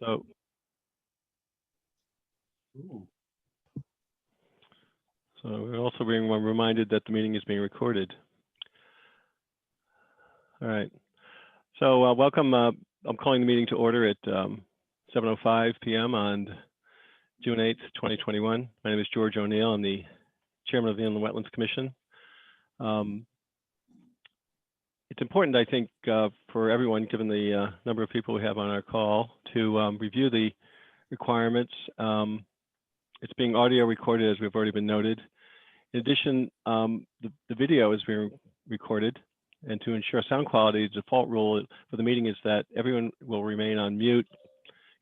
So, we're also being reminded that the meeting is being recorded. All right. So welcome. I'm calling the meeting to order at 7:05 p.m. on June 8th, 2021. My name is George O'Neill. I'm the chairman of the Inland Wetlands Commission. It's important, I think, for everyone, given the number of people we have on our call, to review the requirements. It's being audio recorded, as we've already been noted. In addition, the video is being recorded, and to ensure sound quality, the default rule for the meeting is that everyone will remain on mute.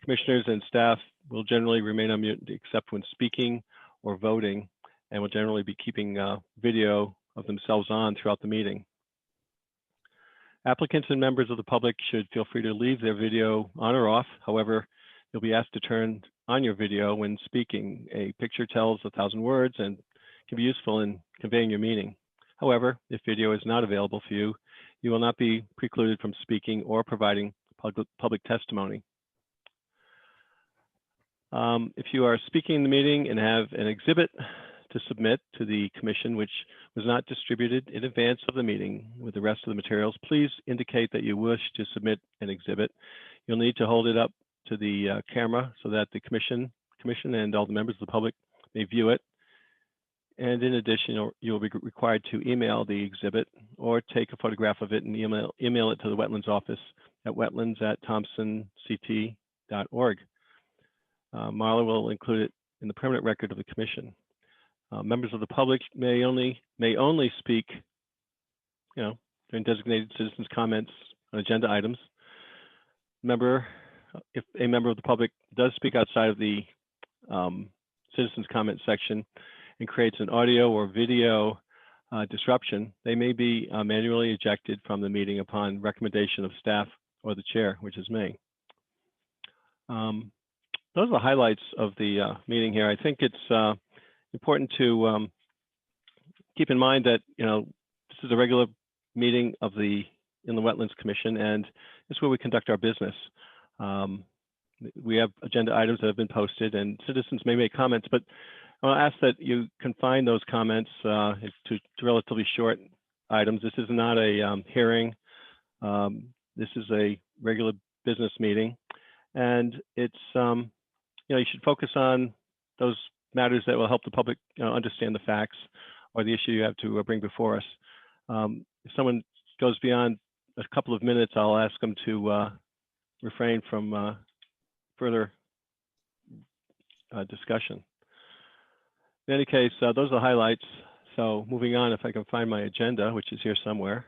Commissioners and staff will generally remain on mute except when speaking or voting, and will generally be keeping video of themselves on throughout the meeting. Applicants and members of the public should feel free to leave their video on or off. However, you'll be asked to turn on your video when speaking. A picture tells 1,000 words and can be useful in conveying your meaning. However, if video is not available for you, you will not be precluded from speaking or providing public testimony. If you are speaking in the meeting and have an exhibit to submit to the commission, which was not distributed in advance of the meeting with the rest of the materials, please indicate that you wish to submit an exhibit. You'll need to hold it up to the camera so that the commission and all the members of the public may view it. And in addition, you'll be required to email the exhibit or take a photograph of it and email it to the Wetlands office at wetlands@thompsonct.org. Marla will include it in the permanent record of the commission. Members of the public may only speak, during designated citizens' comments on agenda items. If a member of the public does speak outside of the citizens' comment section and creates an audio or video disruption, they may be manually ejected from the meeting upon recommendation of staff or the chair, which is me. Those are the highlights of the meeting here. I think it's important to keep in mind that this is a regular meeting of the Inland Wetlands Commission, and this is where we conduct our business. We have agenda items that have been posted, and citizens may make comments, but I'll ask that you confine those comments to relatively short items. This is not a hearing. This is a regular business meeting, and it's you should focus on those matters that will help the public understand the facts or the issue you have to bring before us. If someone goes beyond a couple of minutes, I'll ask them to refrain from further discussion. In any case, those are the highlights. So moving on, if I can find my agenda, which is here somewhere.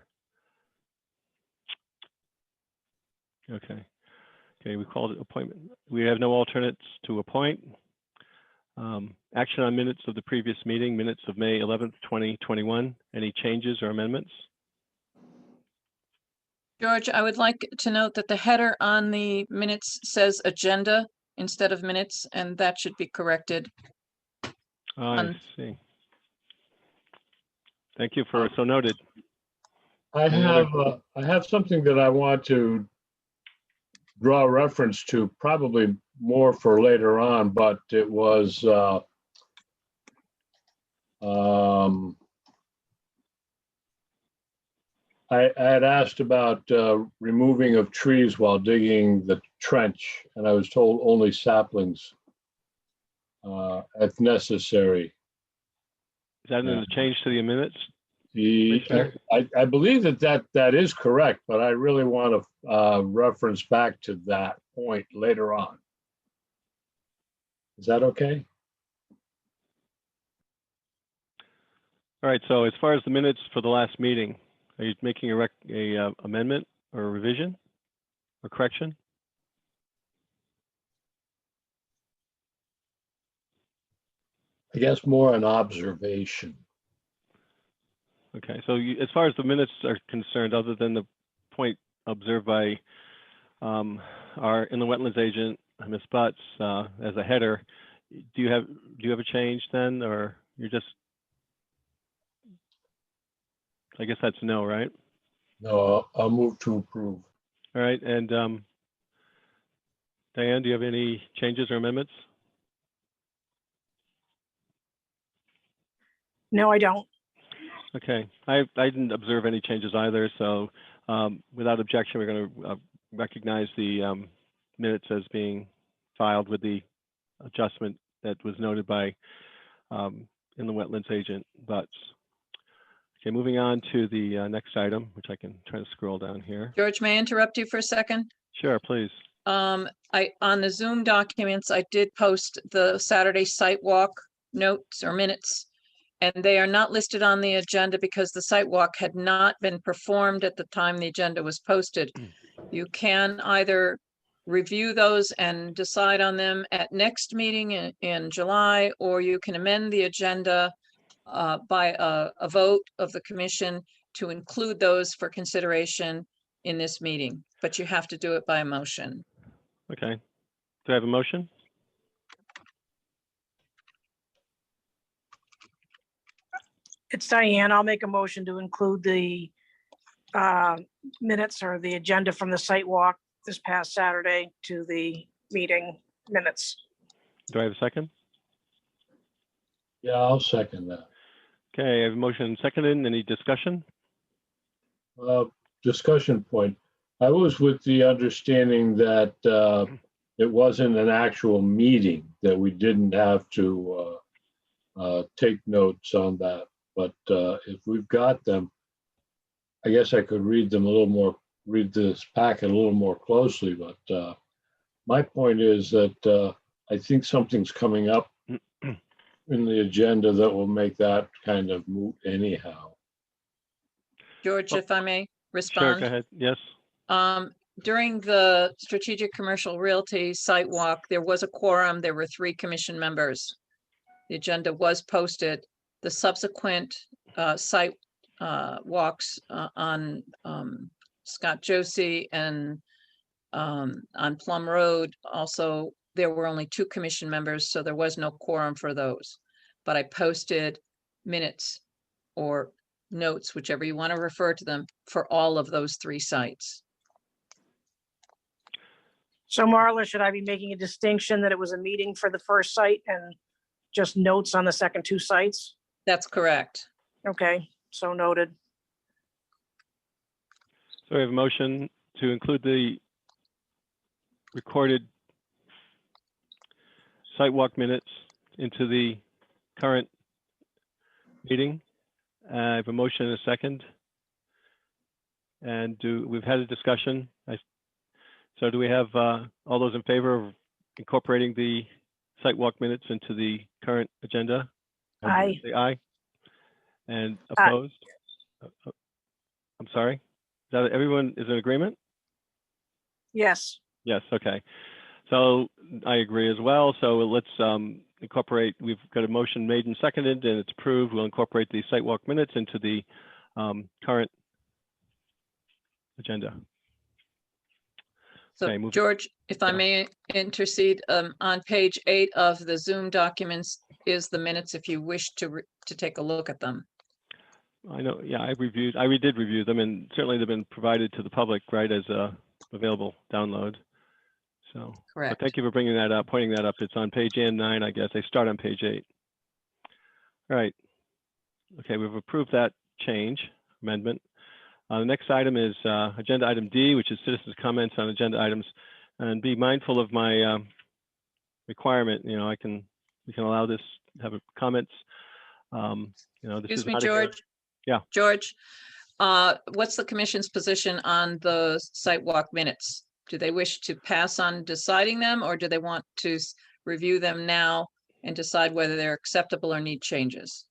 Okay, we called it appointment. We have no alternates to appoint. Action on minutes of the previous meeting, minutes of May 11th, 2021. Any changes or amendments? George, I would like to note that the header on the minutes says agenda instead of minutes, and that should be corrected. I see. Thank you for so noted. I have something that I want to draw reference to, probably more for later on, but it was I had asked about removing of trees while digging the trench, and I was told only saplings if necessary. Is that a change to the minutes? I believe that is correct, but I really want to reference back to that point later on. Is that okay? All right, so as far as the minutes for the last meeting, are you making a amendment or a revision or correction? I guess more an observation. Okay, so as far as the minutes are concerned, other than the point observed by our Inland Wetlands agent, Ms. Butts, as a header, do you have a change then, or you're just? I guess that's no, right? No, I'll move to approve. All right, and Diane, do you have any changes or amendments? No, I don't. Okay, I didn't observe any changes either, so without objection, we're going to recognize the minutes as being filed with the adjustment that was noted by in the wetlands agent Butts. Okay, moving on to the next item, which I can try to scroll down here. George, may I interrupt you for a second? Sure, please. On the Zoom documents, I did post the Saturday site walk notes or minutes. And they are not listed on the agenda because the site walk had not been performed at the time the agenda was posted. You can either review those and decide on them at next meeting in July, or you can amend the agenda by a vote of the commission to include those for consideration in this meeting, but you have to do it by a motion. Okay, do I have a motion? It's Diane. I'll make a motion to include the minutes or the agenda from the site walk this past Saturday to the meeting minutes. Do I have a second? Yeah, I'll second that. Okay, I have a motion seconded. Any discussion? Discussion point. I was with the understanding that it wasn't an actual meeting, that we didn't have to take notes on that. But if we've got them, I guess I could read them a little more, read this packet a little more closely. But my point is that I think something's coming up in the agenda that will make that kind of moot anyhow. George, if I may Sure, respond. go ahead. Yes. During the Strategic Commercial Realty site walk, there was a quorum. There were 3 commission members. The agenda was posted. The subsequent site walks on Scott Josie and on Plum Road, also, there were only 2 commission members, so there was no quorum for those. But I posted minutes or notes, whichever you want to refer to them, for all of those 3 sites. So Marla, should I be making a distinction that it was a meeting for the first site and just notes on the second 2 sites? That's correct. Okay, so noted. So we have a motion to include the recorded site walk minutes into the current meeting. I have a motion and a second. And we've had a discussion. So do we have all those in favor of incorporating the site walk minutes into the current agenda? Aye. Say aye. And Aye. opposed? I'm sorry. Is that everyone is in agreement? Yes. Yes, okay. So I agree as well. So let's incorporate, we've got a motion made and seconded and it's approved. We'll incorporate the site walk minutes into the current agenda. So Okay, George, if I yeah. may intercede, on page 8 of the Zoom documents is the minutes if you wish to take a look at them. I know, yeah, I did review them and certainly they've been provided to the public, right, as a available download. So, Correct. but thank you for bringing that up, pointing that up. It's on page 9, I guess. They start on page 8. All right. Okay, we've approved that change, amendment. The next item is agenda item D, which is citizens' comments on agenda items. And be mindful of my requirement, you know, we can allow this, have comments. You know, this Excuse is me, not a hearing. George. Yeah. George, what's the commission's position on the site walk minutes? Do they wish to pass on deciding them, or do they want to review them now and decide whether they're acceptable or need changes?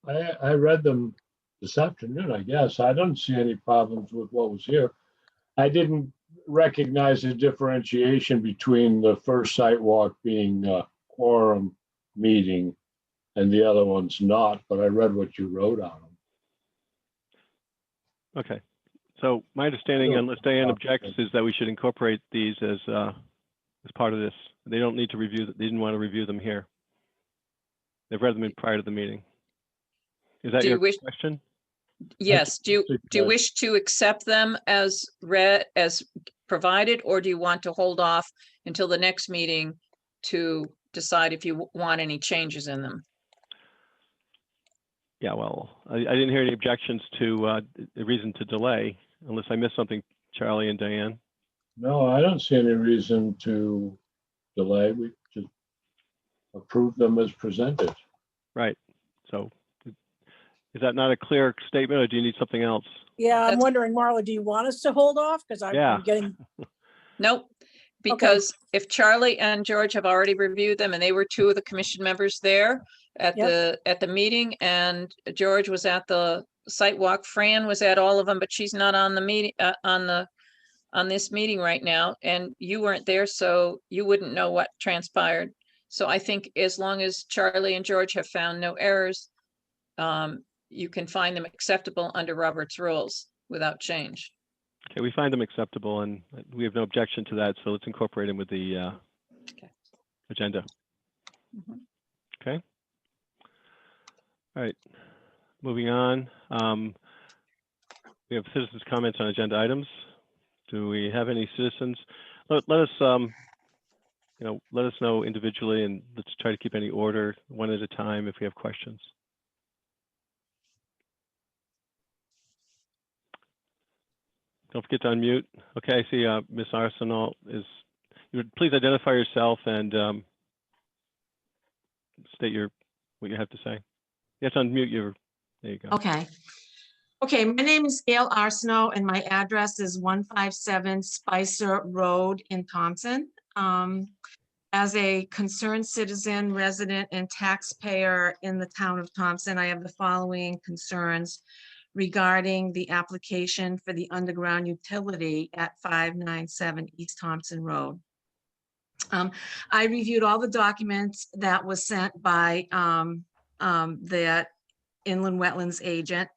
I read them this afternoon, I guess. I don't see any problems with what was here. I didn't recognize the differentiation between the first site walk being a quorum meeting and the other one's not, but I read what you wrote on them. Okay. So my understanding, Sure. unless Diane objects, is that we should incorporate these as part of this. They don't need to review, they didn't want to review them here. They've read them in prior to the meeting. Is that Do you your wish- question? Yes, do you suggestion. wish to accept them as read, as provided, or do you want to hold off until the next meeting to decide if you want any changes in them? Yeah, well, I didn't hear any objections to the reason to delay, unless I missed something, Charlie and Diane. No, I don't see any reason to delay. We just approve them as presented. Right. So is that not a clear statement, or do you need something else? Yeah, I'm That's- wondering, Marla, do you want us to hold off? Because Yeah. I'm getting, Nope, because if Charlie and George have already reviewed them and they were two of the commission members there at Yep. the meeting, and George was at the site walk, Fran was at all of them, but she's not on the meeting, on this meeting right now, and you weren't there, so you wouldn't know what transpired. So I think as long as Charlie and George have found no errors, you can find them acceptable under Robert's rules without change. Okay, we find them acceptable, and we have no objection to that, so let's incorporate them with the Okay. agenda. Mhm. Okay. All right, moving on. We have citizens' comments on agenda items. Do we have any citizens? Let us, let us know individually, and let's try to keep any order one at a time if we have questions. Don't forget to unmute. Okay, I see Ms. Arsenal is, you would please identify yourself and state what you have to say. Yes, unmute your, there you go. Okay. Okay, my name is Gail Arsenault and my address is 157 Spicer Road in Thompson. As a concerned citizen, resident, and taxpayer in the town of Thompson, I have the following concerns regarding the application for the underground utility at 597 East Thompson Road. I reviewed all the documents that was sent by the inland wetlands agent.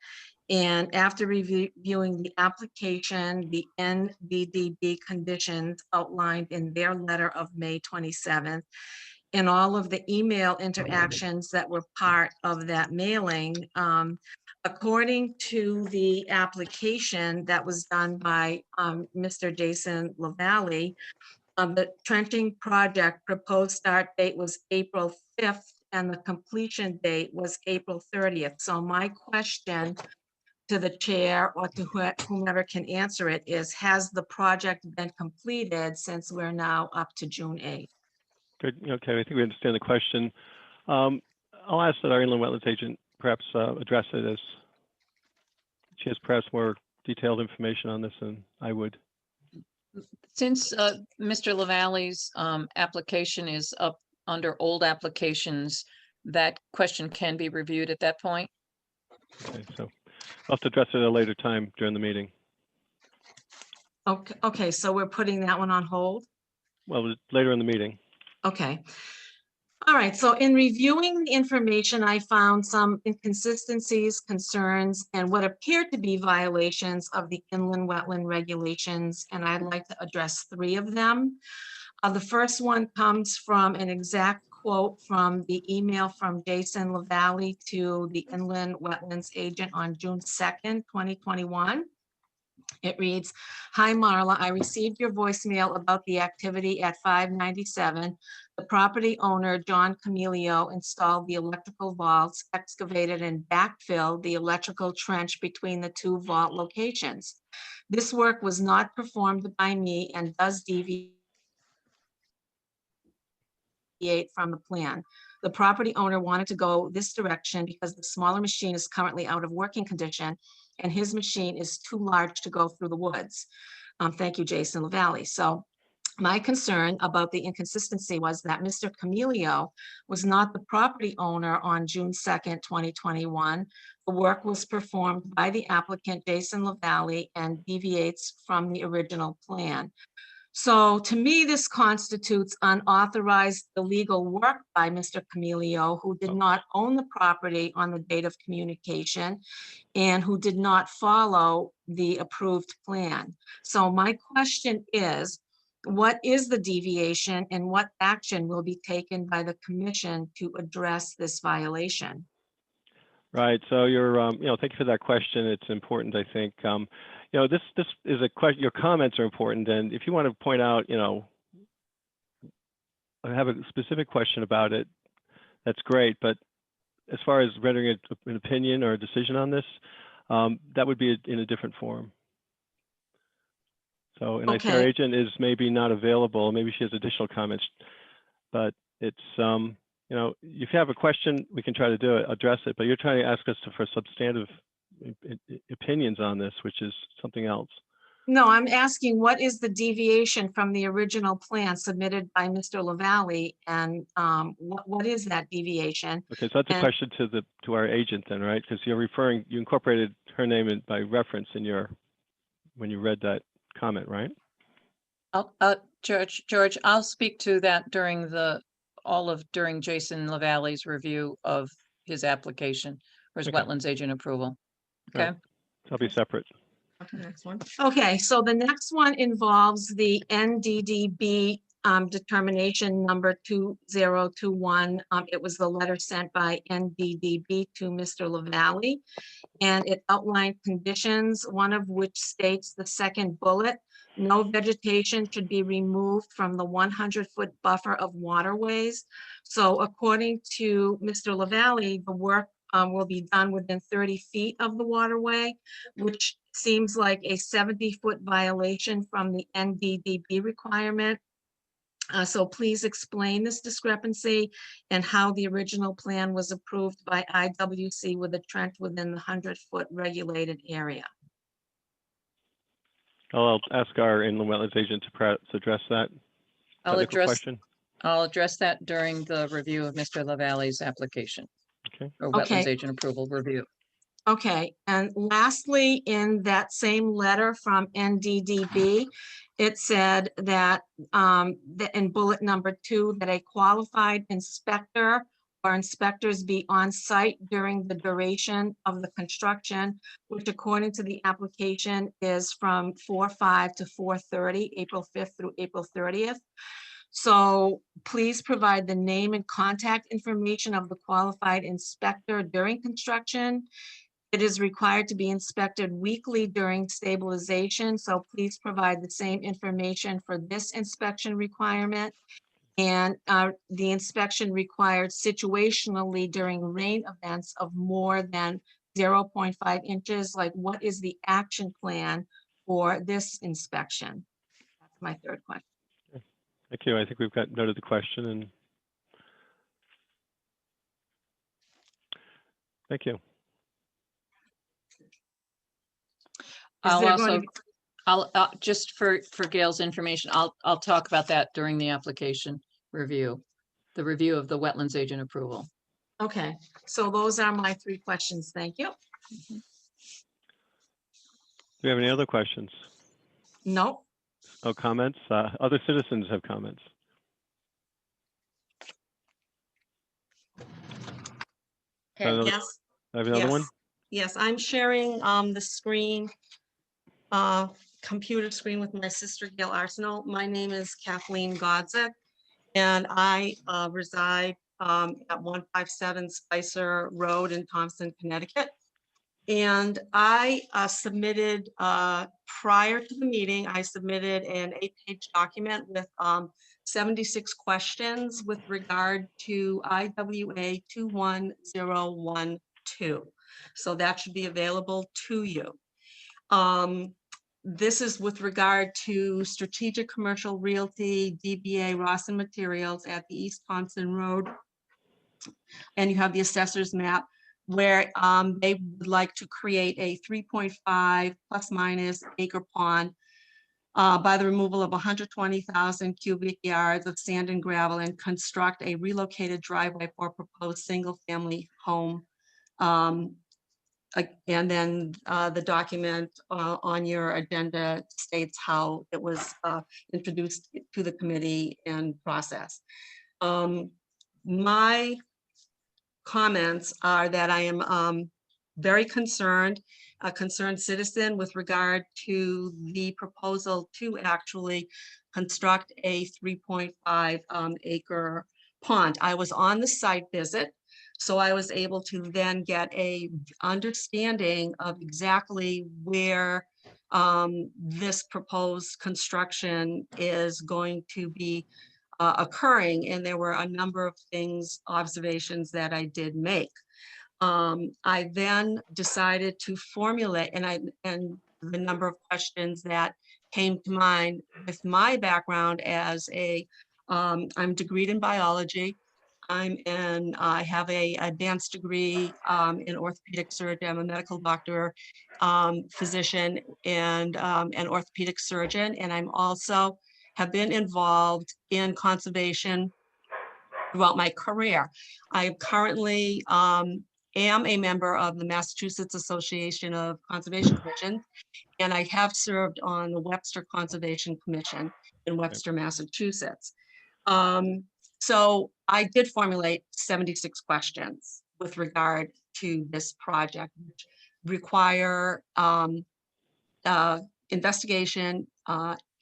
And after reviewing the application, the NBDB conditions outlined in their letter of May 27th, and all of the email interactions that were part of that mailing, according to the application that was done by Mr. Jason LaValle, the trenching project proposed start date was April 5th and the completion date was April 30th. So my question to the chair or to whomever can answer it is, has the project been completed since we're now up to June 8th? Good, okay, I think we understand the question. I'll ask that our inland wetlands agent perhaps address it, as she has perhaps more detailed information on this than I would. Since Mr. LaValle's application is up under old applications, that question can be reviewed at that point. Okay, so I'll have to address it at a later time during the meeting. Okay, so we're putting that one on hold? Well, later in the meeting. Okay. All right, so in reviewing the information, I found some inconsistencies, concerns, and what appeared to be violations of the inland wetland regulations, and I'd like to address 3 of them. The first one comes from an exact quote from the email from Jason LaValle to the inland wetlands agent on June 2nd, 2021. It reads, "Hi Marla, I received your voicemail about the activity at 597. The property owner, John Camilio, installed the electrical vaults, excavated and backfilled the electrical trench between the 2 vault locations. This work was not performed by me and does deviate from the plan. The property owner wanted to go this direction because the smaller machine is currently out of working condition and his machine is too large to go through the woods. Thank you, Jason LaValle." So my concern about the inconsistency was that Mr. Camilio was not the property owner on June 2nd, 2021. The work was performed by the applicant, Jason LaValle, and deviates from the original plan. So to me, this constitutes unauthorized illegal work by Mr. Camilio, who did not own the property on the date of communication and who did not follow the approved plan. So my question is, what is the deviation and what action will be taken by the commission to address this violation? Right. So thank you for that question. It's important, I think. This is a question. Your comments are important, and if you want to point out, I have a specific question about it, that's great. But as far as rendering an opinion or a decision on this, that would be in a different forum. So, and I see our Okay. agent is maybe not available. Maybe she has additional comments, but it's if you have a question, we can try to address it. But you're trying to ask us for substantive opinions on this, which is something else. No, I'm asking what is the deviation from the original plan submitted by Mr. LaValle, and what is that deviation? Okay, so that's a And- question to our agent then, right? Because you incorporated her name by reference when you read that comment, right? George, I'll speak to that during Jason LaValle's review of his application for his Okay. wetlands agent approval. Okay, Right. So I'll be separate. Next one. Okay, so the next one involves the NDDB determination number 2021. It was the letter sent by NDDB to Mr. LaValle, and it outlined conditions, one of which states the second bullet, no vegetation should be removed from the 100-foot buffer of waterways. So according to Mr. LaValle, the work will be done within 30 feet of the waterway, which seems like a 70-foot violation from the NDDB requirement. So please explain this discrepancy and how the original plan was approved by IWC with a trench within the 100-foot regulated area. I'll ask our inland wetlands agent to address that I'll technical question. I'll address that during the review of Mr. LaValle's application. Okay. Or Okay. wetlands agent approval review. Okay, and lastly, in that same letter from NDDB, it said that in bullet number 2, that a qualified inspector or inspectors be on site during the duration of the construction, which according to the application is from 4/5 to 4/30, April 5th through April 30th. So please provide the name and contact information of the qualified inspector during construction. It is required to be inspected weekly during stabilization, so please provide the same information for this inspection requirement. And the inspection required situationally during rain events of more than 0.5 inches, like what is the action plan for this inspection? That's my third question. Thank you. I think we've got noted the question, and thank you. Is I'll there also, going to be- I'll just for Gail's information, I'll talk about that during the application review, the review of the wetlands agent approval. Okay, so those are my 3 questions. Thank you. Do we have any other questions? No. No comments? Other citizens have comments. Okay, Yes. yes, I have another one. yes, I'm sharing the screen, computer screen with my sister Gail Arsenault. My name is Kathleen Godzik, and I reside at 157 Spicer Road in Thompson, Connecticut. And I submitted, prior to the meeting, I submitted an 8-page document with 76 questions with regard to IWA 21012. So that should be available to you. This is with regard to Strategic Commercial Realty, DBA Rawson Materials at the East Thompson Road. And you have the assessor's map where they would like to create a 3.5 plus minus acre pond by the removal of 120,000 cubic yards of sand and gravel and construct a relocated driveway for a proposed single family home. And then the document on your agenda states how it was introduced to the committee and process. My comments are that I am very concerned, a concerned citizen with regard to the proposal to actually construct a 3.5 acre pond. I was on the site visit. So I was able to then get a understanding of exactly where this proposed construction is going to be occurring. And there were a number of things, observations that I did make. I then decided to formulate, and the number of questions that came to mind with my background as I'm degreed in biology. I have a advanced degree in orthopedic surgery. I'm a medical doctor, physician, and an orthopedic surgeon. And I'm also have been involved in conservation throughout my career. I currently am a member of the Massachusetts Association of Conservation Commissions, and I have served on the Webster Conservation Commission in Webster, Massachusetts. So I did formulate 76 questions with regard to this project, which require investigation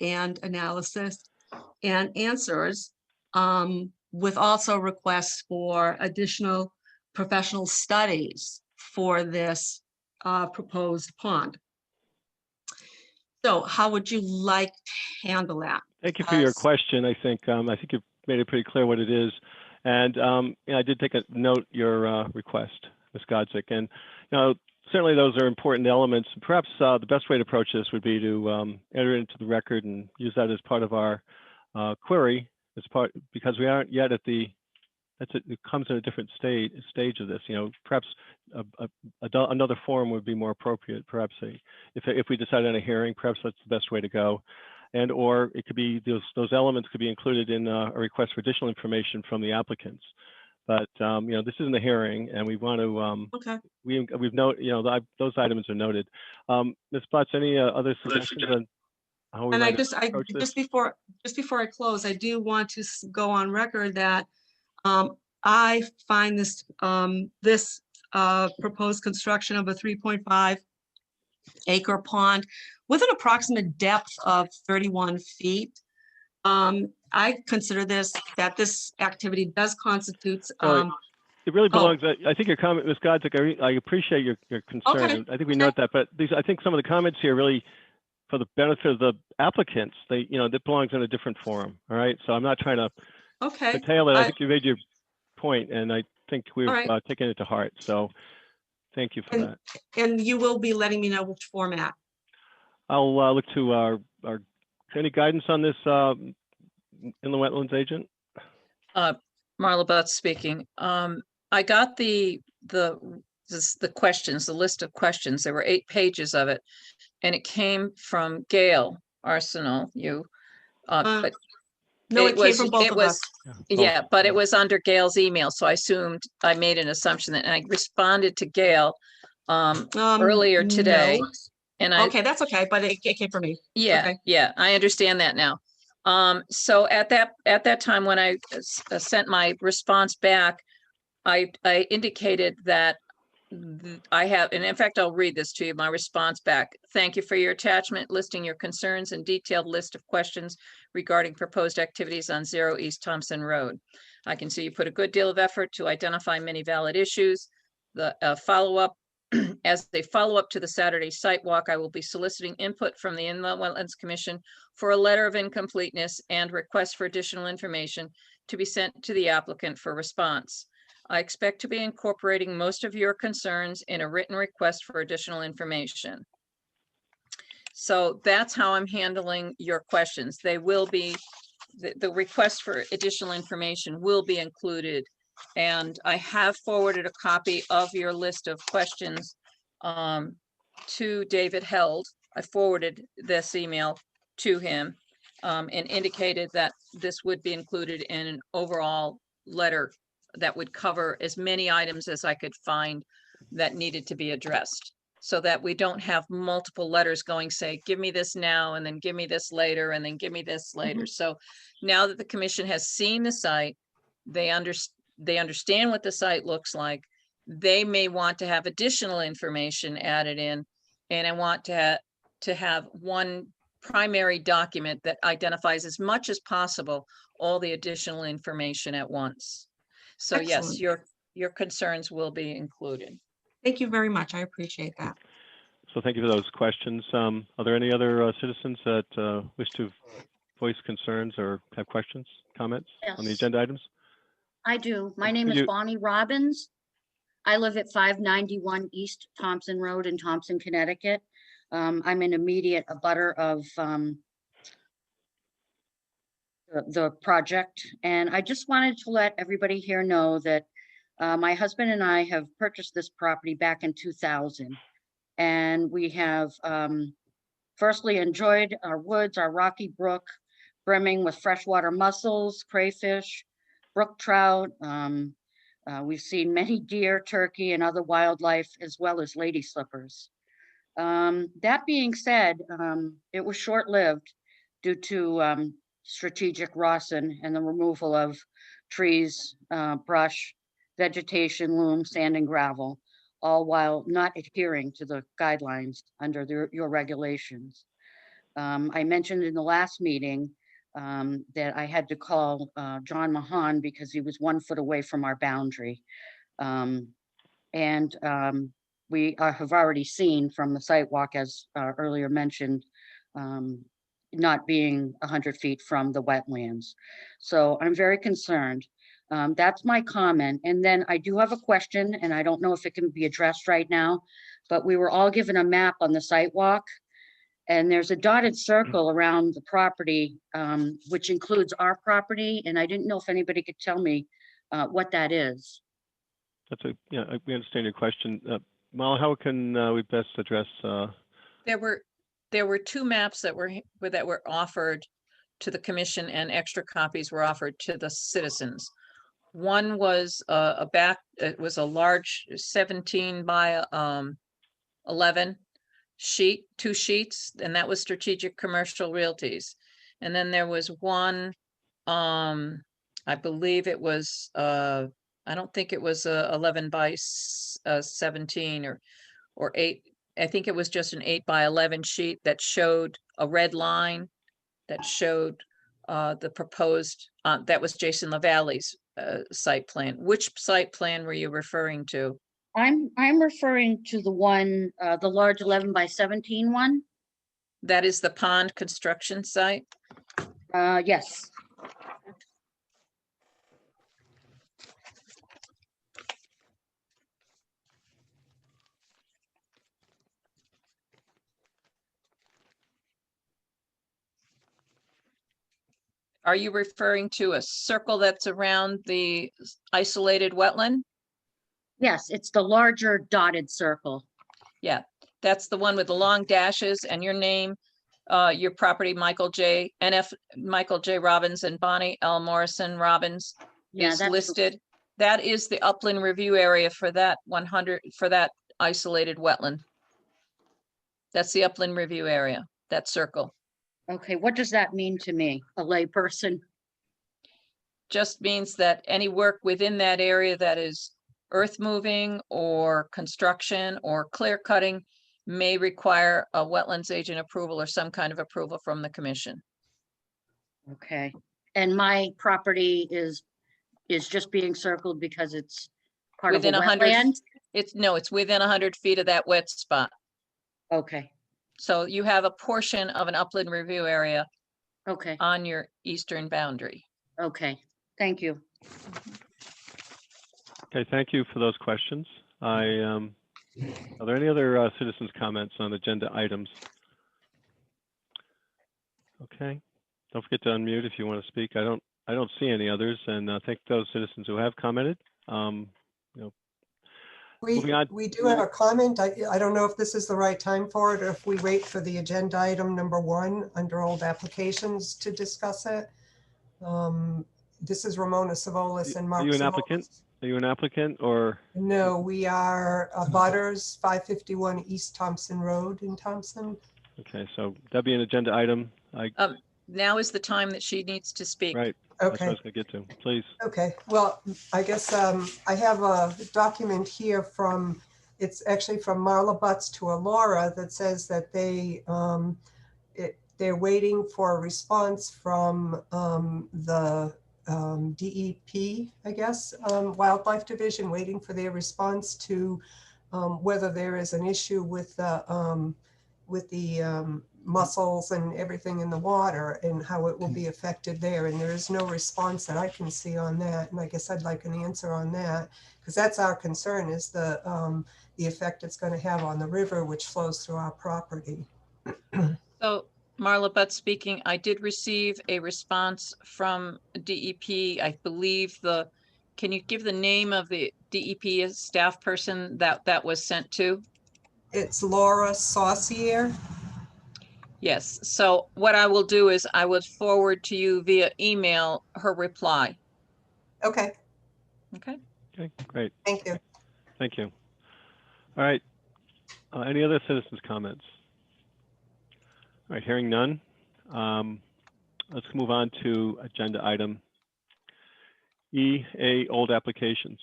and analysis and answers, with also requests for additional professional studies for this proposed pond. So how would you like to handle that? Thank you for your As- question. I think you've made it pretty clear what it is. And I did take a note your request, Ms. Godzik. And certainly those are important elements. Perhaps the best way to approach this would be to enter it into the record and use that as part of our query, because we aren't yet at the, it comes in a different stage of this. Perhaps another forum would be more appropriate. Perhaps if we decide on a hearing, perhaps that's the best way to go. And or it could be those elements could be included in a request for additional information from the applicants. But this isn't a hearing, and we want to Okay. we've noted those items are noted. Ms. Butts, any other suggestions on how we And might just approach this? before I close, I do want to go on record that I find this proposed construction of a 3.5 acre pond with an approximate depth of 31 feet. I consider this activity does constitute. It really belongs. I think your comment, Ms. Godzik, I appreciate your concern. Okay, I think we note that, but I think some of the comments here really, for the benefit of the applicants, that belongs in a different forum. All right, so I'm not trying to curtail it. I think you made your point, and I think we've taken it to heart. So thank you for that. And you will be letting me know which format. I'll look to our any guidance on this in the wetlands agent. Marla Butts speaking. I got the questions, the list of questions. There were 8 pages of it, and it came from Gail Arsenal. But No, it came from both of us. Yeah, but it was under Gail's email, so I made an assumption that, and I responded to Gail earlier today. No. And Okay, that's okay, but it came from me. Yeah, Okay. yeah, I understand that now. So at that time, when I sent my response back, I indicated that I have, and in fact, I'll read this to you, my response back. Thank you for your attachment listing your concerns and detailed list of questions regarding proposed activities on 0 East Thompson Road. I can see you put a good deal of effort to identify many valid issues. The follow-up, as they follow up to the Saturday site walk, I will be soliciting input from the Inland Wetlands Commission for a letter of incompleteness and request for additional information to be sent to the applicant for response. I expect to be incorporating most of your concerns in a written request for additional information. So that's how I'm handling your questions. They will be, the request for additional information will be included. And I have forwarded a copy of your list of questions to David Held. I forwarded this email to him and indicated that this would be included in an overall letter that would cover as many items as I could find that needed to be addressed, so that we don't have multiple letters going, say, give me this now, and then give me this later, and then give me this later. So now that the commission has seen the site, they understand what the site looks like. They may want to have additional information added in, and I want to have one primary document that identifies as much as possible all the additional information at once. So yes, Excellent. your concerns will be included. Thank you very much. I appreciate that. So thank you for those questions. Are there any other citizens that wish to voice concerns or have questions, comments on the Yes. agenda items? I do. My name Could is you- Bonnie Robbins. I live at 591 East Thompson Road in Thompson, Connecticut. I'm an immediate abutter of the project, and I just wanted to let everybody here know that my husband and I have purchased this property back in 2000, and we have firstly enjoyed our woods, our rocky brook, brimming with freshwater mussels, crayfish, brook trout. We've seen many deer, turkey, and other wildlife, as well as lady slippers. That being said, it was short-lived due to strategic Rawson and the removal of trees, brush, vegetation, loam, sand, and gravel, all while not adhering to the guidelines under your regulations. I mentioned in the last meeting that I had to call John Mahan because he was 1 foot away from our boundary. We have already seen from the site walk, as earlier mentioned, not being 100 feet from the wetlands. So I'm very concerned. That's my comment. And then I do have a question, and I don't know if it can be addressed right now, but we were all given a map on the site walk. And there's a dotted circle around the property, which includes our property. And I didn't know if anybody could tell me what that is. Yeah, we understand your question. Molly, how can we best address? There were 2 maps that were offered to the commission, and extra copies were offered to the citizens. One was it was a large 17 by 11 sheet, 2 sheets, and that was Strategic Commercial Realties. And then there was one, I believe it was, I don't think it was 11 by 17 or 8. I think it was just an 8 by 11 sheet that showed a red line that showed the proposed, that was Jason LaValle's site plan. Which site plan were you referring to? I'm referring to the one, the large 11 by 17 one. That is the pond construction site? Yes. Are you referring to a circle that's around the isolated wetland? Yes, it's the larger dotted circle. Yeah, that's the one with the long dashes and your name, your property, Michael J. Robbins and Bonnie L. Morrison Robbins Yeah, is that's listed. That is the upland review area for that 100, for that isolated wetland. That's the upland review area, that circle. okay. What does that mean to me, a layperson? Just means that any work within that area that is earth moving or construction or clear cutting may require a wetlands agent approval or some kind of approval from the commission. Okay. And my property is just being circled because it's part of a Within 100 wetland? it's within 100 feet of that wet spot. Okay, So you have a portion of an upland review area okay, on your eastern boundary. okay. Thank you. Okay, thank you for those questions. Are there any other citizens' comments on agenda items? Okay, don't forget to unmute if you want to speak. I don't see any others, and thank those citizens who have commented. Moving on. We do have a comment. I don't know if this is the right time for it or if we wait for the agenda item number 1 under old applications to discuss it. This is Ramona Savolis and Mark. Are you an Savolis. applicant? Are you an applicant or? No, we are abutters, 551 East Thompson Road in Thompson. Okay, so that'd be an agenda item. Now is the time that she needs to speak. Right, that's what I Okay. was gonna get to. Please. Okay, well, I guess I have a document here from, it's actually from Marla Butts to Alora that says that they're waiting for a response from the DEP, I guess, Wildlife Division, waiting for their response to whether there is an issue with the mussels and everything in the water and how it will be affected there. And there is no response that I can see on that. And I guess I'd like an answer on that, because that's our concern, is the effect it's going to have on the river, which flows through our property. So Marla Butt speaking, I did receive a response from DEP. I believe can you give the name of the DEP staff person that was sent to? It's Laura Saucier. Yes, so what I will do is I would forward to you via email her reply. Okay, Okay, Okay, great. thank you. Thank you. All right. Any other citizens' comments? All right, hearing none. Let's move on to agenda item EA, old applications.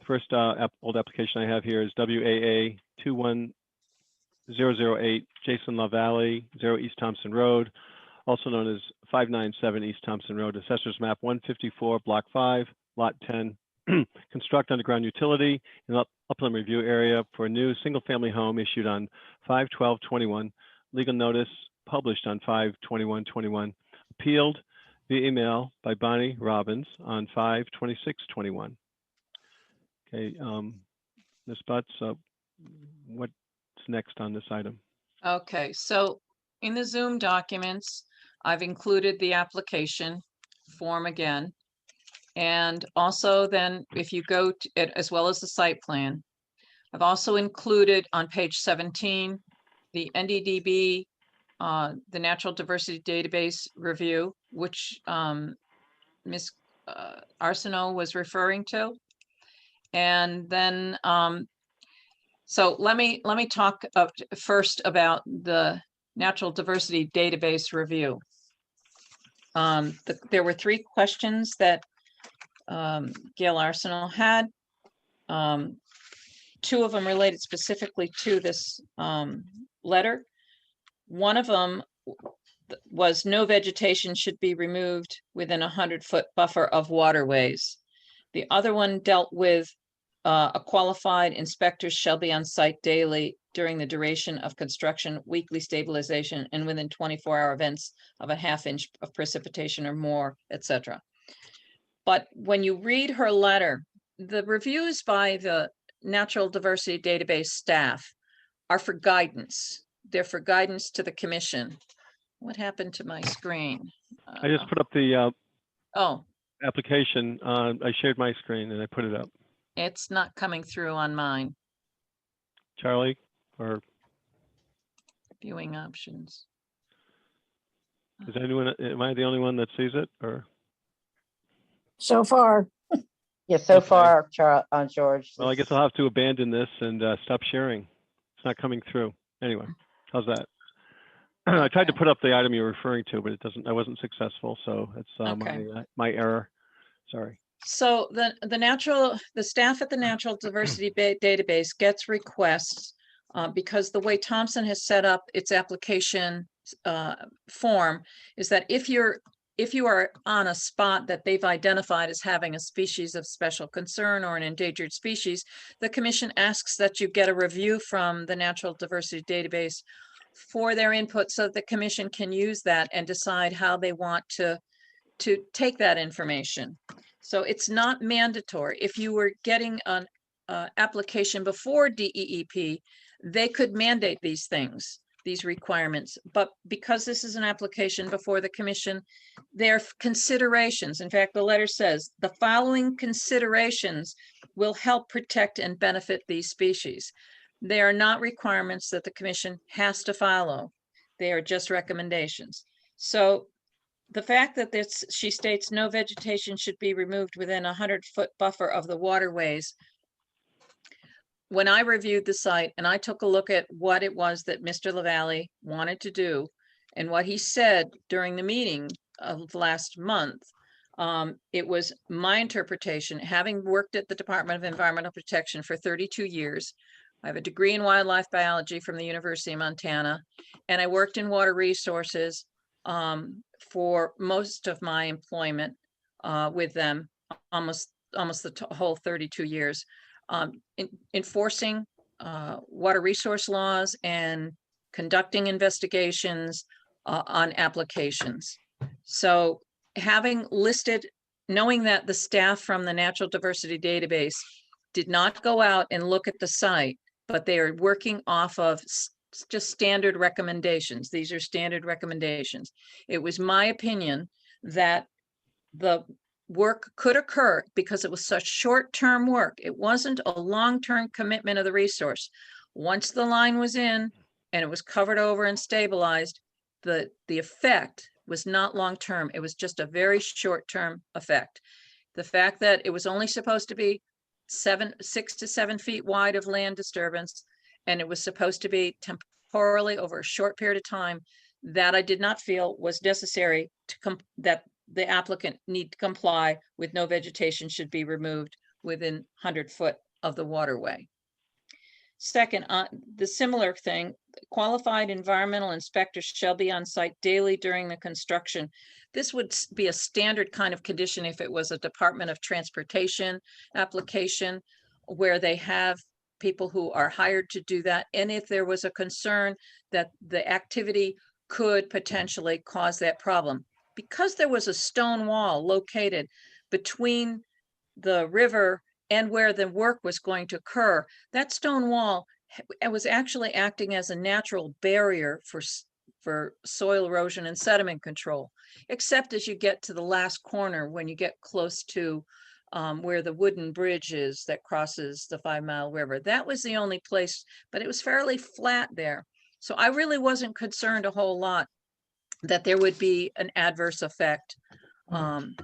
First old application I have here is WAA 21008 Jason LaValle, 0 East Thompson Road, also known as 597 East Thompson Road, Assessor's Map 154, Block 5, Lot 10. Construct underground utility in the upland review area for a new single-family home issued on 5/12/21. Legal notice published on 5/21/21. Appealed via email by Bonnie Robbins on 5/26/21. Okay, Ms. Butts, what's next on this item? okay, so in the Zoom documents, I've included the application form again. And also then if you go to it, as well as the site plan, I've also included on page 17, the NDDB, the Natural Diversity Database review, which Ms. Arsenault was referring to. And then, so let me talk first about the Natural Diversity Database review. There were 3 questions that Gail Arsenault had. 2 of them related specifically to this letter. One of them was no vegetation should be removed within a 100-foot buffer of waterways. The other one dealt with a qualified inspector shall be on site daily during the duration of construction, weekly stabilization, and within 24-hour events of a 1/2 inch of precipitation or more, etc. But when you read her letter, the reviews by the Natural Diversity Database staff are for guidance. They're for guidance to the commission. What happened to my screen? I just put up the Oh, application. I shared my screen and I put it up. it's not coming through on mine. Charlie, or Viewing options. is anyone, am I the only one that sees it, or? So far, Yeah, so Okay. far, George. Well, I guess I'll have to abandon this and stop sharing. It's not coming through. Anyway, how's that? I tried to put up the item you're referring to, but it doesn't. I wasn't successful, so it's Okay. my error. Sorry. So the staff at the Natural Diversity Database gets requests because the way Thompson has set up its application form is that if you are on a spot that they've identified as having a species of special concern or an endangered species, the commission asks that you get a review from the Natural Diversity Database for their input so the commission can use that and decide how they want to take that information. So it's not mandatory. If you were getting an application before DEEP, they could mandate these things, these requirements. But because this is an application before the commission, there are considerations. In fact, the letter says the following considerations will help protect and benefit these species. They are not requirements that the commission has to follow. They are just recommendations. So the fact that she states no vegetation should be removed within a 100-foot buffer of the waterways. When I reviewed the site and I took a look at what it was that Mr. LaValle wanted to do and what he said during the meeting of last month, it was my interpretation, having worked at the Department of Environmental Protection for 32 years, I have a degree in wildlife biology from the University of Montana, and I worked in water resources for most of my employment. with them almost the whole 32 years, enforcing water resource laws and conducting investigations on applications. So having listed, knowing that the staff from the Natural Diversity Database did not go out and look at the site, but they are working off of just standard recommendations. These are standard recommendations. It was my opinion that the work could occur because it was such short-term work. It wasn't a long-term commitment of the resource. Once the line was in and it was covered over and stabilized, the effect was not long-term. It was just a very short-term effect. The fact that it was only supposed to be 6 to 7 feet wide of land disturbance, and it was supposed to be temporarily over a short period of time, that I did not feel was necessary to that the applicant need to comply with no vegetation should be removed within 100 foot of the waterway. Second, the similar thing, qualified environmental inspectors shall be on site daily during the construction. This would be a standard kind of condition if it was a Department of Transportation application where they have people who are hired to do that. And if there was a concern that the activity could potentially cause that problem. Because there was a stone wall located between the river and where the work was going to occur, that stone wall was actually acting as a natural barrier for soil erosion and sediment control, except as you get to the last corner, when you get close to where the wooden bridge is that crosses the 5 Mile River. That was the only place, but it was fairly flat there. So I really wasn't concerned a whole lot that there would be an adverse effect on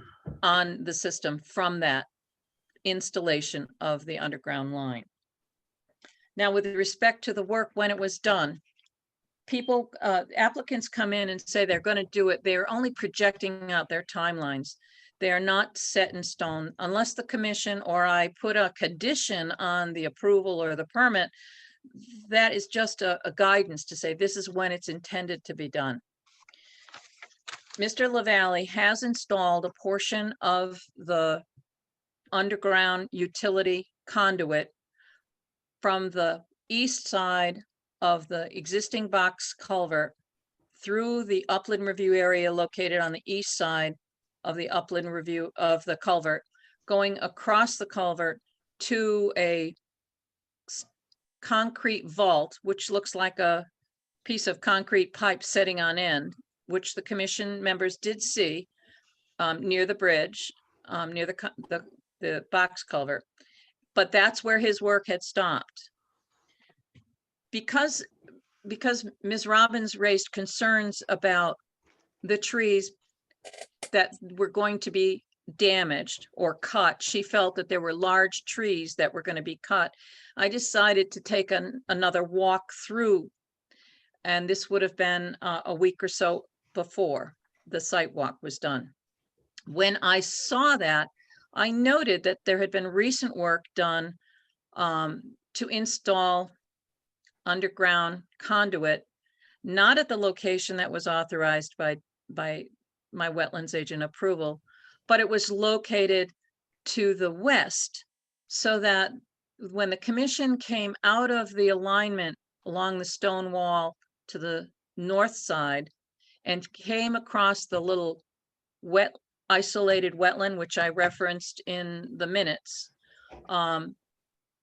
the system from that installation of the underground line. Now, with respect to the work when it was done, people, applicants come in and say they're going to do it. They're only projecting out their timelines. They are not set in stone unless the commission or I put a condition on the approval or the permit. That is just a guidance to say this is when it's intended to be done. Mr. LaValle has installed a portion of the underground utility conduit from the east side of the existing box culvert through the upland review area located on the east side of the upland review of the culvert, going across the culvert to a concrete vault, which looks like a piece of concrete pipe setting on end, which the commission members did see near the bridge, near the box culvert. But that's where his work had stopped. Because Ms. Robbins raised concerns about the trees that were going to be damaged or cut, she felt that there were large trees that were going to be cut. I decided to take another walk through, and this would have been a week or so before the site walk was done. When I saw that, I noted that there had been recent work done to install underground conduit, not at the location that was authorized by my wetlands agent approval, but it was located to the west, so that when the commission came out of the alignment along the stone wall to the north side and came across the little isolated wetland, which I referenced in the minutes,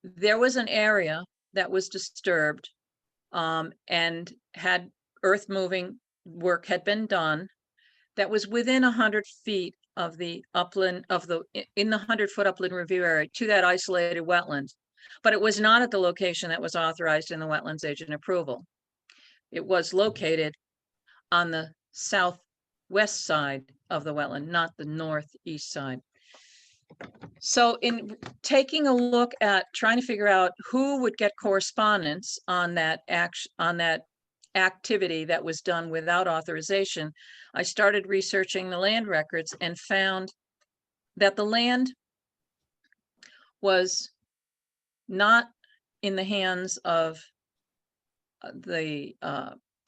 there was an area that was disturbed and had earth moving work had been done that was within 100 feet of the upland in the 100-foot upland review area to that isolated wetland, but it was not at the location that was authorized in the wetlands agent approval. It was located on the southwest side of the wetland, not the northeast side. So in taking a look at trying to figure out who would get correspondence on that activity that was done without authorization, I started researching the land records and found that the land was not in the hands of the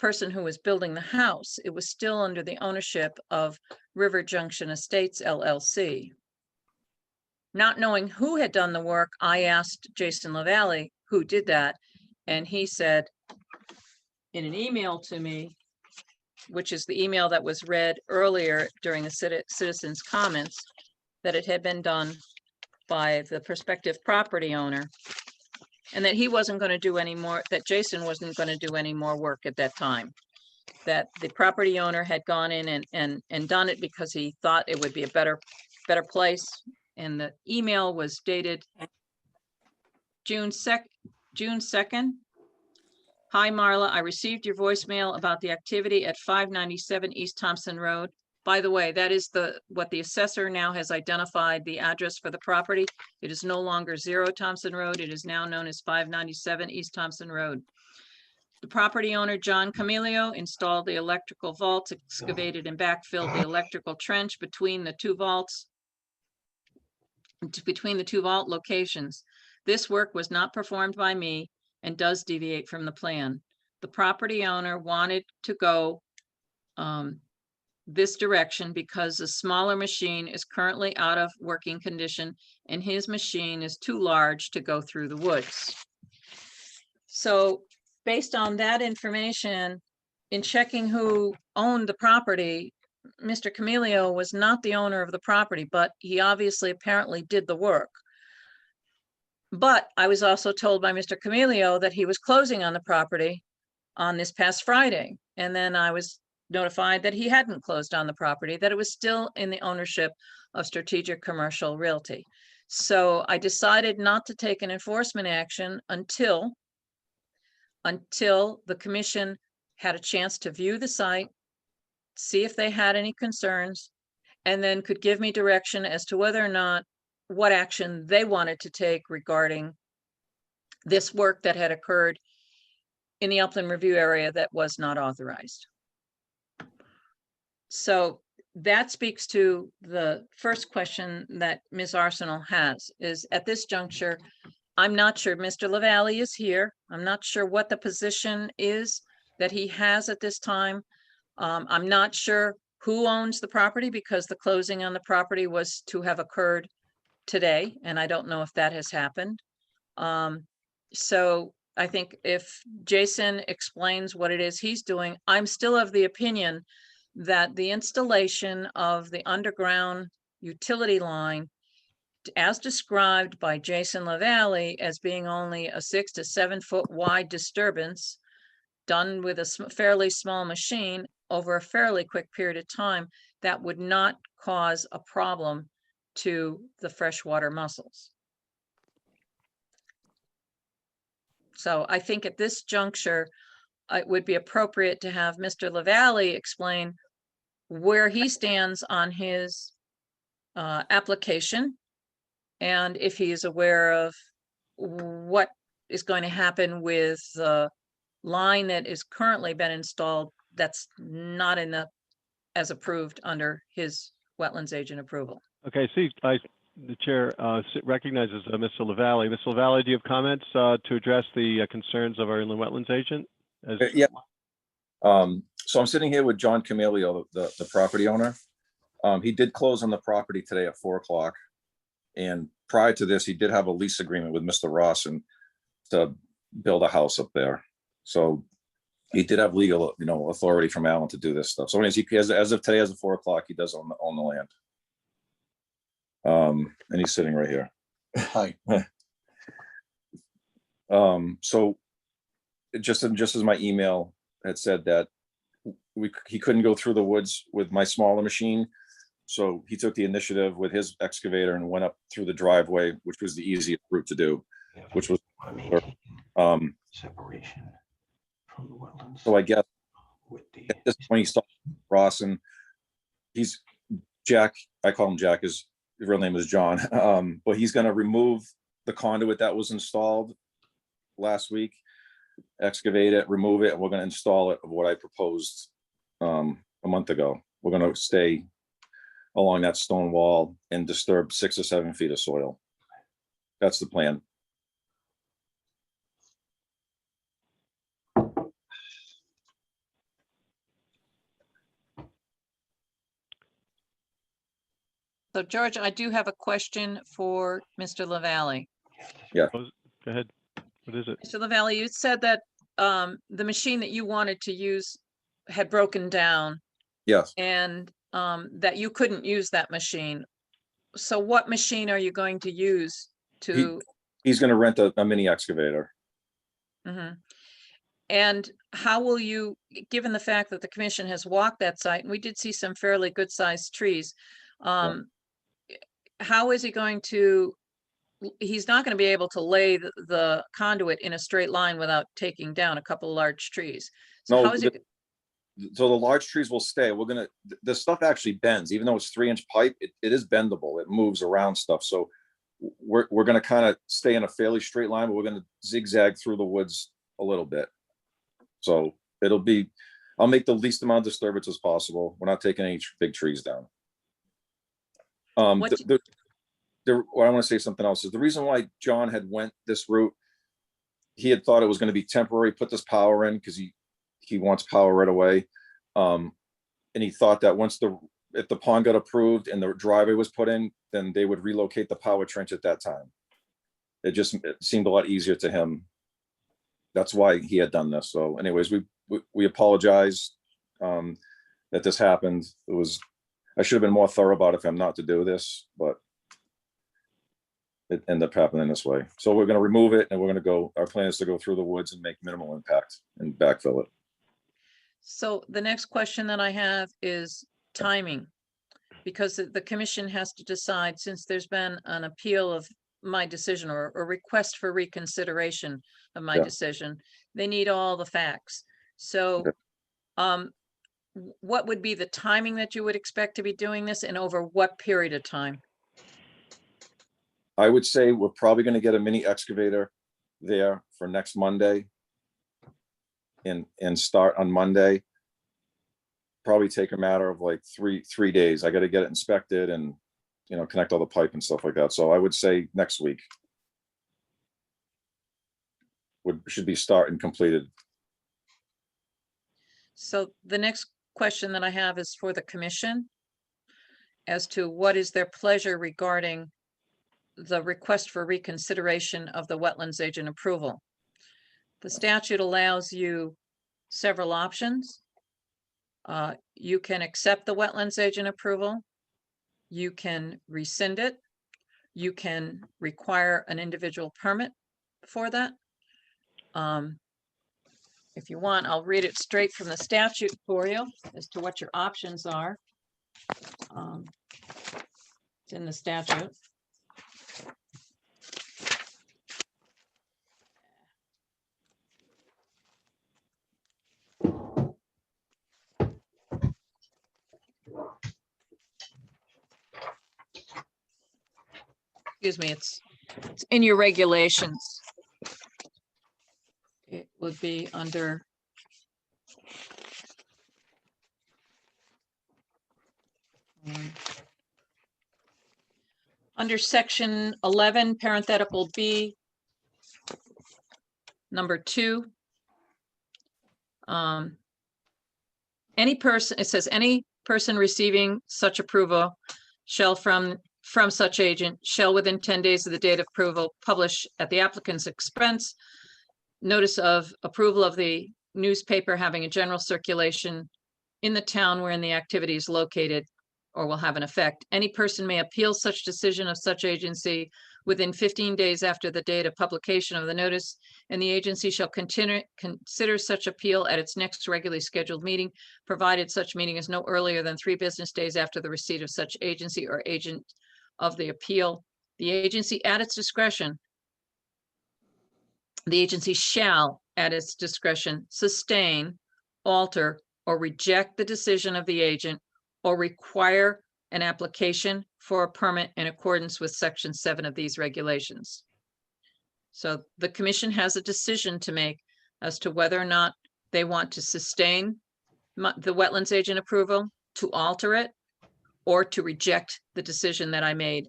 person who was building the house, it was still under the ownership of River Junction Estates LLC. Not knowing who had done the work, I asked Jason LaValle who did that, and he said in an email to me, which is the email that was read earlier during the citizens' comments, that it had been done by the prospective property owner, and that he wasn't going to do any more, that Jason wasn't going to do any more work at that time. That the property owner had gone in and done it because he thought it would be a better place. And the email was dated June 2nd. Hi, Marla, I received your voicemail about the activity at 597 East Thompson Road. By the way, that is what the assessor now has identified the address for the property. It is no longer 0 Thompson Road. It is now known as 597 East Thompson Road. The property owner, John Camilio, installed the electrical vaults, excavated and backfilled the electrical trench between the two vaults, between the two vault locations. This work was not performed by me and does deviate from the plan. The property owner wanted to go this direction because the smaller machine is currently out of working condition and his machine is too large to go through the woods. So based on that information, in checking who owned the property, Mr. Camilio was not the owner of the property, but he obviously apparently did the work. But I was also told by Mr. Camilio that he was closing on the property on this past Friday. And then I was notified that he hadn't closed on the property, that it was still in the ownership of Strategic Commercial Realty. So I decided not to take an enforcement action until the commission had a chance to view the site, see if they had any concerns, and then could give me direction as to whether or not what action they wanted to take regarding this work that had occurred in the upland review area that was not authorized. So that speaks to the first question that Ms. Arsenal has, is at this juncture, I'm not sure Mr. LaValle is here. I'm not sure what the position is that he has at this time. I'm not sure who owns the property because the closing on the property was to have occurred today, and I don't know if that has happened. So I think if Jason explains what it is he's doing, I'm still of the opinion that the installation of the underground utility line, as described by Jason LaValle as being only a 6 to 7 foot wide disturbance done with a fairly small machine over a fairly quick period of time, that would not cause a problem to the freshwater mussels. So I think at this juncture, it would be appropriate to have Mr. LaValle explain where he stands on his application, and if he is aware of what is going to happen with the line that is currently been installed that's not in as approved under his wetlands agent approval. Okay, see, the chair recognizes Mr. LaValle. Mr. LaValle, do you have comments to address the concerns of our inland wetlands agent? Yeah. So I'm sitting here with John Camilio, the property owner. He did close on the property today at 4 o'clock. And prior to this, he did have a lease agreement with Mr. Rawson to build a house up there. So he did have legal, authority from Alan to do this stuff. So anyways, as of today, as of 4 o'clock, he does own the land. And he's sitting right here. Hi. So just as my email had said that he couldn't go through the woods with my smaller machine. So he took the initiative with his excavator and went up through the driveway, which was the easiest route to do, which was separation from the wetlands. So I guess at this point he stopped Rawson. He's Jack. I call him Jack. His real name is John. But he's going to remove the conduit that was installed last week, excavate it, remove it, and we're going to install it of what I proposed a month ago. We're going to stay along that stone wall and disturb 6 or 7 feet of soil. That's the plan. So George, I do have a question for Mr. LaValle. Go ahead. What is it? Mr. LaValle, you said that the machine that you wanted to use had broken down Yes, and that you couldn't use that machine. So what machine are you going to use to? he's gonna rent a mini excavator. Mhm. And how will you, given the fact that the commission has walked that site, and we did see some fairly good sized trees, how is he going to, he's not going to be able to lay the conduit in a straight line without taking down a couple of large trees. So No, how is it? So the large trees will stay. We're gonna, the stuff actually bends, even though it's 3-inch pipe, it is bendable. It moves around stuff. So we're gonna kind of stay in a fairly straight line, but we're gonna zigzag through the woods a little bit. So it'll be, I'll make the least amount of disturbance as possible. We're not taking any big trees down. Well, I want to say something else is the reason why John had went this route. He had thought it was going to be temporary, put this power in because he wants power right away. And he thought that if the pond got approved and the driveway was put in, then they would relocate the power trench at that time. It seemed a lot easier to him. That's why he had done this. So anyways, we apologize that this happened. I should have been more thorough about it for him not to do this, but it ended up happening this way. So we're going to remove it and we're going to go, our plan is to go through the woods and make minimal impact and backfill it. So the next question that I have is timing. Because the commission has to decide, since there's been an appeal of my decision or a request for reconsideration of my decision, they need all the facts. So what would be the timing that you would expect to be doing this and over what period of time? I would say we're probably going to get a mini excavator there for next Monday and start on Monday. Probably take a matter of like three days. I got to get it inspected and, connect all the pipe and stuff like that. So I would say next week should be start and completed. So the next question that I have is for the commission as to what is their pleasure regarding the request for reconsideration of the wetlands agent approval. The statute allows you several options. You can accept the wetlands agent approval. You can rescind it. You can require an individual permit for that. If you want, I'll read it straight from the statute for you as to what your options are. It's in the statute. Excuse me, it's in your regulations. It would be under section 11, parenthetical B, number 2. Any person, it says any person receiving such approval shall from such agent shall within 10 days of the date of approval publish at the applicant's expense notice of approval of the newspaper having a general circulation in the town wherein the activity is located or will have an effect. Any person may appeal such decision of such agency within 15 days after the date of publication of the notice, and the agency shall consider such appeal at its next regularly scheduled meeting, provided such meeting is no earlier than 3 business days after the receipt of such agency or agent of the appeal. The agency at its discretion, the agency shall at its discretion sustain, alter, or reject the decision of the agent or require an application for a permit in accordance with section 7 of these regulations. So the commission has a decision to make as to whether or not they want to sustain the wetlands agent approval, to alter it, or to reject the decision that I made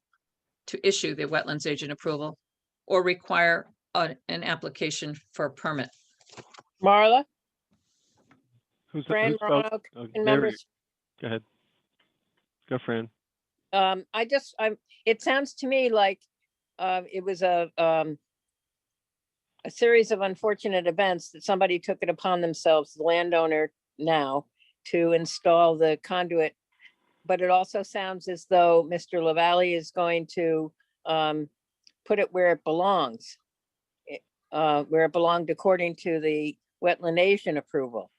to issue the wetlands agent approval, or require an application for a permit. Who's Marla, Fran, who's spoke? Roanoke, Oh, and Mary, members. go ahead. Go, Fran. it sounds to me like it was a series of unfortunate events that somebody took it upon themselves, the landowner now, to install the conduit. But it also sounds as though Mr. LaValle is going to put it where it belongs. Where it belonged according to the wetland Asian approval.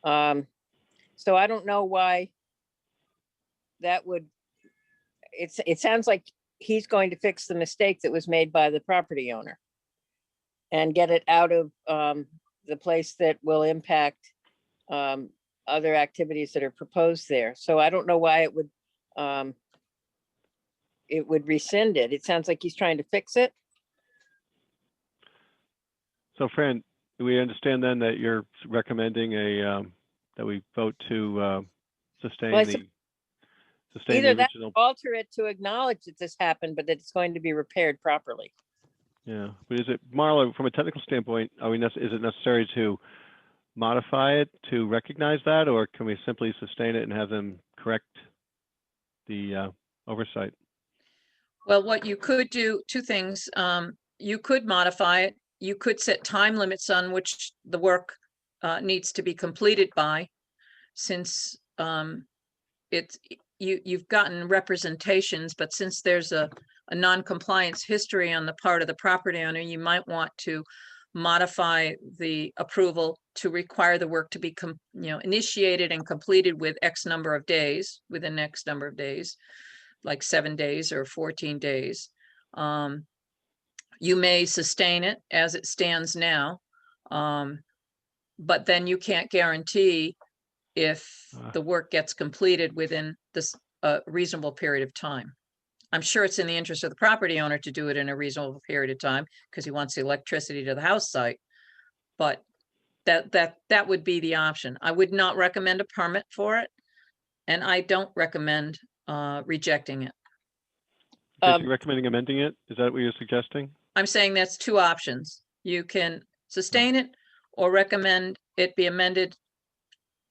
So I don't know why that would, it sounds like he's going to fix the mistake that was made by the property owner and get it out of the place that will impact other activities that are proposed there. So I don't know why it would rescind it. It sounds like he's trying to fix it. So Fran, do we understand then that you're recommending that we vote to sustain Well, sustain the either that original? or alter it to acknowledge that this happened, but that it's going to be repaired properly. Yeah, but is it, Marla, from a technical standpoint, is it necessary to modify it to recognize that, or can we simply sustain it and have them correct the oversight? Well, what you could do, two things. You could modify it. You could set time limits on which the work needs to be completed by, since you've gotten representations, but since there's a non-compliance history on the part of the property owner, you might want to modify the approval to require the work to be initiated and completed with X number of days, within X number of days, like 7 days or 14 days. You may sustain it as it stands now, but then you can't guarantee if the work gets completed within this reasonable period of time. I'm sure it's in the interest of the property owner to do it in a reasonable period of time because he wants the electricity to the house site. But that would be the option. I would not recommend a permit for it, and I don't recommend rejecting it. Is you recommending amending it? Is that what you're suggesting? I'm saying that's two options. You can sustain it or recommend it be amended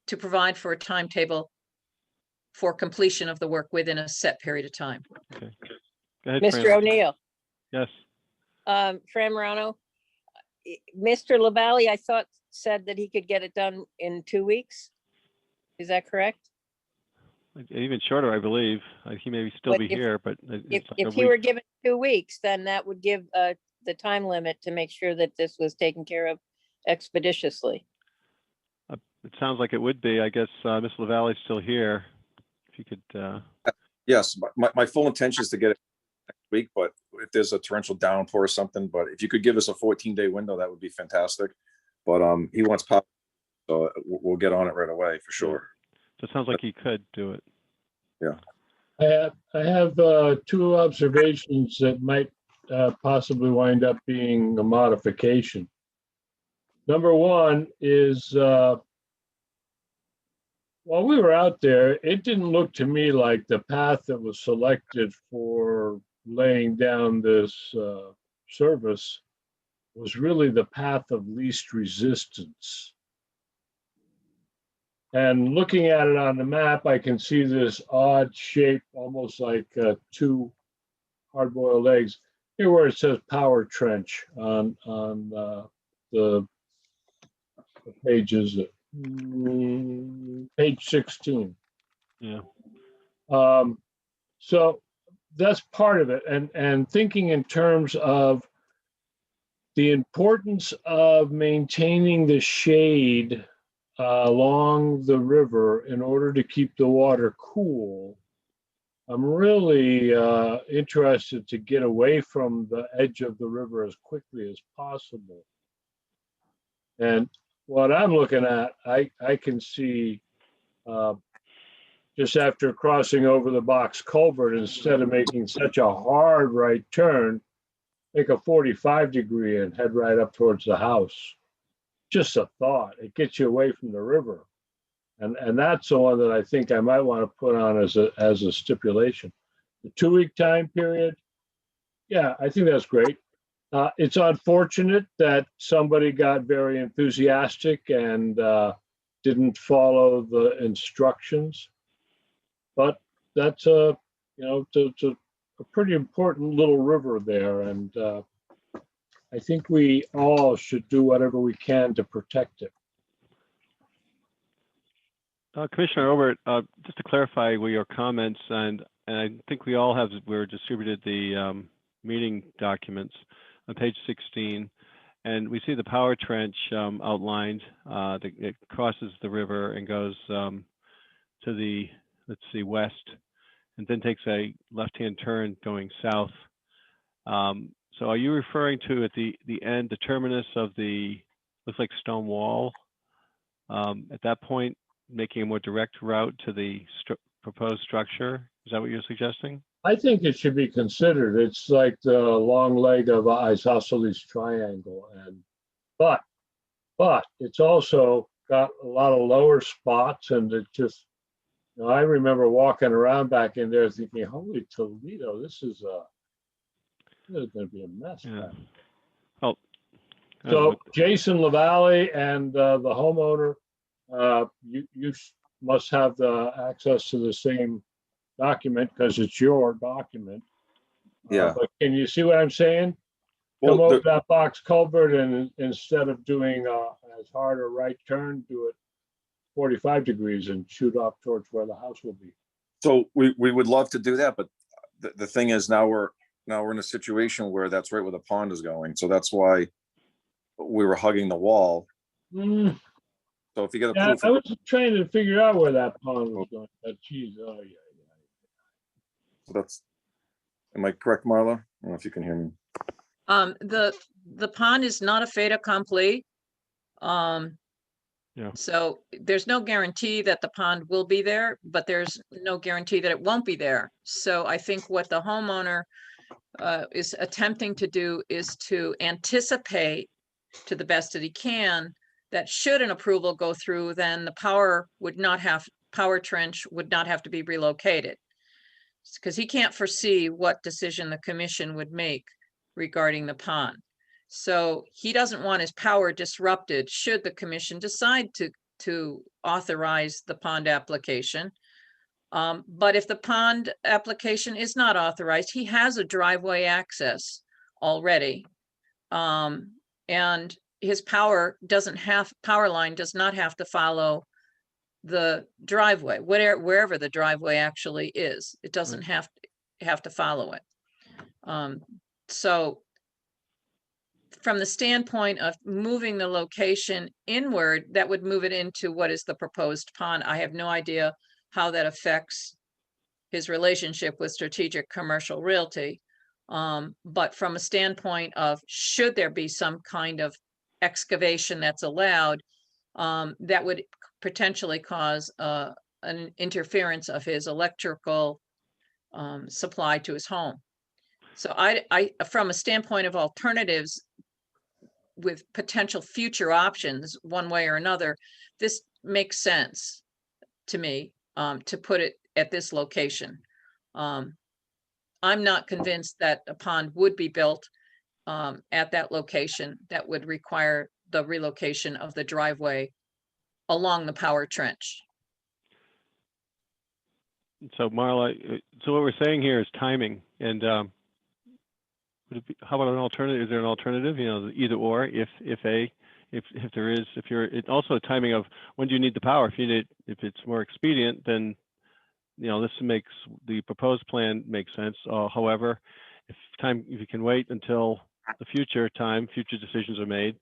to provide for a timetable for completion of the work within a set period of time. Okay. Go ahead, Mr. Fran. O'Neill, Yes. Fran Morano, Mr. LaValle, I thought said that he could get it done in 2 weeks. Is that correct? Even shorter, I believe. He may still But be if- here, but it's like If a he week. were given 2 weeks, then that would give the time limit to make sure that this was taken care of expeditiously. It sounds like it would be. I guess Ms. LaValle is still here. If you could. Yes, my full intention is to get it next week, but if there's a torrential downpour or something, but if you could give us a 14-day window, that would be fantastic. But he wants pop, so we'll get on it right away for sure. So it sounds like he could do it. Yeah. I have two observations that might possibly wind up being a modification. Number one is, while we were out there, it didn't look to me like the path that was selected for laying down this service was really the path of least resistance. And looking at it on the map, I can see this odd shape, almost like two hard-boiled eggs. Here where it says power trench on the pages, page 16. Yeah. So that's part of it. And thinking in terms of the importance of maintaining the shade along the river in order to keep the water cool, I'm really interested to get away from the edge of the river as quickly as possible. And what I'm looking at, I can see just after crossing over the box culvert, instead of making such a hard right turn, make a 45-degree and head right up towards the house. Just a thought. It gets you away from the river. And that's the one that I think I might want to put on as a stipulation. The 2-week time period, yeah, I think that's great. It's unfortunate that somebody got very enthusiastic and didn't follow the instructions, but that's a it's a pretty important little river there, and I think we all should do whatever we can to protect it. Commissioner Obert, just to clarify with your comments, and I think we all have, we're distributed the meeting documents on page 16, and we see the power trench outlined. It crosses the river and goes to the, let's see, west, and then takes a left-hand turn going south. So are you referring to at the end, the terminus of the, looks like stone wall? At that point, making a more direct route to the proposed structure? Is that what you're suggesting? I think it should be considered. It's like the long leg of isosceles triangle, and but it's also got a lot of lower spots, and it just, I remember walking around back in there thinking, holy Toledo, this is going to be a mess. Yeah. Oh. So Jason LaValle and the homeowner, you must have the access to the same document because it's your document. Yeah. But can you see what I'm saying? Well, Come over that box culvert, and instead of doing as hard a right turn, do it 45 degrees and shoot off towards where the house will be. So we would love to do that, but the thing is now we're in a situation where that's right where the pond is going. So that's why we were hugging the wall. Mm. So if you get a Yeah, proof, I was trying to figure out where that pond was going. Geez, oh yeah. so that's, am I correct, Marla? I don't know if you can hear me. The pond is not a fait accompli. Yeah. So there's no guarantee that the pond will be there, but there's no guarantee that it won't be there. So I think what the homeowner is attempting to do is to anticipate to the best that he can that should an approval go through, then the power trench would not have to be relocated. Because he can't foresee what decision the commission would make regarding the pond. So he doesn't want his power disrupted should the commission decide to authorize the pond application. But if the pond application is not authorized, he has a driveway access already. And his power line does not have to follow the driveway, wherever the driveway actually is. It doesn't have to follow it. So from the standpoint of moving the location inward, that would move it into what is the proposed pond. I have no idea how that affects his relationship with Strategic Commercial Realty. But from a standpoint of should there be some kind of excavation that's allowed, that would potentially cause an interference of his electrical supply to his home. So I from a standpoint of alternatives with potential future options, one way or another, this makes sense to me to put it at this location. I'm not convinced that a pond would be built at that location that would require the relocation of the driveway along the power trench. So Marla, so what we're saying here is timing, and would it be, how about an alternative? Is there an alternative? Either or, if there is, it's also a timing of when do you need the power? If it's more expedient, then this makes the proposed plan make sense. However, if you can wait until the future decisions are made,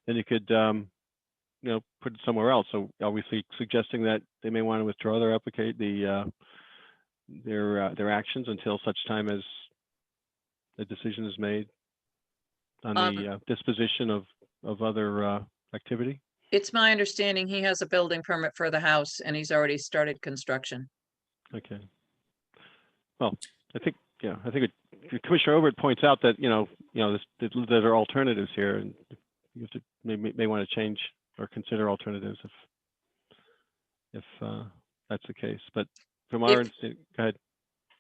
then you could put it somewhere else. So obviously suggesting that they may want to withdraw their actions until such time as the decision is made on the disposition of other activity. It's my understanding he has a building permit for the house and he's already started construction. Okay. Well, I think Commissioner Obert points out that there are alternatives here, and you have to may want to change or consider alternatives if that's the case. But from our instinct, go ahead.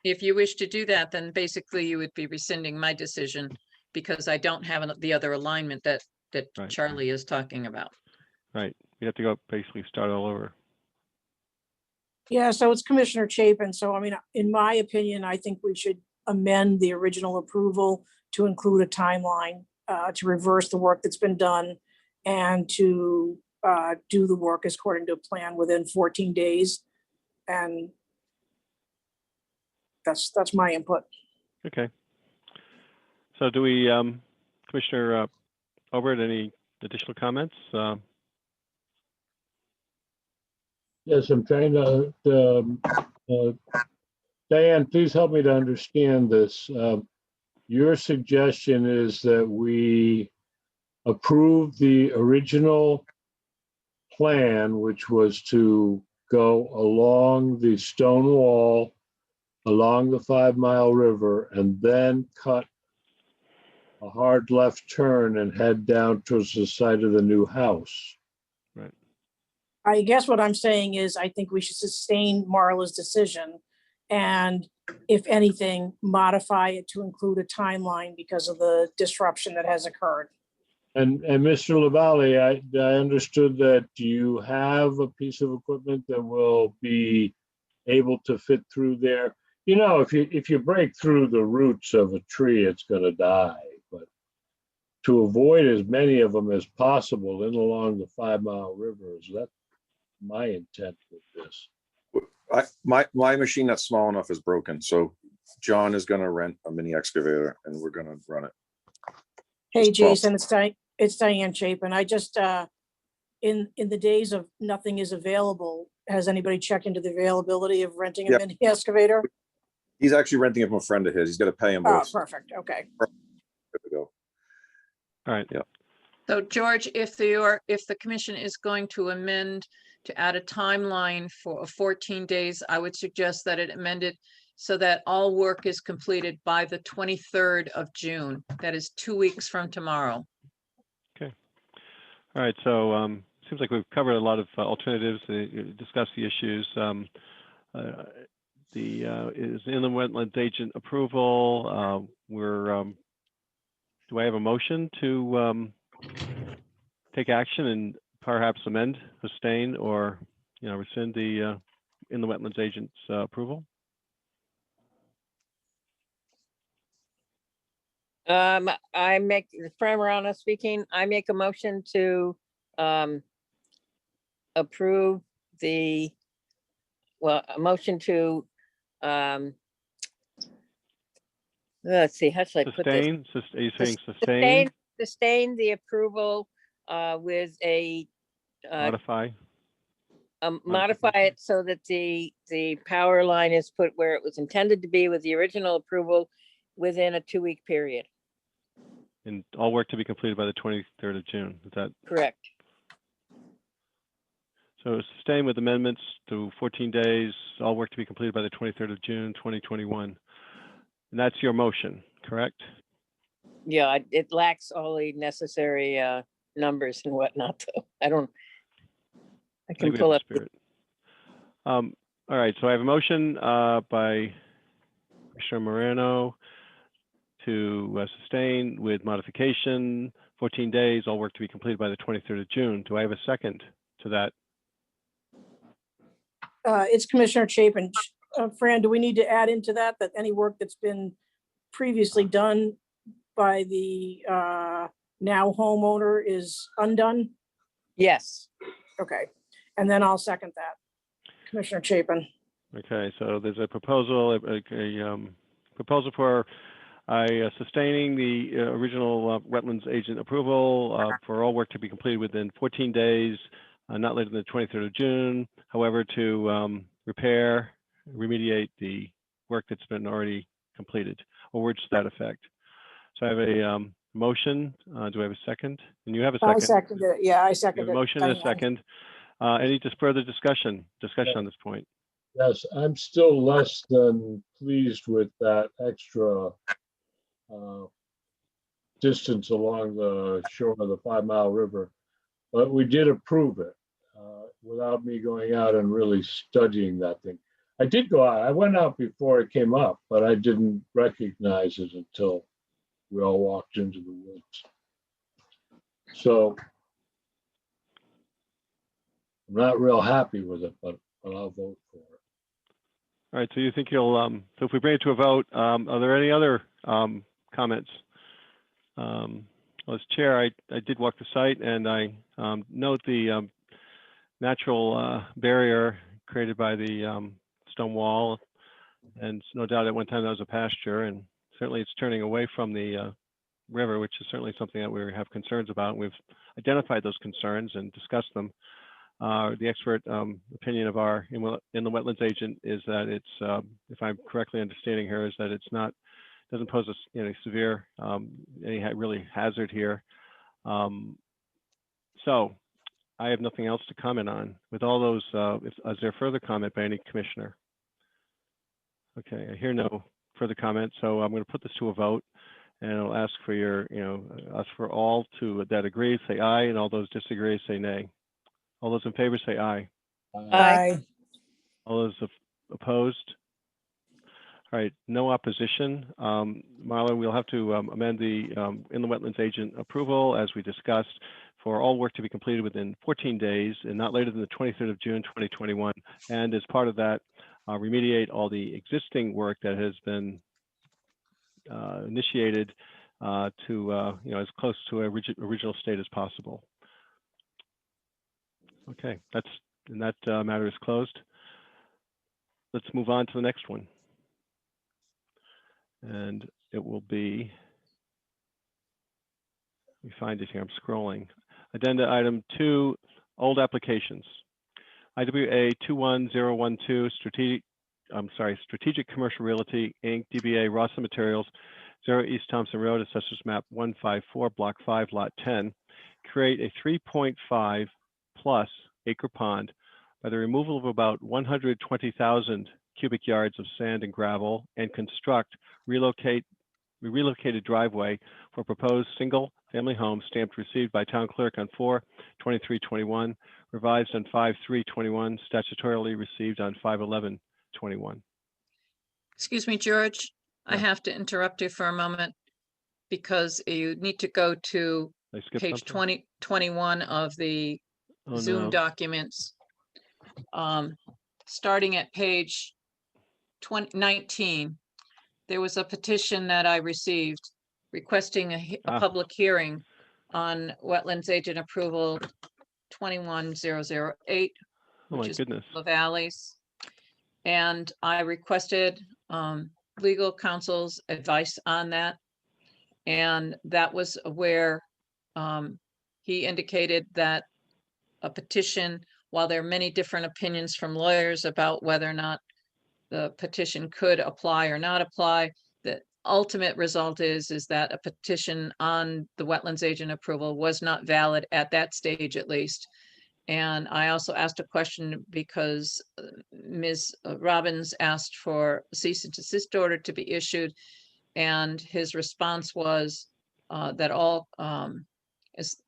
If you wish to do that, then basically you would be rescinding my decision because I don't have the other alignment that Right. Charlie is talking about. Right. You have to go basically start all over. Yeah, so it's Commissioner Chapin. So I mean, in my opinion, I think we should amend the original approval to include a timeline, to reverse the work that's been done and to do the work as according to plan within 14 days. And that's my input. Okay. So do we, Commissioner Obert, any additional comments? Yes, I'm trying to, Diane, please help me to understand this. Your suggestion is that we approve the original plan, which was to go along the stone wall, along the 5 Mile River, and then cut a hard left turn and head down towards the site of the new house. Right. I guess what I'm saying is I think we should sustain Marla's decision and if anything, modify it to include a timeline because of the disruption that has occurred. And Mr. LaValle, I understood that you have a piece of equipment that will be able to fit through there. You know, if you break through the roots of a tree, it's going to die. But to avoid as many of them as possible in along the 5 Mile River, is that my intent with this? My machine that's small enough is broken, so John is going to rent a mini excavator and we're going to run it. Hey, Jason, it's Diane Chapin. I just, in the days of nothing is available, has anybody checked into the availability of renting a Yep. mini excavator? He's actually renting it from a friend of his. He's got to pay him Oh, both. perfect. Okay. Good to go. All right. Yeah. So George, if the commission is going to amend to add a timeline for 14 days, I would suggest that it amend it so that all work is completed by the 23rd of June. That is 2 weeks from tomorrow. Okay. All right. So seems like we've covered a lot of alternatives, discussed the issues. Is inland wetlands agent approval. Do I have a motion to take action and perhaps amend, sustain, or rescind the inland wetlands agent's approval? I make, Fran Morano speaking, I make a motion to approve a motion to let's see, how should I put this? Sustain? Are you saying sustain? Sustain the approval with a Modify? modify it so that the power line is put where it was intended to be with the original approval within a 2-week period. And all work to be completed by the 23rd of June. Is that Correct? so? Sustain with amendments to 14 days, all work to be completed by the 23rd of June, 2021. And that's your motion, correct? Yeah, it lacks all the necessary numbers and whatnot, though. I can we pull have up. the spirit. All right, so I have a motion by Commissioner Moreno to sustain with modification, 14 days, all work to be completed by the 23rd of June. Do I have a second to that? It's Commissioner Chapin. Fran, do we need to add into that any work that's been previously done by the now homeowner is undone? Yes. Okay, and then I'll second that. Commissioner Chapin. Okay, so there's a proposal, a proposal for sustaining the original wetlands agent approval for all work to be completed within 14 days, not later than the 23rd of June. However, to repair, remediate the work that's been already completed, or words to that effect. So I have a motion. Do I have a second? And you have a second. I seconded it. Yeah, I You seconded have it. a motion and a second. Any just further discussion on this point? Yes, I'm still less than pleased with that extra distance along the shore of the 5 Mile River, but we did approve it without me going out and really studying that thing. I did go out. I went out before it came up, but I didn't recognize it until we all walked into the woods. So I'm not real happy with it, but I'll vote for it. All right, so you think you'll, so if we bring it to a vote, are there any other comments? Well, as chair, I did walk the site and I note the natural barrier created by the stone wall. And no doubt at one time that was a pasture, and certainly it's turning away from the river, which is certainly something that we have concerns about. We've identified those concerns and discussed them. The expert opinion of our in the wetlands agent is that it's, if I'm correctly understanding her, is that it's not, doesn't pose a severe, any really hazard here. So I have nothing else to comment on. With all those, is there further comment by any commissioner? Okay, I hear no further comment, so I'm going to put this to a vote, and I'll ask for your, ask for all to that agree, say aye, and all those disagree, say nay. All those in favor say aye. Aye. All those opposed? All right, no opposition. Marla, we'll have to amend the inland wetlands agent approval as we discussed for all work to be completed within 14 days and not later than the 23rd of June, 2021. And as part of that, remediate all the existing work that has been initiated to, as close to a original state as possible. Okay, and that matter is closed. Let's move on to the next one. And it will be, let me find it here, I'm scrolling. Addenda item 2, old applications. IWA 21012, Strategic Commercial Realty, Inc., DBA Rawson Materials, 0 East Thompson Road, Assessors Map 154, Block 5, Lot 10. Create a 3.5 plus acre pond by the removal of about 120,000 cubic yards of sand and gravel and construct relocated driveway for proposed single family home stamped received by town clerk on 4/23/21, revised on 5/3/21, statutorily received on 5/11/21. Excuse me, George, I Yeah. have to interrupt you for a moment because you need to go to I skipped page something? 21 of the Oh, Zoom no. documents. Starting at page 19, there was a petition that I received requesting a public hearing on wetlands agent approval 21008, Oh, my which is goodness. the valleys. And I requested legal counsel's advice on that. And that was where he indicated that a petition, while there are many different opinions from lawyers about whether or not the petition could apply or not apply, the ultimate result is that a petition on the wetlands agent approval was not valid at that stage, at least. And I also asked a question because Ms. Robbins asked for a cease and desist order to be issued. And his response was that all is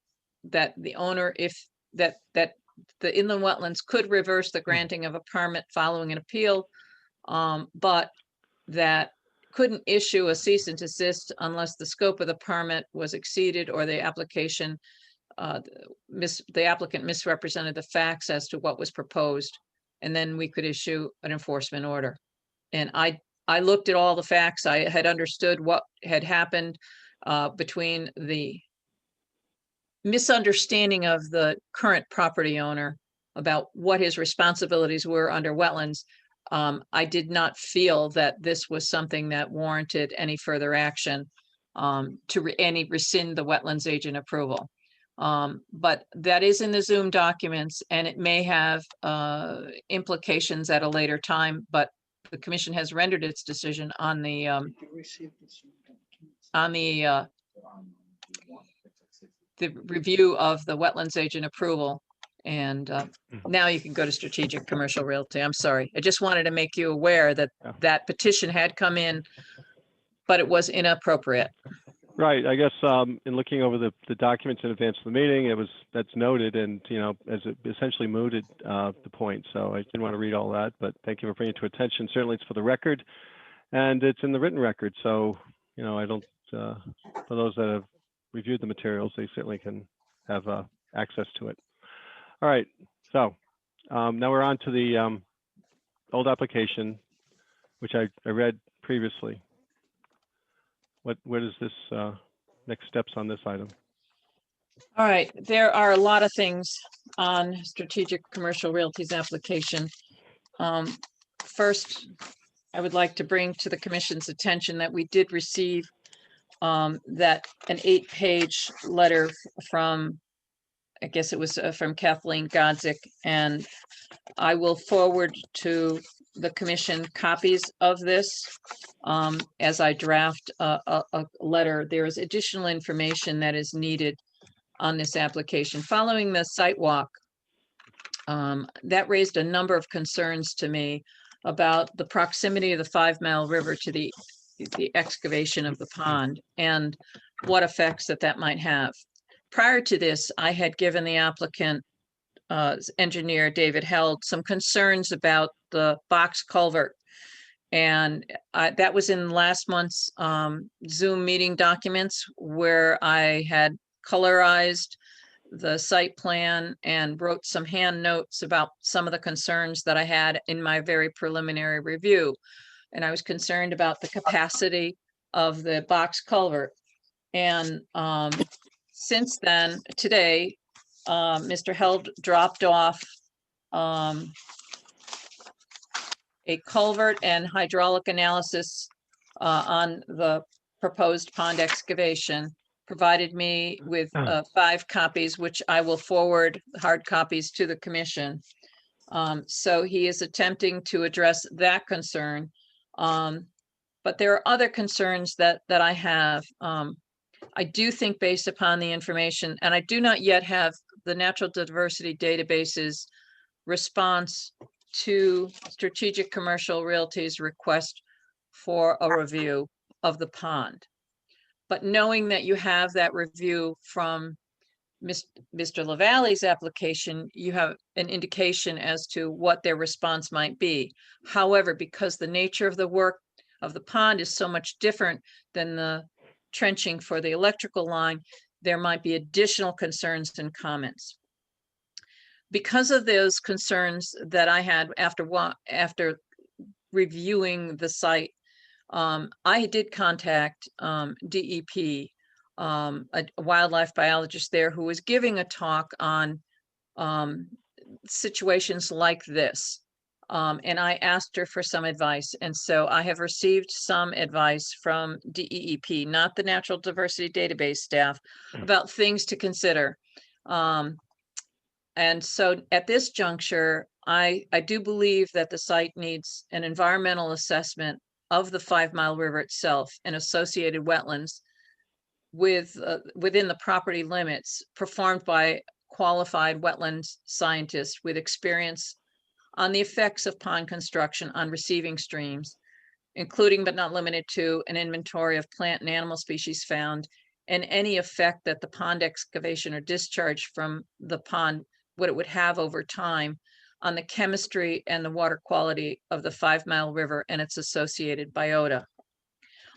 that the owner, if that the inland wetlands could reverse the granting of a permit following an appeal, but that couldn't issue a cease and desist unless the scope of the permit was exceeded or the application, the applicant misrepresented the facts as to what was proposed, and then we could issue an enforcement order. And I looked at all the facts. I had understood what had happened between the misunderstanding of the current property owner about what his responsibilities were under wetlands. I did not feel that this was something that warranted any further action to rescind the wetlands agent approval. But that is in the Zoom documents, and it may have implications at a later time, but the commission has rendered its decision on the review of the wetlands agent approval. And now you can go to Strategic Commercial Realty. I'm sorry. I just wanted to make you aware that that petition had come in, but it was inappropriate. Right. I guess in looking over the documents in advance of the meeting, that's noted, and as it essentially mooted the point. So I didn't want to read all that, but thank you for bringing it to attention. Certainly, it's for the record, and it's in the written record. So I don't. For those that have reviewed the materials, they certainly can have access to it. All right. So now we're on to the old application which I read previously. What is this, next steps on this item? All right, there are a lot of things on Strategic Commercial Realty's application. First, I would like to bring to the commission's attention that we did receive that an 8-page letter from, I guess it was from Kathleen Godzik, and I will forward to the commission copies of this as I draft a letter. There is additional information that is needed on this application. Following the site walk, that raised a number of concerns to me about the proximity of the 5 Mile River to the excavation of the pond and what effects that might have. Prior to this, I had given the applicant, engineer David Held, some concerns about the box culvert. And that was in last month's Zoom meeting documents where I had colorized the site plan and wrote some hand notes about some of the concerns that I had in my very preliminary review. And I was concerned about the capacity of the box culvert. And since then, today, Mr. Held dropped off a culvert and hydraulic analysis on the proposed pond excavation, provided me with 5 copies, which I will forward hard copies to the commission. So he is attempting to address that concern. But there are other concerns that I have. I do think, based upon the information, and I do not yet have the Natural Diversity Database's response to Strategic Commercial Realty's request for a review of the pond. But knowing that you have that review from Mr. LaValle's application, you have an indication as to what their response might be. However, because the nature of the work of the pond is so much different than the trenching for the electrical line, there might be additional concerns and comments. Because of those concerns that I had after reviewing the site, I did contact DEP, a wildlife biologist there who was giving a talk on situations like this. And I asked her for some advice. And so I have received some advice from DEP, not the Natural Diversity Database staff, about things to consider. And so at this juncture, I do believe that the site needs an environmental assessment of the 5 Mile River itself and associated wetlands within the property limits, performed by qualified wetlands scientists with experience on the effects of pond construction on receiving streams, including but not limited to an inventory of plant and animal species found, and any effect that the pond excavation or discharge from the pond, what it would have over time on the chemistry and the water quality of the 5 Mile River and its associated biota.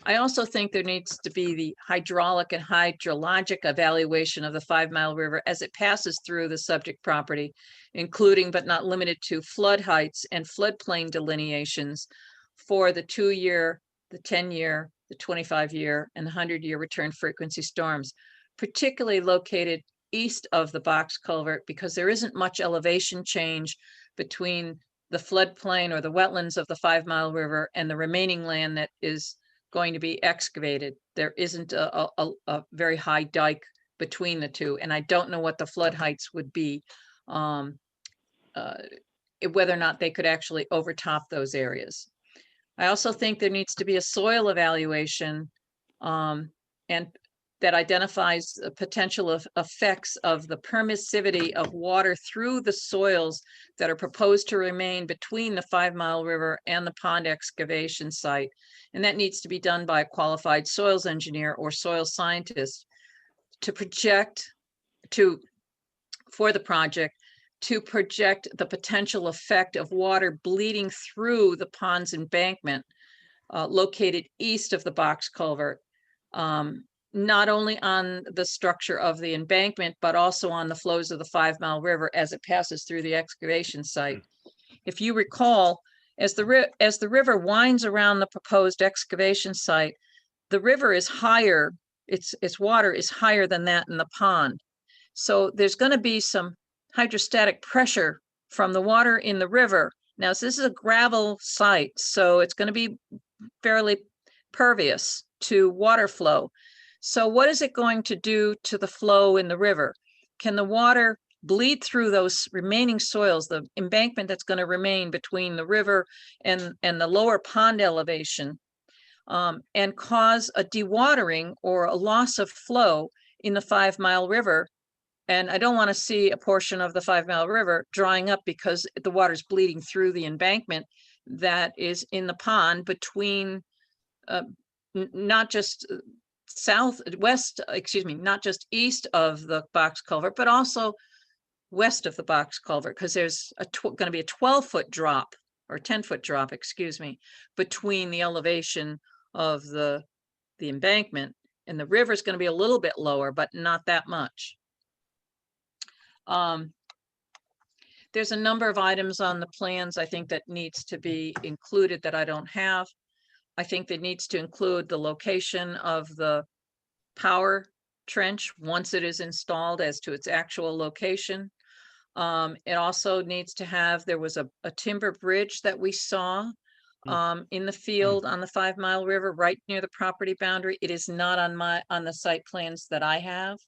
I also think there needs to be the hydraulic and hydrologic evaluation of the 5 Mile River as it passes through the subject property, including but not limited to flood heights and floodplain delineations for the 2-year, the 10-year, the 25-year, and the 100-year return frequency storms, particularly located east of the box culvert, because there isn't much elevation change between the floodplain or the wetlands of the 5 Mile River and the remaining land that is going to be excavated. There isn't a very high dike between the two, and I don't know what the flood heights would be, whether or not they could actually overtop those areas. I also think there needs to be a soil evaluation and that identifies the potential effects of the permissivity of water through the soils that are proposed to remain between the 5 Mile River and the pond excavation site. And that needs to be done by a qualified soils engineer or soil scientist to project for the project to project the potential effect of water bleeding through the pond's embankment located east of the box culvert, not only on the structure of the embankment, but also on the flows of the 5 Mile River as it passes through the excavation site. If you recall, As the river winds around the proposed excavation site, the river is higher, its water is higher than that in the pond. So there's going to be some hydrostatic pressure from the water in the river. Now, this is a gravel site, so it's going to be fairly pervious to water flow. So what is it going to do to the flow in the river? Can the water bleed through those remaining soils, the embankment that's going to remain between the river and the lower pond elevation, and cause a dewatering or a loss of flow in the 5 Mile River? And I don't want to see a portion of the 5 Mile River drying up because the water's bleeding through the embankment that is in the pond between not just not just east of the box culvert, but also west of the box culvert, because there's going to be a 12-foot drop or 10-foot drop, excuse me, between the elevation of the embankment, and the river is going to be a little bit lower, but not that much. There's a number of items on the plans I think that needs to be included that I don't have. I think that needs to include the location of the power trench once it is installed as to its actual location. It also needs to have, there was a timber bridge that we saw in the field on the 5 Mile River, right near the property boundary. It is not on the site plans that I have.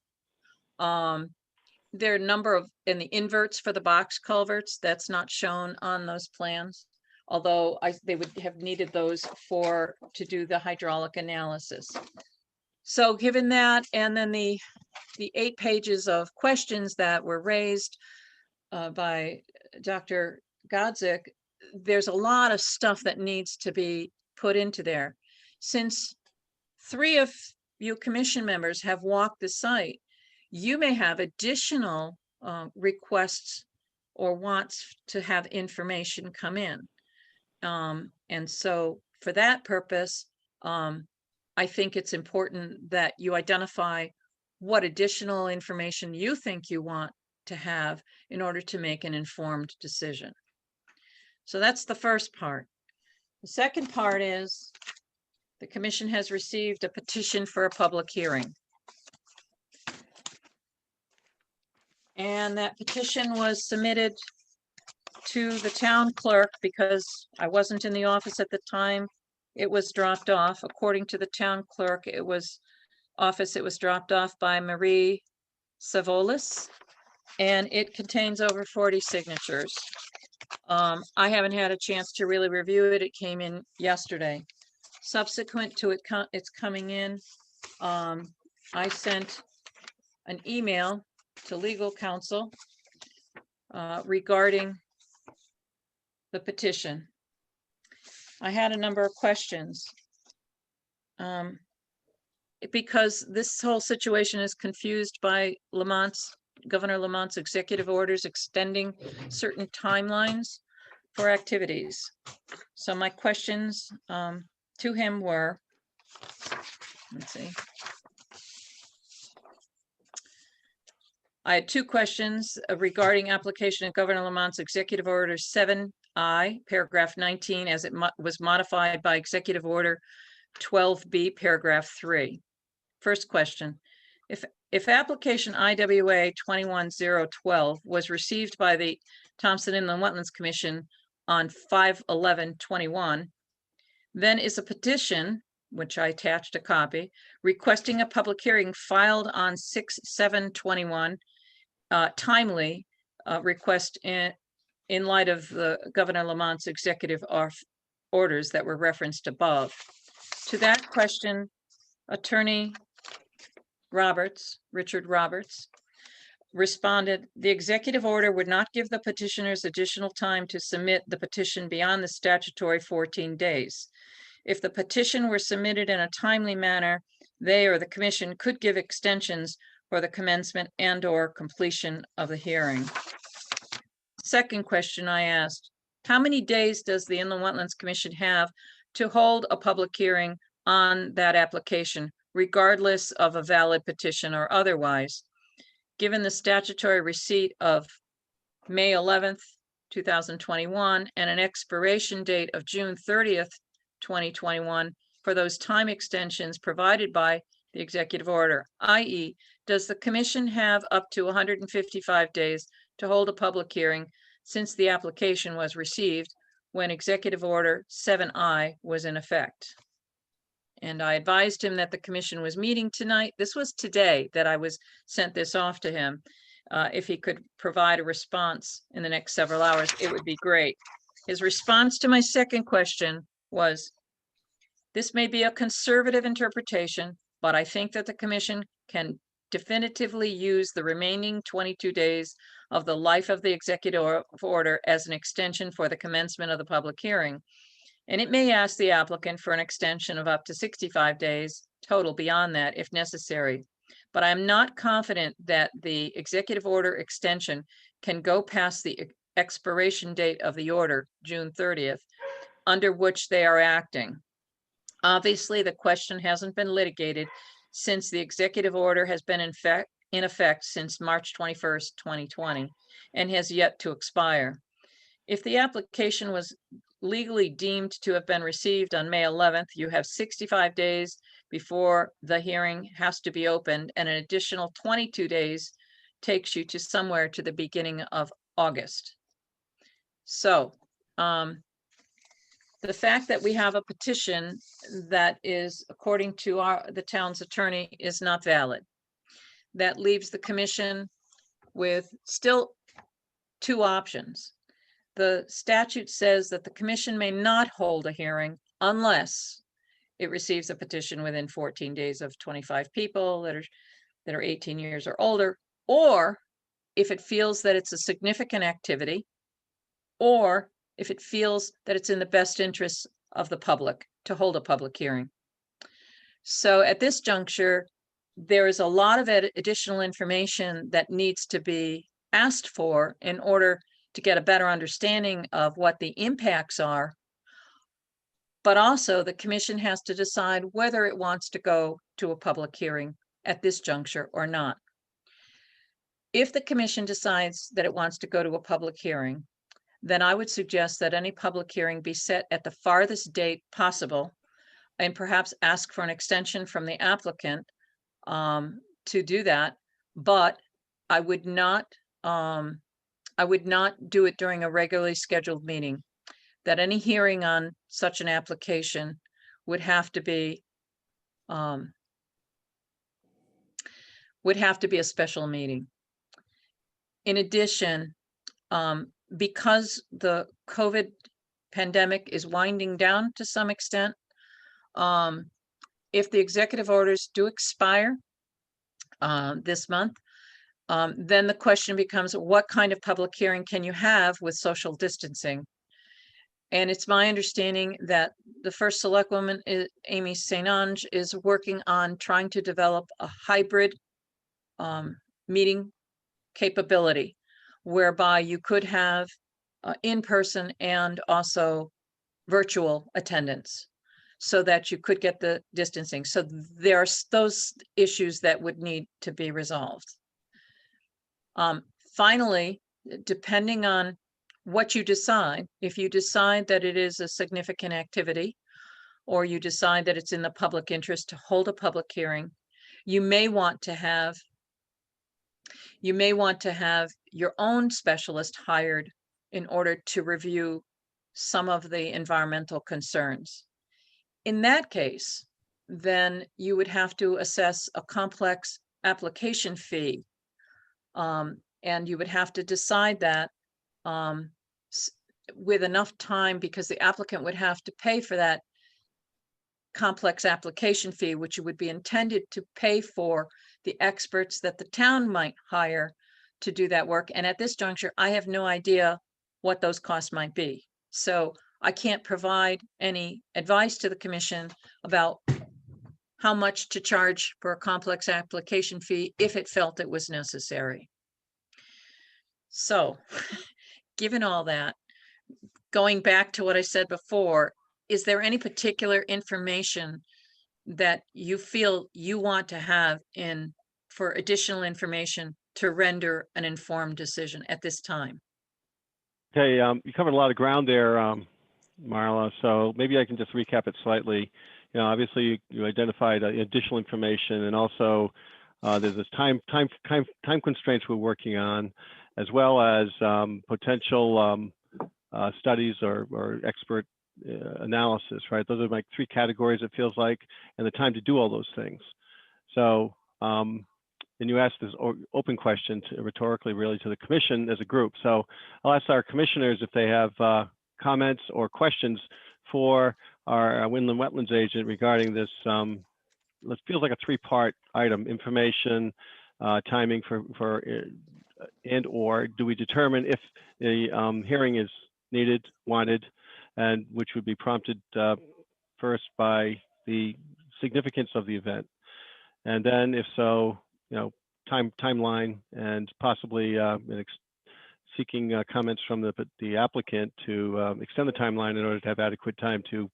There are a number of, in the inverts for the box culverts, that's not shown on those plans, although they would have needed those to do the hydraulic analysis. So given that, and then the 8 pages of questions that were raised by Dr. Godzik, there's a lot of stuff that needs to be put into there. Since 3 of you commission members have walked the site, you may have additional requests or wants to have information come in. And so for that purpose, I think it's important that you identify what additional information you think you want to have in order to make an informed decision. So that's the first part. The second part is the commission has received a petition for a public hearing. And that petition was submitted to the town clerk because I wasn't in the office at the time it was dropped off. According to the town clerk, it was dropped off by Marie Savolis, and it contains over 40 signatures. I haven't had a chance to really review it. It came in yesterday. Subsequent to it's coming in, I sent an email to legal counsel regarding the petition. I had a number of questions because this whole situation is confused by Governor Lamont's executive orders extending certain timelines for activities. So my questions to him were, let's see. I had 2 questions regarding application of Governor Lamont's Executive Order 7I, paragraph 19, as it was modified by Executive Order 12B, paragraph 3. First question, if application IWA 21012 was received by the Thompson Inland Wetlands Commission on 5/11/21, then is a petition, which I attached a copy, requesting a public hearing filed on 6/7/21, timely request in light of the Governor Lamont's executive orders that were referenced above. To that question, Attorney Richard Roberts, responded, the executive order would not give the petitioners additional time to submit the petition beyond the statutory 14 days. If the petition were submitted in a timely manner, they or the commission could give extensions for the commencement and/or completion of the hearing. Second question I asked, how many days does the Inland Wetlands Commission have to hold a public hearing on that application, regardless of a valid petition or otherwise? Given the statutory receipt of May 11th 2021, and an expiration date of June 30th, 2021 for those time extensions provided by the executive order, i.e., does the commission have up to 155 days to hold a public hearing since the application was received when Executive Order 7I was in effect? And I advised him that the commission was meeting tonight. This was today that I was sent this off to him. If he could provide a response in the next several hours, it would be great. His response to my second question was, this may be a conservative interpretation, but I think that the commission can definitively use the remaining 22 days of the life of the executive order as an extension for the commencement of the public hearing. And it may ask the applicant for an extension of up to 65 days total beyond that if necessary. But I'm not confident that the executive order extension can go past the expiration date of the order, June 30th, under which they are acting. Obviously, the question hasn't been litigated since the executive order has been in effect since March 21st, 2020, and has yet to expire. If the application was legally deemed to have been received on May 11th, you have 65 days before the hearing has to be opened, and an additional 22 days takes you to somewhere to the beginning of August. So the fact that we have a petition that is, according to the town's attorney, is not valid. That leaves the commission with still two options. The statute says that the commission may not hold a hearing unless it receives a petition within 14 days of 25 people that are 18 years or older, or if it feels that it's a significant activity, or if it feels that it's in the best interest of the public to hold a public hearing. So at this juncture, there is a lot of additional information that needs to be asked for in order to get a better understanding of what the impacts are. But also the commission has to decide whether it wants to go to a public hearing at this juncture or not. If the commission decides that it wants to go to a public hearing, then I would suggest that any public hearing be set at the farthest date possible, and perhaps ask for an extension from the applicant to do that. But I would not do it during a regularly scheduled meeting. That any hearing on such an application would have to be a special meeting. In addition, because the COVID pandemic is winding down to some extent, if the executive orders do expire this month, then the question becomes, what kind of public hearing can you have with social distancing? And it's my understanding that the first selectwoman, Amy St. Ange, is working on trying to develop a hybrid meeting capability, whereby you could have in-person and also virtual attendance, so that you could get the distancing. So there are those issues that would need to be resolved. Finally, depending on what you decide, if you decide that it is a significant activity, or you decide that it's in the public interest to hold a public hearing, you may want to have your own specialist hired in order to review some of the environmental concerns. In that case, then you would have to assess a complex application fee. And you would have to decide that with enough time, because the applicant would have to pay for that complex application fee, which would be intended to pay for the experts that the town might hire to do that work. And at this juncture, I have no idea what those costs might be. So I can't provide any advice to the commission about how much to charge for a complex application fee if it felt it was necessary. So, given all that, going back to what I said before, is there any particular information that you feel you want to have for additional information to render an informed decision at this time? Okay, you covered a lot of ground there, Marla, so maybe I can just recap it slightly. You know, obviously you identified additional information, and also there's this time constraints we're working on, as well as potential studies or expert analysis, right? Those are like three categories, it feels like, and the time to do all those things. So, and you asked this open question rhetorically, really, to the commission as a group. So I'll ask our commissioners if they have comments or questions for our Inland Wetlands agent regarding this. It feels like a three-part item: information, timing for and or do we determine if the hearing is needed, wanted, and which would be prompted first by the significance of the event, and then if so, you know, timeline, and possibly seeking comments from the applicant to extend the timeline in order to have adequate time to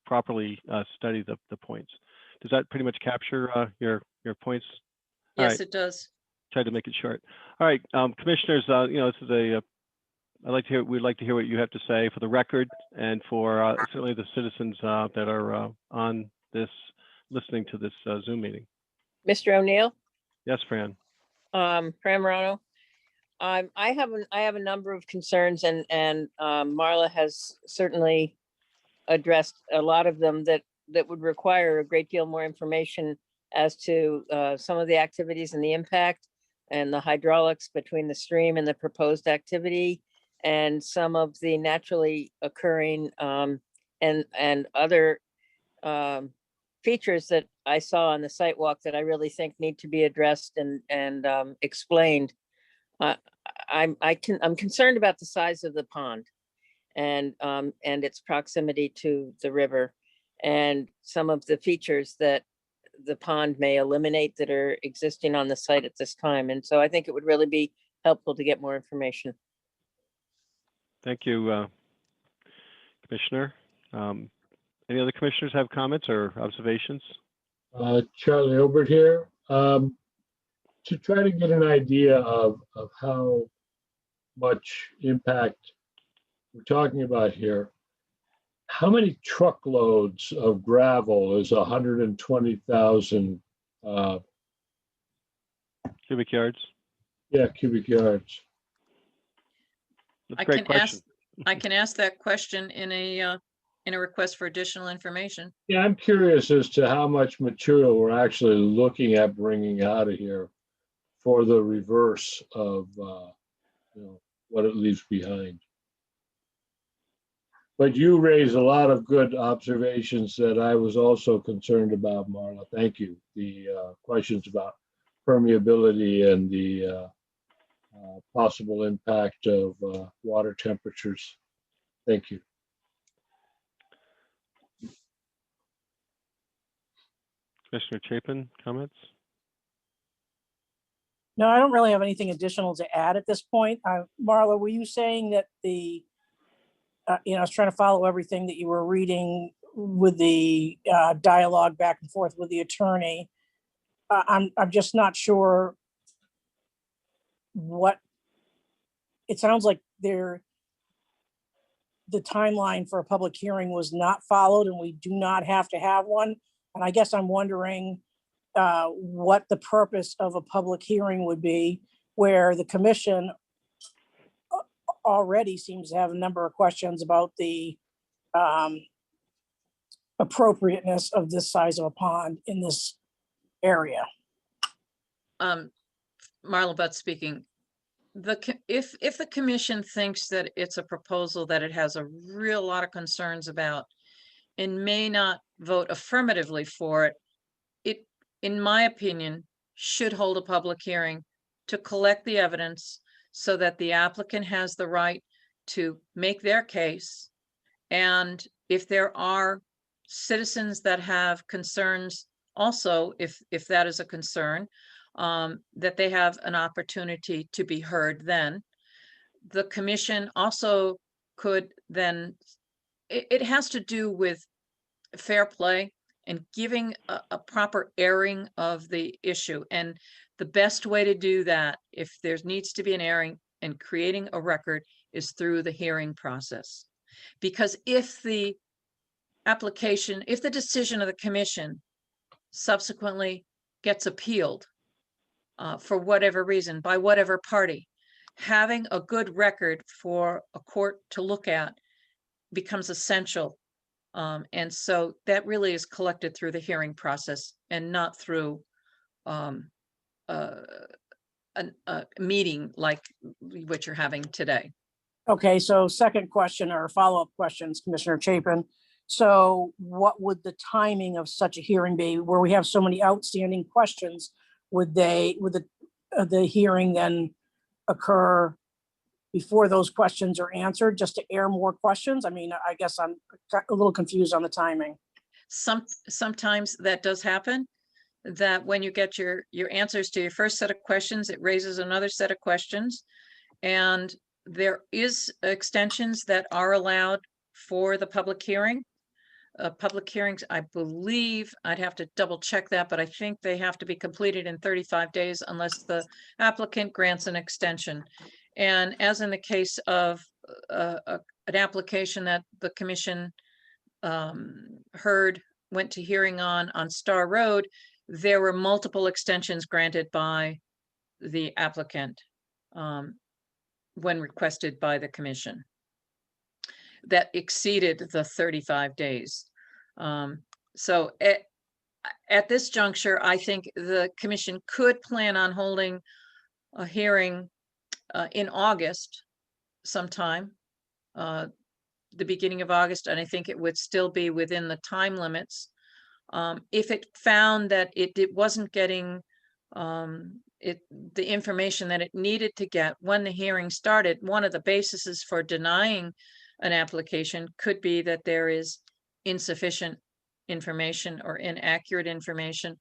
properly study the points. Does that pretty much capture your points? All Yes, right. it does. Tried to make it short. All right, commissioners, you know, this is we'd like to hear what you have to say for the record, and for certainly the citizens that are on this, listening to this Zoom meeting. Mr. O'Neill, Yes, Fran. Fran Morano. I have a number of concerns, and Marla has certainly addressed a lot of them that would require a great deal more information as to some of the activities and the impact and the hydraulics between the stream and the proposed activity, and some of the naturally occurring and other features that I saw on the site walk that I really think need to be addressed and explained. I'm concerned about the size of the pond and its proximity to the river, and some of the features that the pond may eliminate that are existing on the site at this time. And so I think it would really be helpful to get more information. Thank you, Commissioner. Any other commissioners have comments or observations? Charlie Obert here. To try to get an idea of how much impact we're talking about here, how many truckloads of gravel is 120,000 Cubic yards? cubic yards? That's a great question. I can ask that question in a request for additional information. Yeah, I'm curious as to how much material we're actually looking at bringing out of here for the reverse of what it leaves behind. But you raised a lot of good observations that I was also concerned about, Marla. Thank you. The questions about permeability and the possible impact of water temperatures. Thank you. Commissioner Chapin, comments? No, I don't really have anything additional to add at this point. Marla, were you saying that I was trying to follow everything that you were reading with the dialogue back and forth with the attorney. I'm just not sure what, it sounds like the timeline for a public hearing was not followed, and we do not have to have one. And I guess I'm wondering what the purpose of a public hearing would be, where the commission already seems to have a number of questions about the appropriateness of this size of a pond in this area. Marla Butt speaking. If the commission thinks that it's a proposal that it has a real lot of concerns about and may not vote affirmatively for it, in my opinion, should hold a public hearing to collect the evidence so that the applicant has the right to make their case. And if there are citizens that have concerns also, if that is a concern, that they have an opportunity to be heard then. The commission also could then, it has to do with fair play and giving a proper airing of the issue. And the best way to do that, if there needs to be an airing and creating a record, is through the hearing process. Because if the application, if the decision of the commission subsequently gets appealed for whatever reason, by whatever party, having a good record for a court to look at becomes essential. And so that really is collected through the hearing process and not through a meeting like what you're having today. Okay, so second question or follow-up questions, Commissioner Chapin. So what would the timing of such a hearing be where we have so many outstanding questions? Would the hearing then occur before those questions are answered, just to air more questions? I mean, I guess I'm a little confused on the timing. Sometimes that does happen, that when you get your answers to your first set of questions, it raises another set of questions. And there is extensions that are allowed for the public hearing. Public hearings, I believe, I'd have to double check that, but I think they have to be completed in 35 days unless the applicant grants an extension. And as in the case of an application that the commission went to hearing on Star Road, there were multiple extensions granted by the applicant when requested by the commission that exceeded the 35 days. So at this juncture, I think the commission could plan on holding a hearing in August sometime, the beginning of August, and I think it would still be within the time limits. If it found that it wasn't getting the information that it needed to get when the hearing started, one of the bases for denying an application could be that there is insufficient information or inaccurate information,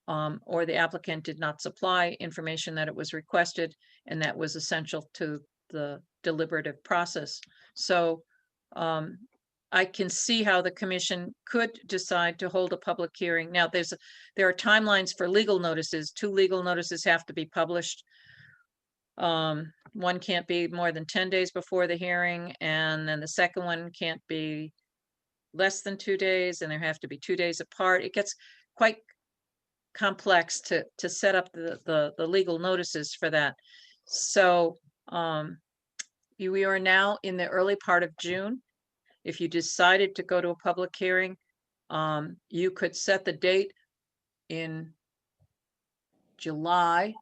or the applicant did not supply information that it was requested and that was essential to the deliberative process. So I can see how the commission could decide to hold a public hearing. Now, there are timelines for legal notices. 2 legal notices have to be published. One can't be more than 10 days before the hearing, and then the second one can't be less than 2 days, and there have to be 2 days apart. It gets quite complex to set up the legal notices for that. So we are now in the early part of June. If you decided to go to a public hearing, you could set the date in July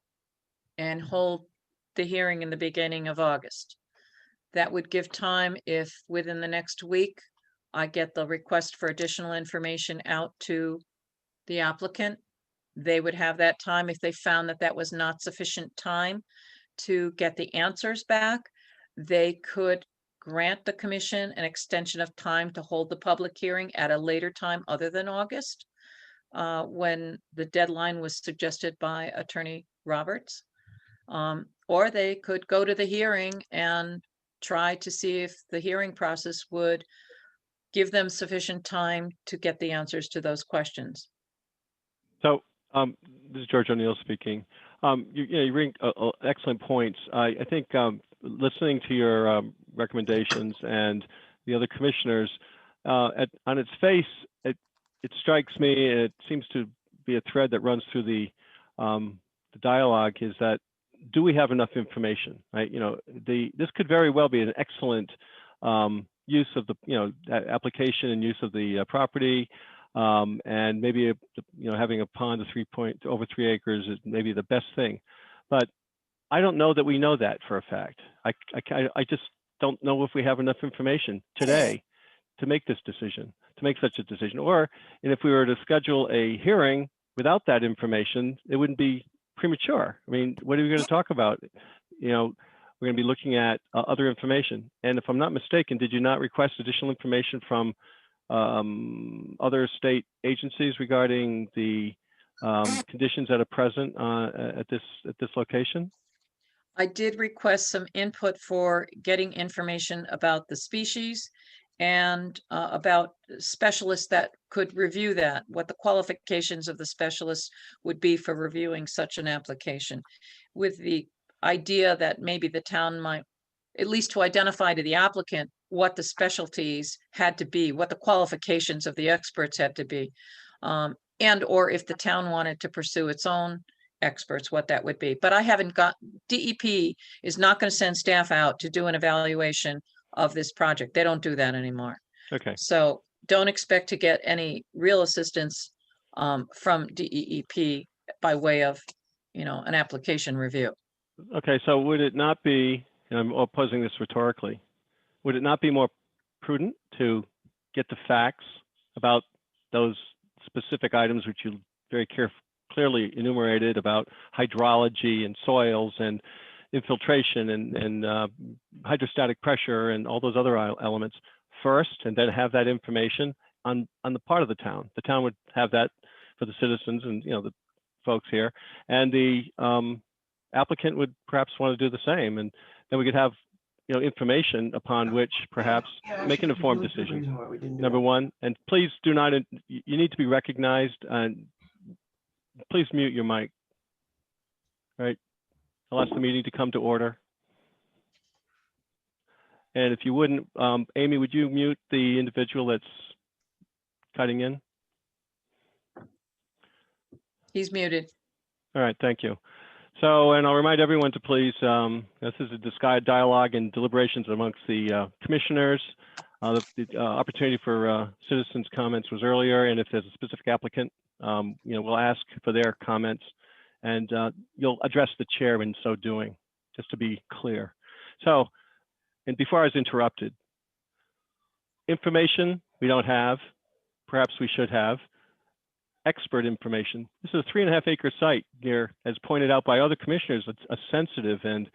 and hold the hearing in the beginning of August. That would give time if within the next week, I get the request for additional information out to the applicant. They would have that time. If they found that that was not sufficient time to get the answers back, they could grant the commission an extension of time to hold the public hearing at a later time other than August, when the deadline was suggested by Attorney Roberts. Or they could go to the hearing and try to see if the hearing process would give them sufficient time to get the answers to those questions. So this is George O'Neill speaking. You bring excellent points. I think listening to your recommendations and the other commissioners, on its face, it strikes me, and it seems to be a thread that runs through the dialogue, is that, do we have enough information? Right? This could very well be an excellent use of the application and use of the property, and maybe having a pond of over 3 acres is maybe the best thing, but I don't know that we know that for a fact. I just don't know if we have enough information today to make this decision, to make such a decision. And if we were to schedule a hearing without that information, it wouldn't be premature. I mean, what are we going to talk about? We're going to be looking at other information. And if I'm not mistaken, did you not request additional information from other state agencies regarding the conditions that are present at this location? I did request some input for getting information about the species and about specialists that could review that, what the qualifications of the specialists would be for reviewing such an application, with the idea that maybe the town might at least to identify to the applicant what the specialties had to be, what the qualifications of the experts had to be. And or if the town wanted to pursue its own experts, what that would be. But I haven't got, DEP is not going to send staff out to do an evaluation of this project. They don't do that anymore. Okay, So don't expect to get any real assistance from DEP by way of, an application review. okay, so would it not be, and I'm posing this rhetorically, would it not be more prudent to get the facts about those specific items which you very clearly enumerated about hydrology and soils and infiltration and hydrostatic pressure and all those other elements first, and then have that information on the part of the town? The town would have that for the citizens and, the folks here, and the applicant would perhaps want to do the same, and then we could have information upon which perhaps make an informed decision. Number one, and please do not, you need to be recognized, and please mute your mic. Right, I'll ask the meeting to come to order. And if you wouldn't, Amy, would you mute the individual that's cutting in? He's muted. All right, thank you. So, and I'll remind everyone to please, this is a disguised dialogue and deliberations amongst the commissioners. The opportunity for citizens' comments was earlier, and if there's a specific applicant, we'll ask for their comments, and you'll address the chair in so doing, just to be clear. So, and before I was interrupted, information we don't have, perhaps we should have. Expert information. This is a 3.5 acre site near, as pointed out by other commissioners, it's a sensitive and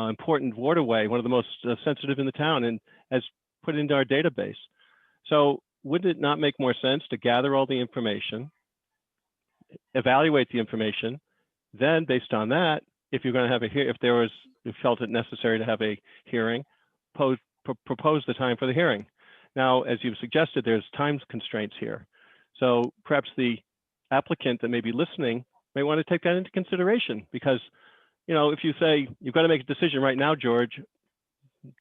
important waterway, one of the most sensitive in the town, and as put into our database. So would it not make more sense to gather all the information, evaluate the information, then based on that, if you're going to have if you felt it necessary to have a hearing, propose the time for the hearing. Now, as you've suggested, there's time constraints here. So perhaps the applicant that may be listening may want to take that into consideration, because, if you say you've got to make a decision right now, George,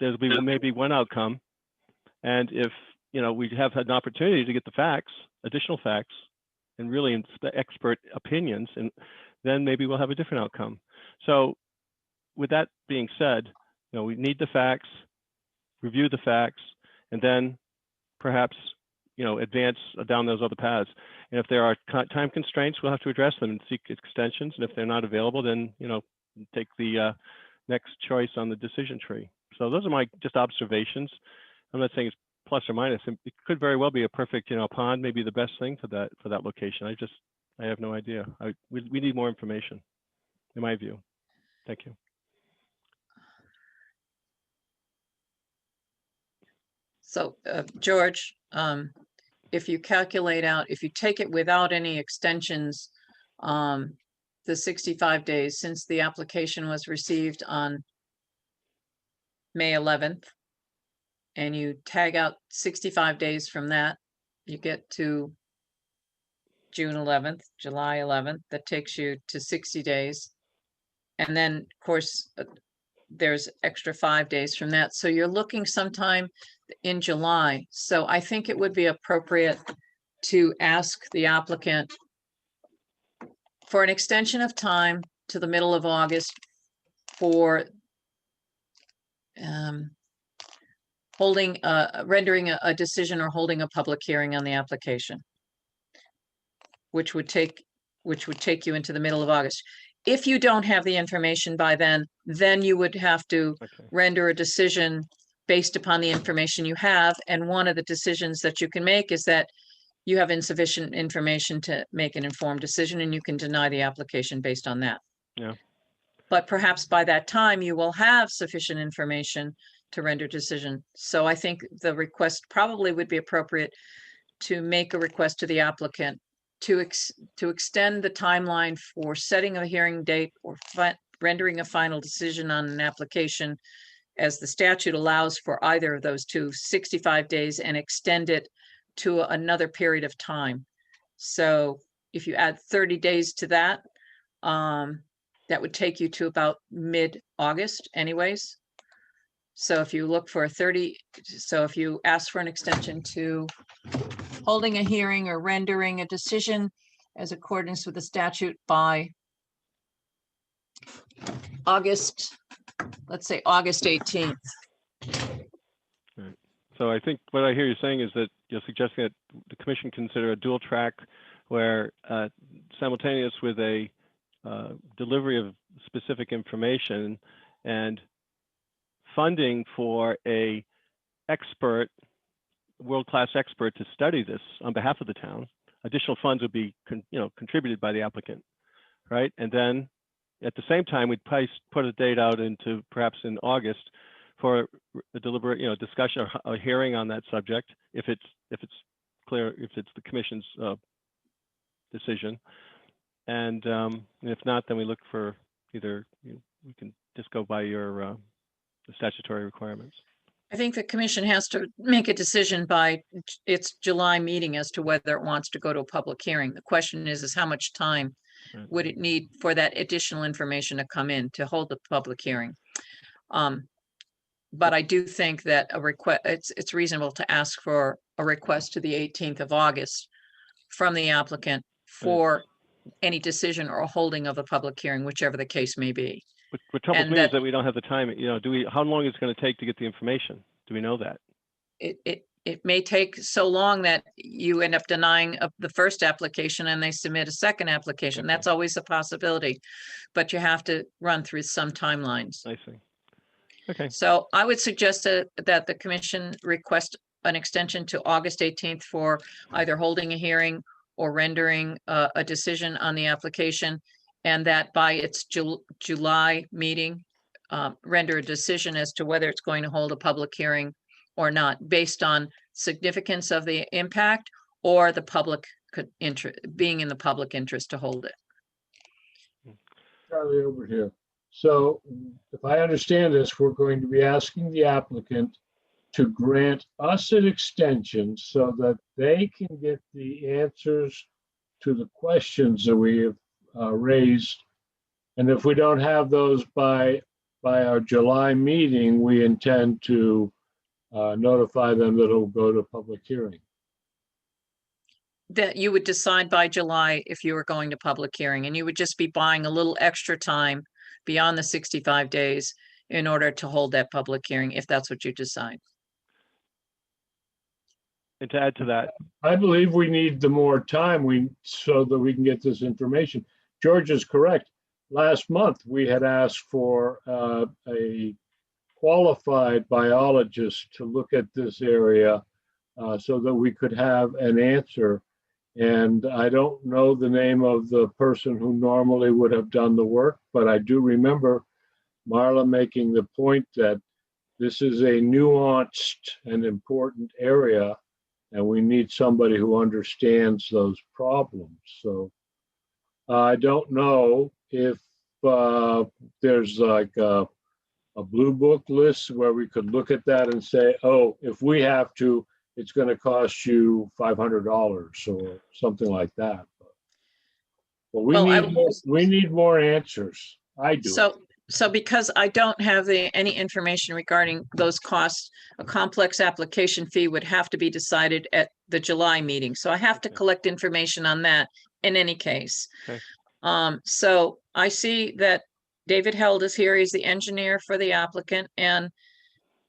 there'll be maybe one outcome. And if, we have had an opportunity to get the facts, additional facts, and really expert opinions, and then maybe we'll have a different outcome. So with that being said, we need the facts, review the facts, and then perhaps advance down those other paths. And if there are time constraints, we'll have to address them and seek extensions. And if they're not available, then, take the next choice on the decision tree. So those are my just observations. I'm not saying it's plus or minus. It could very well be a perfect, pond, maybe the best thing for that location. I have no idea. We need more information, in my view. Thank you. So, George, if you calculate out, if you take it without any extensions, the 65 days since the application was received on May 11th, and you tag out 65 days from that, you get to June 11th, July 11th, that takes you to 60 days. And then, of course, there's extra 5 days from that. So you're looking sometime in July. So I think it would be appropriate to ask the applicant for an extension of time to the middle of August for rendering a decision or holding a public hearing on the application, which would take you into the middle of August. If you don't have the information by then you would have to render a decision based upon the information you have. And one of the decisions that you can make is that you have insufficient information to make an informed decision, and you can deny the application based on that. Yeah. But perhaps by that time you will have sufficient information to render decision. So I think the request probably would be appropriate to make a request to the applicant to extend the timeline for setting a hearing date or rendering a final decision on an application, as the statute allows for either of those 65 days, and extend it to another period of time. So if you add 30 days to that, that would take you to about mid-August anyways. So if you look for 30, so if you ask for an extension to holding a hearing or rendering a decision as accordance with the statute by August, let's say August 18th. Right. So I think what I hear you saying is that you're suggesting that the commission consider a dual track where simultaneous with a delivery of specific information and funding for a expert, world-class expert to study this on behalf of the town. Additional funds would be contributed by the applicant, right? And then at the same time, we'd put a date out into perhaps in August for a deliberate, discussion or a hearing on that subject, if it's clear, if it's the commission's decision. And if not, then we look for either, we can just go by your the statutory requirements. I think the commission has to make a decision by its July meeting as to whether it wants to go to a public hearing. The question is how much time Right. would it need for that additional information to come in to hold the public hearing? But I do think that a request, it's reasonable to ask for a request to the 18th of August from the applicant for any decision or holding of a public hearing, whichever the case may be. What troubles And me is that- that we don't have the time, how long is it going to take to get the information? Do we know that? It may take so long that you end up denying the first application and they submit a second application. Okay. That's always a possibility, but you have to run through some timelines. I see. Okay. So I would suggest that the commission request an extension to August 18th for either holding a hearing or rendering a decision on the application, and that by its July meeting, render a decision as to whether it's going to hold a public hearing or not, based on significance of the impact or the public being in the public interest to hold it. Charlie over here. So if I understand this, we're going to be asking the applicant to grant us an extension so that they can get the answers to the questions that we have raised. And if we don't have those by our July meeting, we intend to notify them that it'll go to public hearing. That you would decide by July if you were going to public hearing, and you would just be buying a little extra time beyond the 65 days in order to hold that public hearing, if that's what you decide. And to add to that, I believe we need the more time so that we can get this information. George is correct. Last month, we had asked for a qualified biologist to look at this area so that we could have an answer. And I don't know the name of the person who normally would have done the work, but I do remember Marla making the point that this is a nuanced and important area, and we need somebody who understands those problems. So I don't know if there's like a blue book list where we could look at that and say, oh, if we have to, it's going to cost you $500 or something like that. But we need more answers. I do. So because I don't have any information regarding those costs, a complex application fee would have to be decided at the July meeting. So I have to collect information on that in any case. Okay. So I see that David Held is here. He's the engineer for the applicant. And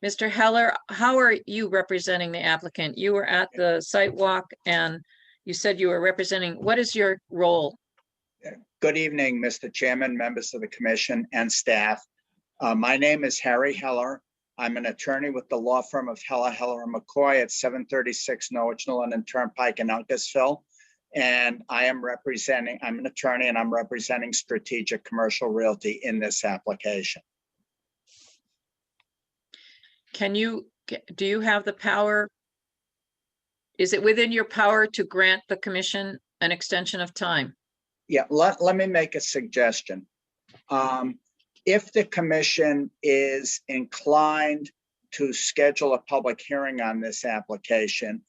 Mr. Heller, how are you representing the applicant? You were at the site walk and you said you were representing, what is your role? Good evening, Mr. Chairman, members of the commission and staff. My name is Harry Heller. I'm an attorney with the law firm of Heller, and McCoy at 736 Norwich London Turnpike in Uncasville. And I'm an attorney and I'm representing Strategic Commercial Realty in this application. Do you have the power? Is it within your power to grant the commission an extension of time? Yeah, let me make a suggestion. If the commission is inclined to schedule a public hearing on this application,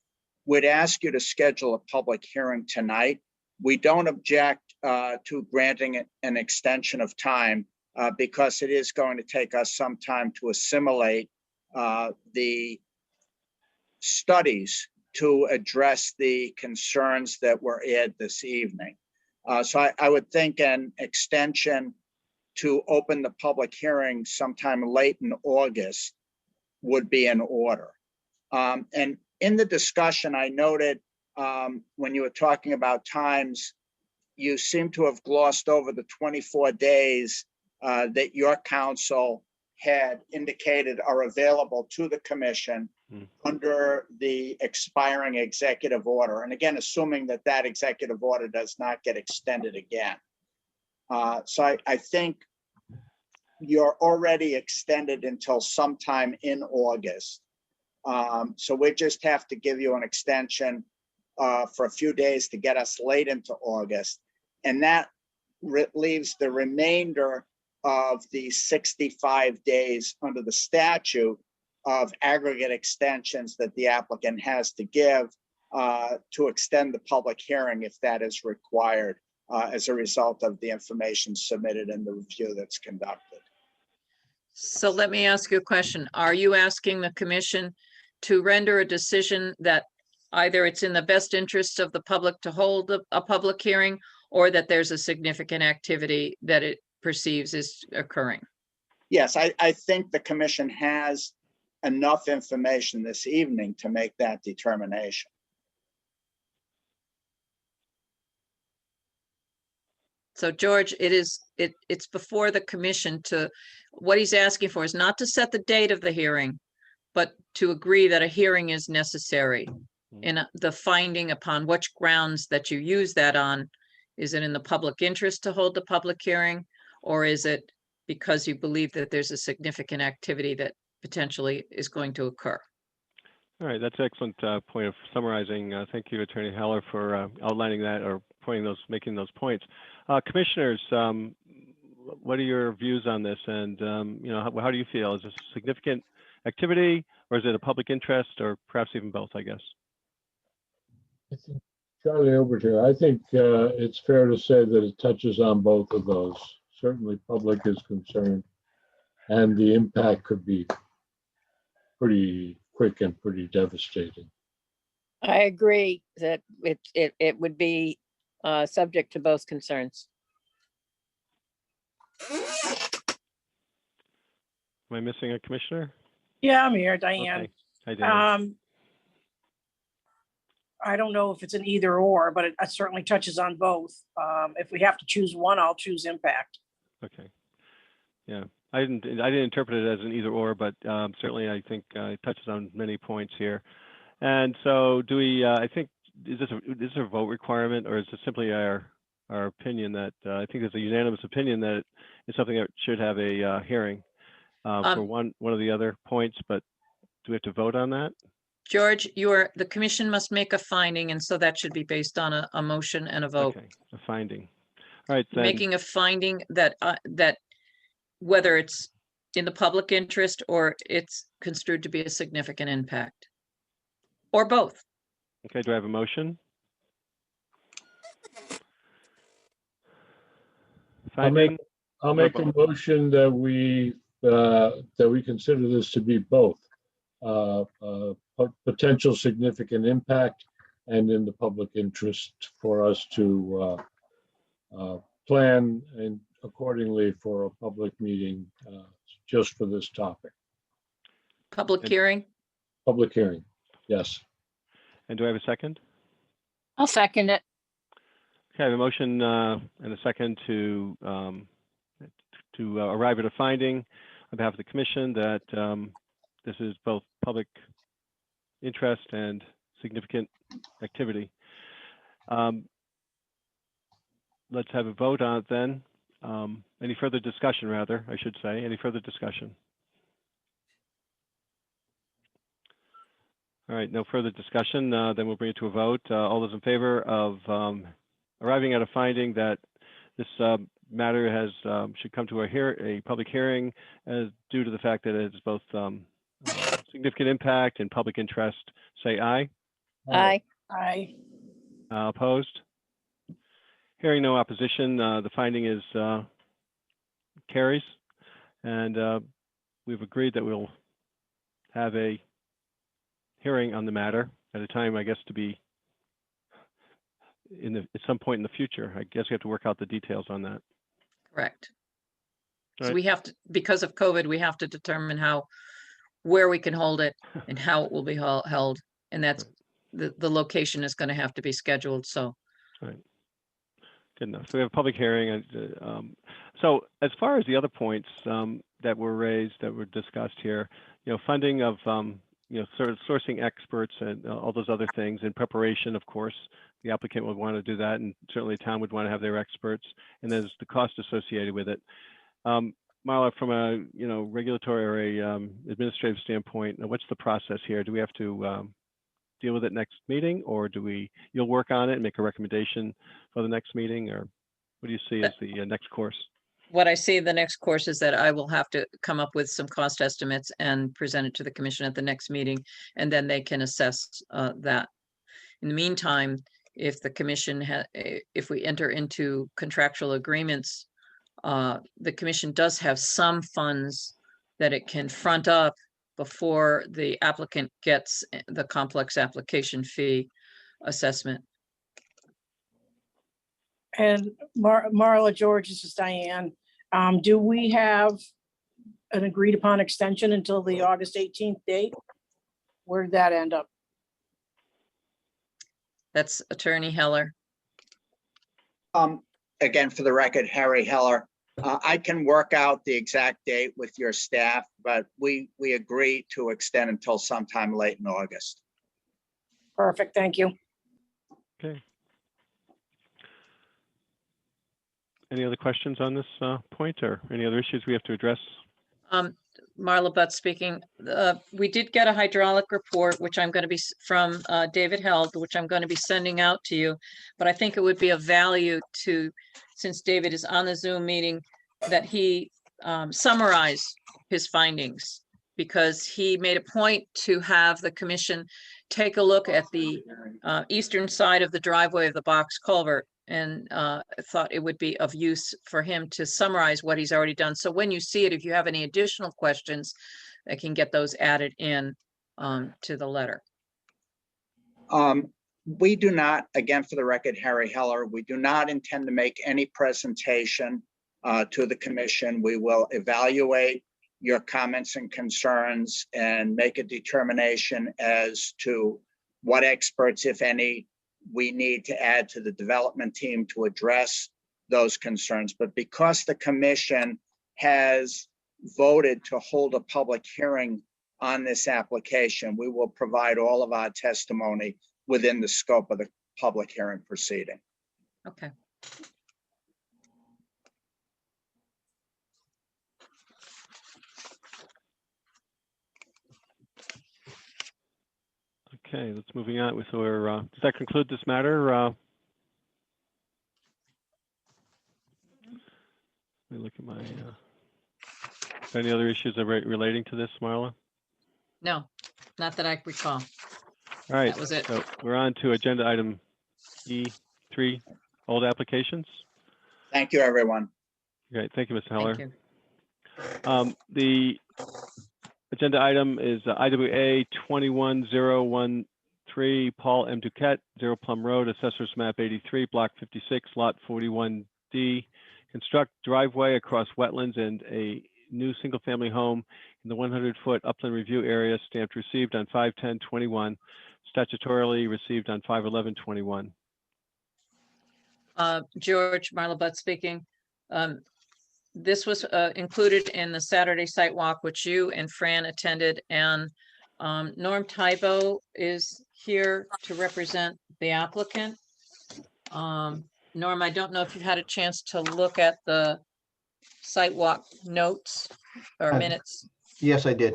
we'd ask you to schedule a public hearing tonight. We don't object to granting an extension of time because it is going to take us some time to assimilate the studies to address the concerns that were aired this evening. So I would think an extension to open the public hearing sometime late in August would be in order. And in the discussion, I noted when you were talking about times, you seem to have glossed over the 24 days that your council had indicated are available to the commission under the expiring executive order. And again, assuming that that executive order does not get extended again. So I think you're already extended until sometime in August. So we just have to give you an extension for a few days to get us late into August. And that leaves the remainder of the 65 days under the statute of aggregate extensions that the applicant has to give to extend the public hearing if that is required as a result of the information submitted in the review that's conducted. So let me ask you a question. Are you asking the commission to render a decision that either it's in the best interest of the public to hold a public hearing, or that there's a significant activity that it perceives is occurring? Yes, I think the commission has enough information this evening to make that determination. So George, it's before the commission to, what he's asking for is not to set the date of the hearing, but to agree that a hearing is necessary. In the finding upon which grounds that you use that on, is it in the public interest to hold the public hearing? Or is it because you believe that there's a significant activity that potentially is going to occur? All right, that's an excellent point of summarizing. Thank you, Attorney Heller, for outlining that or making those points. Commissioners, what are your views on this? And how do you feel? Is this a significant activity, or is it a public interest, or perhaps even both, I guess? I think, Charlie Obert here. I think it's fair to say that it touches on both of those. Certainly public is concerned, and the impact could be pretty quick and pretty devastating. I agree that it would be subject to both concerns. Am I missing a commissioner? Yeah, I'm here, Diane. Okay. Hi, Diane. I don't know if it's an either or, but it certainly touches on both. If we have to choose one, I'll choose impact. Okay. Yeah, I didn't interpret it as an either or, but certainly I think it touches on many points here. And so do we, I think, is this a vote requirement, or is this simply our opinion that, I think there's a unanimous opinion that it's something that should have a hearing for one of the other points, but do we have to vote on that? George, the commission must make a finding, and so that should be based on a motion and a vote. Okay, a finding. All right, then. Making a finding that that whether it's in the public interest or it's construed to be a significant impact, or both. Okay, do I have a motion? Finding. I'll make a motion that we consider this to be both potential significant impact and in the public interest for us to plan and accordingly for a public meeting just for this topic. Public hearing? Public hearing, yes. And do I have a second? I'll second it. Okay, I have a motion and a second to arrive at a finding on behalf of the commission that this is both public interest and significant activity. Let's have a vote on it then. Any further discussion, rather, I should say. Any further discussion? All right, no further discussion. Then we'll bring it to a vote. All those in favor of arriving at a finding that this matter should come to a public hearing due to the fact that it's both significant impact and public interest, say aye. Aye. Aye. Opposed? Hearing no opposition, the finding is carries, and we've agreed that we'll have a hearing on the matter at a time, I guess, to be at some point in the future. I guess we have to work out the details on that. Correct. So Right. we have to, because of COVID, we have to determine where we can hold it and how it will be held. And that's, the location is going to have to be scheduled, so. Right. Good enough. So we have a public hearing. So as far as the other points that were raised, that were discussed here, funding of, sort of sourcing experts and all those other things in preparation, of course, the applicant would want to do that, and certainly town would want to have their experts, and there's the cost associated with it. Marla, from a, regulatory or a administrative standpoint, what's the process here? Do we have to deal with it next meeting, or you'll work on it and make a recommendation for the next meeting, or what do you see as the next course? What I see the next course is that I will have to come up with some cost estimates and present it to the commission at the next meeting, and then they can assess that. In the meantime, if the commission if we enter into contractual agreements, the commission does have some funds that it can front up before the applicant gets the complex application fee assessment. And Marla, George, this is Diane. Do we have an agreed upon extension until the August 18th date? Where did that end up? That's Attorney Heller. Again, for the record, Harry Heller. I can work out the exact date with your staff, but we agree to extend until sometime late in August. Perfect, thank you. Okay. Any other questions on this point, or any other issues we have to address? Marla Butt speaking. We did get a hydraulic report, which I'm going to be from David Held, which I'm going to be sending out to you. But I think it would be of value to, since David is on the Zoom meeting, that he summarize his findings, because he made a point to have the commission take a look at the eastern side of the driveway of the box culvert. And thought it would be of use for him to summarize what he's already done. So when you see it, if you have any additional questions, I can get those added in to the letter. We do not, again, for the record, Harry Heller, we do not intend to make any presentation to the commission. We will evaluate your comments and concerns and make a determination as to what experts, if any, we need to add to the development team to address those concerns. But because the commission has voted to hold a public hearing on this application, we will provide all of our testimony within the scope of the public hearing proceeding. Okay. Okay, let's moving on with our, does that conclude this matter? Let me look at my, any other issues relating to this, Marla? No, not that I recall. All right, That was it. so we're on to agenda item E3, old applications. Thank you, everyone. Great, thank you, Mr. Heller. Thank you. The agenda item is IWA 21013, Paul M. Duquette, 0 Plum Road, Assessors Map 83, Block 56, Lot 41D. Construct driveway across wetlands and a new single-family home in the 100-foot upland review area, stamped received on 5/10/21, statutorily received on 5/11/21. George, Marla Butt speaking. This was included in the Saturday site walk, which you and Fran attended, and Norm Tybo is here to represent the applicant. Norm, I don't know if you've had a chance to look at the site walk notes or minutes. Yes, I did.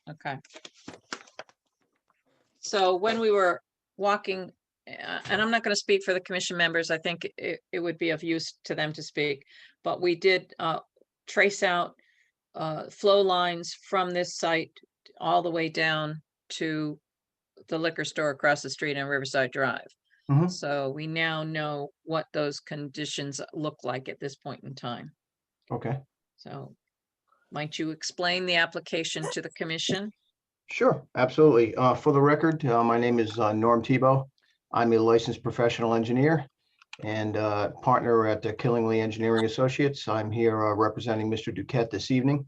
Okay. So when we were walking, and I'm not going to speak for the commission members, I think it would be of use to them to speak, but we did trace out flow lines from this site all the way down to the liquor store across the street on Riverside Drive. Mhm. So we now know what those conditions look like at this point in time. Okay. So might you explain the application to the commission? Sure, absolutely. For the record, my name is Norm Tebow. I'm a licensed professional engineer and partner at Killingly Engineering Associates. I'm here representing Mr. Duquette this evening.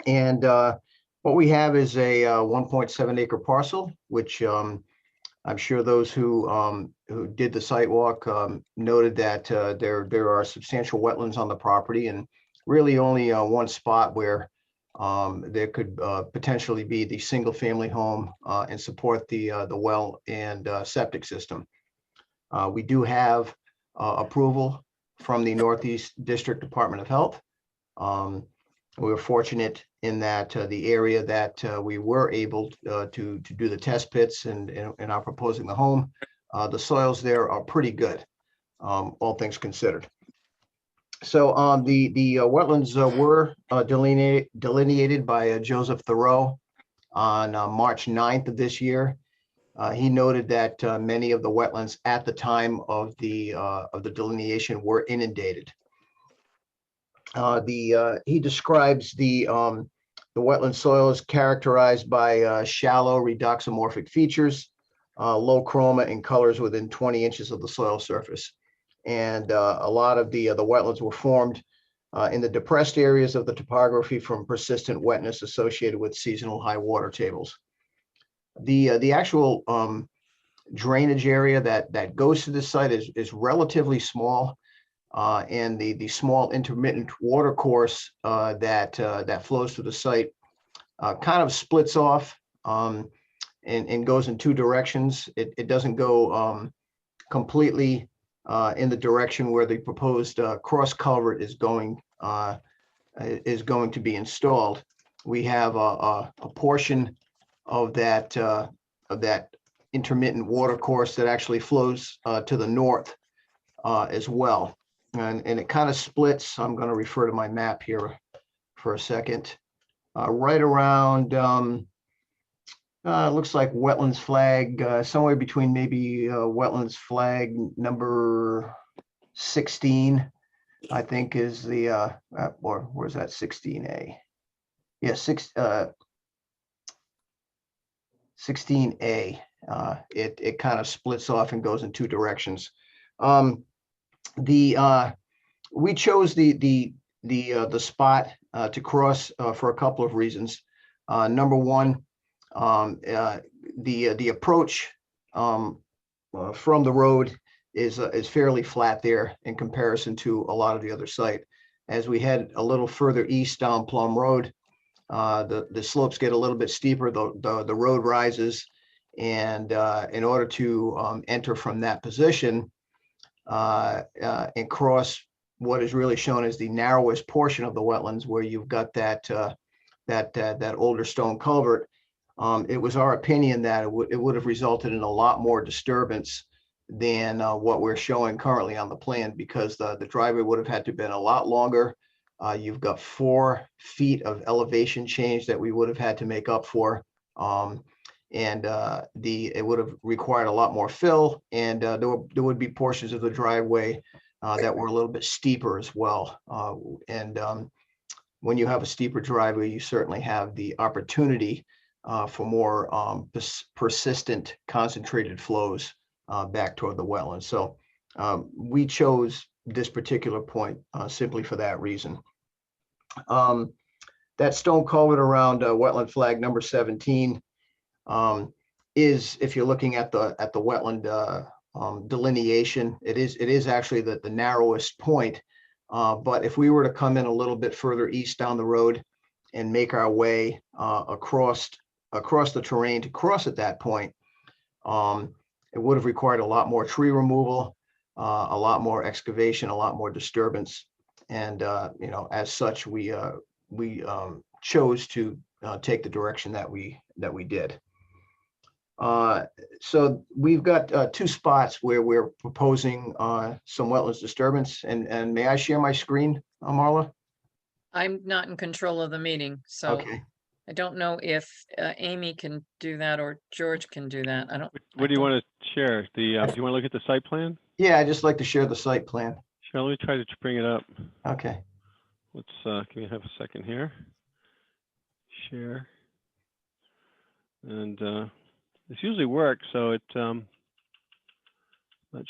And what we have is a 1.7 acre parcel, which I'm sure those who did the site walk noted that there are substantial wetlands on the property, and really only one spot where there could potentially be the single family home and support the well and septic system. We do have approval from the Northeast District Department of Health. We were fortunate in that the area that we were able to do the test pits and are proposing the home, the soils there are pretty good, all things considered. So the wetlands were delineated by Joseph Thoreau on March 9th of this year. He noted that many of the wetlands at the time of the delineation were inundated. He describes the wetland soil is characterized by shallow redoxomorphic features, low chroma and colors within 20 inches of the soil surface. And a lot of the wetlands were formed in the depressed areas of the topography from persistent wetness associated with seasonal high water tables. The actual drainage area that goes to this site is relatively small. And the small intermittent water course that flows through the site kind of splits off and goes in two directions. It doesn't go completely in the direction where the proposed cross culvert is going to be installed. We have a portion of that intermittent water course that actually flows to the north as well. And it kind of splits. I'm going to refer to my map here for a second. Right around, looks like wetlands flag, somewhere between maybe wetlands flag number 16, I think is the, or where's that 16A? Yeah, 16A. It kind of splits off and goes in two directions. We chose the spot to cross for a couple of reasons. Number one, the approach from the road is fairly flat there in comparison to a lot of the other site. As we head a little further east down Plum Road, the slopes get a little bit steeper. The road rises, and in order to enter from that position and cross what is really shown as the narrowest portion of the wetlands, where you've got that older stone culvert, it was our opinion that it would have resulted in a lot more disturbance than what we're showing currently on the plan, because the driveway would have had to been a lot longer. You've got 4 feet of elevation change that we would have had to make up for. And it would have required a lot more fill, and there would be portions of the driveway that were a little bit steeper as well. When you have a steeper driveway, you certainly have the opportunity for more persistent concentrated flows back toward the wetlands. So we chose this particular point simply for that reason. That stone culvert around wetland flag number 17 is, if you're looking at the wetland delineation, it is actually the narrowest point. But if we were to come in a little bit further east down the road and make our way across the terrain to cross at that point, it would have required a lot more tree removal, a lot more excavation, a lot more disturbance. And as such, we chose to take the direction that we did. So we've got 2 spots where we're proposing some wetlands disturbance. And may I share my screen, Marla? I'm not in control of the meeting, so Okay. I don't know if Amy can do that or George can do that. I don't. What do you want to share? Do you want to look at the site plan? Yeah, I'd just like to share the site plan. Sure, let me try to bring it up. Okay. Let's, can we have a second here? Share. And this usually works, so it, not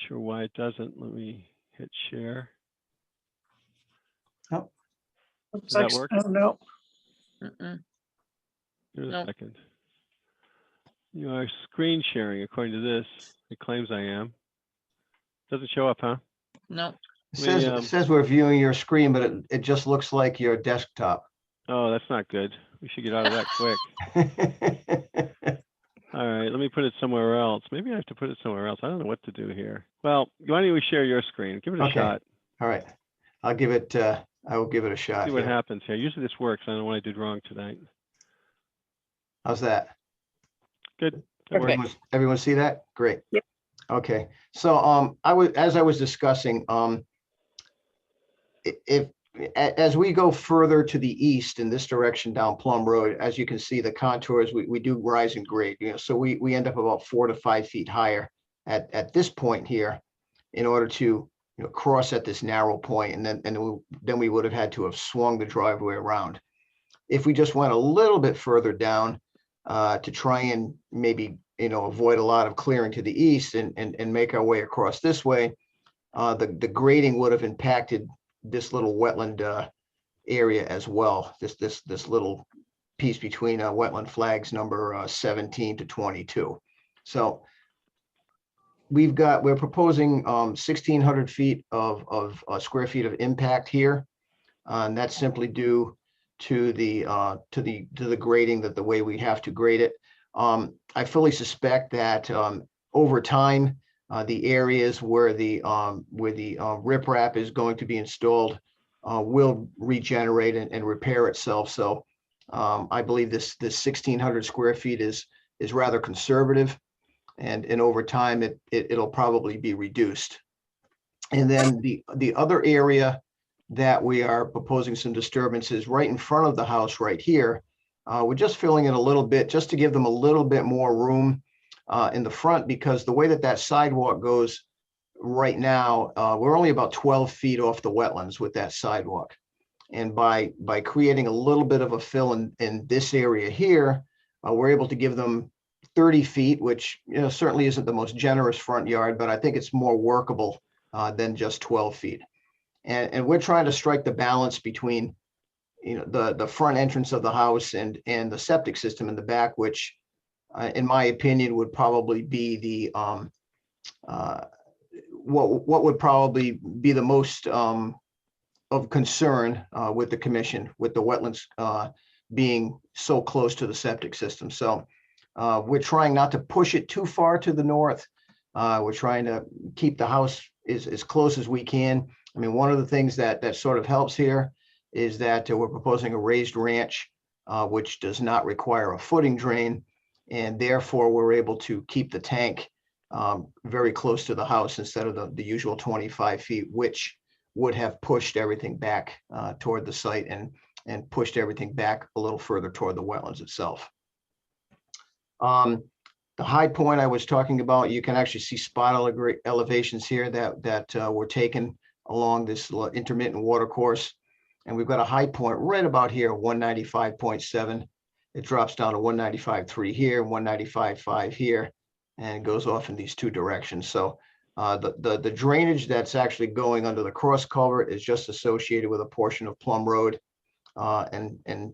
sure why it doesn't. Let me hit share. Looks Does that like- work? Oh, no. Mm-mm. Give it a No. second. You are screen sharing according to this. It claims I am. Doesn't show up, huh? No, It We, says, it says we're viewing your screen, but it just looks like your desktop. Oh, that's not good. We should get out of that quick. All right, let me put it somewhere else. Maybe I have to put it somewhere else. I don't know what to do here. Well, why don't we share your screen? Give it a Okay. shot. All right, I'll give it, I will give it a shot See what here. happens here. Usually this works. I don't know what I did wrong tonight. How's that? Good. That works. Everyone see that? Great. Yep. Okay, so as I was discussing, as we go further to the east in this direction down Plum Road, as you can see, the contours, we do rise in grade, so we end up about 4 to 5 feet higher at this point here in order to cross at this narrow point, and then we would have had to have swung the driveway around. If we just went a little bit further down to try and maybe avoid a lot of clearing to the east and make our way across this way, the grading would have impacted this little wetland area as well. This little piece between wetland flags number 17 to 22. So we're proposing 1,600 feet of square feet of impact here, and that's simply due to the grading, that the way we have to grade it. I fully suspect that over time, the areas where the riprap is going to be installed will regenerate and repair itself. So I believe this 1,600 square feet is rather conservative, and over time it'll probably be reduced. And then the other area that we are proposing some disturbances right in front of the house right here. We're just filling it a little bit just to give them a little bit more room in the front, because the way that sidewalk goes right now, we're only about 12 feet off the wetlands with that sidewalk. And by creating a little bit of a fill in this area here, we're able to give them 30 feet, which certainly isn't the most generous front yard, but I think it's more workable than just 12 feet. And we're trying to strike the balance between the front entrance of the house and the septic system in the back, which in my opinion would probably be the what would probably be the most of concern with the commission, with the wetlands being so close to the septic system. So we're trying not to push it too far to the north. We're trying to keep the house as close as we can. I mean, one of the things that sort of helps here is that we're proposing a raised ranch, which does not require a footing drain. And therefore, we're able to keep the tank very close to the house instead of the usual 25 feet, which would have pushed everything back toward the site and pushed everything back a little further toward the wetlands itself. The high point I was talking about, you can actually see spot elevations here that were taken along this intermittent water course. And we've got a high point right about here, 195.7. It drops down to 195.3 here, 195.5 here, and goes off in these two directions. So the drainage that's actually going under the cross culvert is just associated with a portion of Plum Road and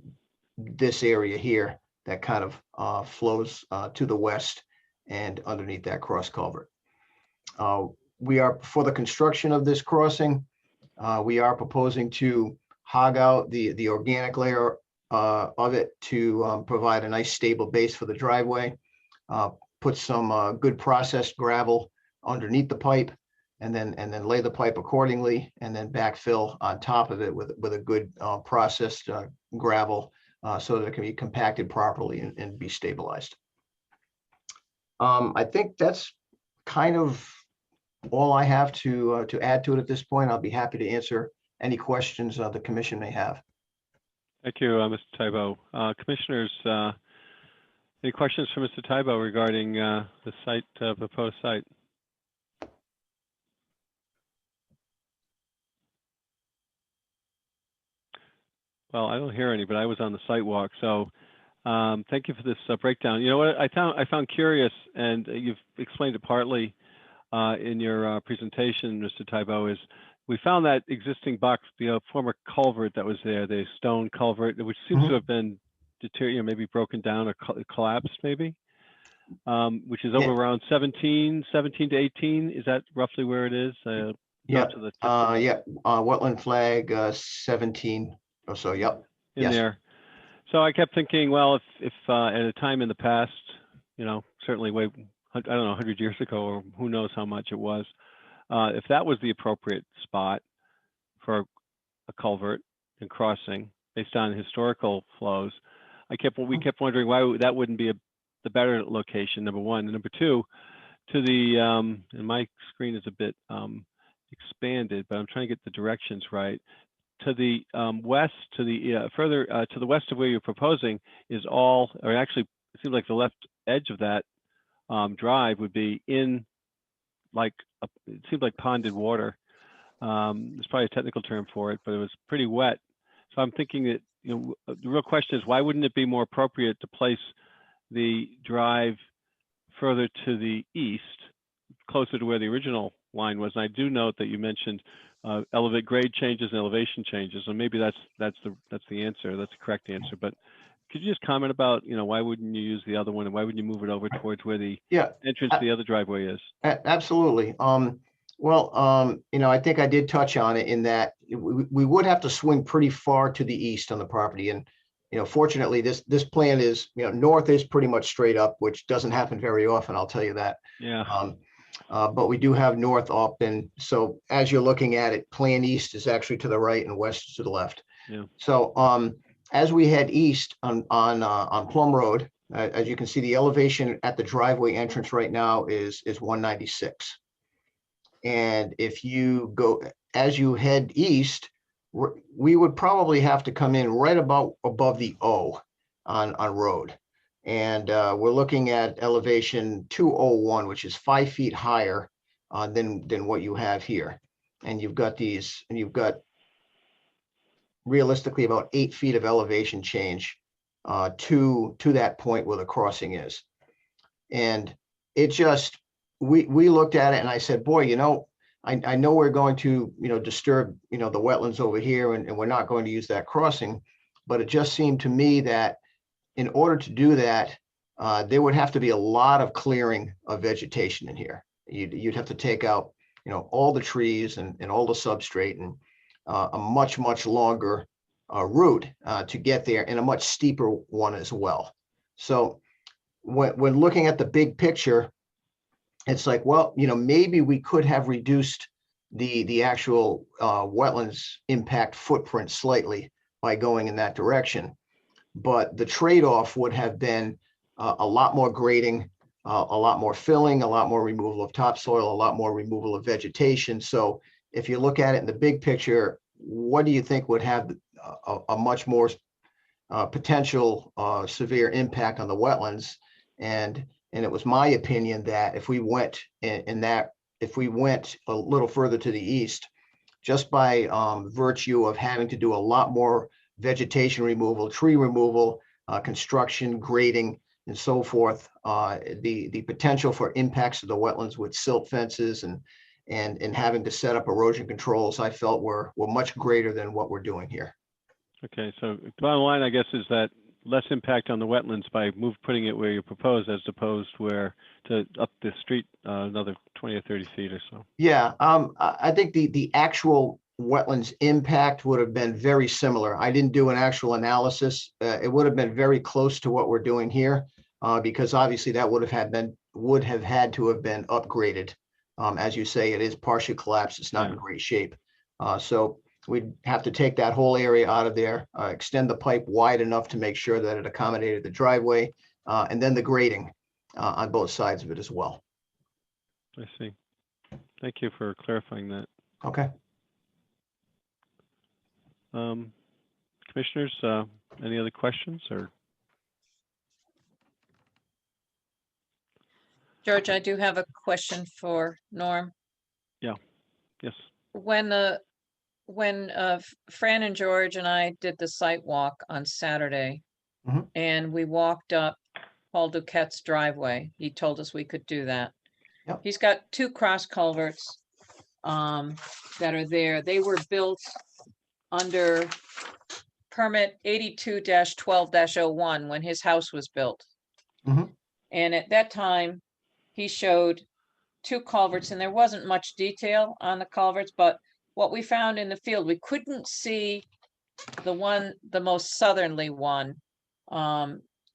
this area here that kind of flows to the west and underneath that cross culvert. We are, for the construction of this crossing, we are proposing to hog out the organic layer of it to provide a nice stable base for the driveway, put some good processed gravel underneath the pipe, and then lay the pipe accordingly, and then backfill on top of it with a good processed gravel so that it can be compacted properly and be stabilized. I think that's kind of all I have to add to it at this point. I'll be happy to answer any questions the commission may have. Thank you, Mr. Tybo. Commissioners, any questions for Mr. Tybo regarding the site, proposed site? Well, I don't hear any, but I was on the site walk, so Thank you for this breakdown. You know what I found curious, and you've explained it partly in your presentation, Mr. Tybo, is we found that existing box, the former culvert that was there, the stone culvert, which seems to have been deteriorated, maybe broken down or collapsed, maybe, which is over Yeah. around 17 to 18. Is that roughly where it is? Yeah, to the tip of the- wetland flag 17 or so, yep. in Yes. there. So I kept thinking, well, if at a time in the past, you know, certainly way, I don't know, 100 years ago, or who knows how much it was, if that was the appropriate spot for a culvert and crossing based on historical flows, we kept wondering why that wouldn't be the better location, number one. And number two, to the, and my screen is a bit expanded, but I'm trying to get the directions right. To the west, to the further to the west of where you're proposing is all, or actually, it seems like the left edge of that drive would be in, like, it seemed like ponded water. There's probably a technical term for it, but it was pretty wet. So I'm thinking that, you know, the real question is, why wouldn't it be more appropriate to place the drive further to the east, closer to where the original line was? And I do note that you mentioned elevate grade changes and elevation changes, and maybe that's the answer. That's the correct answer. But could you just comment about, you know, why wouldn't you use the other one, and why wouldn't you move it over towards where the entrance to the other driveway is? Absolutely. Well, you know, I think I did touch on it in that we would have to swing pretty far to the east on the property. And, you know, fortunately, this plan is, you know, north is pretty much straight up, which doesn't happen very often, I'll tell you that. Yeah. But we do have north up. And so as you're looking at it, plan east is actually to the right and west is to the left. Yeah. So as we head east on Plum Road, as you can see, the elevation at the driveway entrance right now is 196. And if you go, as you head east, we would probably have to come in right about above the O on road. And we're looking at elevation 201, which is 5 feet higher than what you have here. And you've got realistically about 8 feet of elevation change to that point where the crossing is. And it just, we looked at it and I said, boy, you know, I know we're going to, you know, disturb, you know, the wetlands over here, and we're not going to use that crossing. But it just seemed to me that in order to do that, there would have to be a lot of clearing of vegetation in here. You'd have to take out, you know, all the trees and all the substrate, and a much longer route to get there, and a much steeper one as well. So when looking at the big picture, it's like, well, you know, maybe we could have reduced the actual wetlands impact footprint slightly by going in that direction. But the trade-off would have been a lot more grading, a lot more filling, a lot more removal of topsoil, a lot more removal of vegetation. So if you look at it in the big picture, what do you think would have a much more potential severe impact on the wetlands? And it was my opinion that if we went if we went a little further to the east, just by virtue of having to do a lot more vegetation removal, tree removal, construction, grading, and so forth, the potential for impacts of the wetlands with silt fences and having to set up erosion controls, I felt were much greater than what we're doing here. Okay, so the bottom line, I guess, is that less impact on the wetlands by putting it where you propose, as opposed where to up the street another 20 or 30 feet or so. Yeah, I think the actual wetlands impact would have been very similar. I didn't do an actual analysis. It would have been very close to what we're doing here, because obviously that would have had to have been upgraded. As you say, it is partially collapsed. It's not in great shape. So we'd have to take that whole area out of there, extend the pipe wide enough to make sure that it accommodated the driveway, and then the grading on both sides of it as well. I see. Thank you for clarifying that. Okay. Commissioners, any other questions or? George, I do have a question for Norm. Yeah, yes. When Fran and George and I did the site walk on Saturday, Mhm. And we walked up Paul Duquette's driveway. He told us we could do that. Yep. He's got two cross culverts that are there. They were built under permit 82-12-01 when his house was built. Mhm. And at that time, he showed two culverts, and there wasn't much detail on the culverts, but what we found in the field, we couldn't see the most southerly one,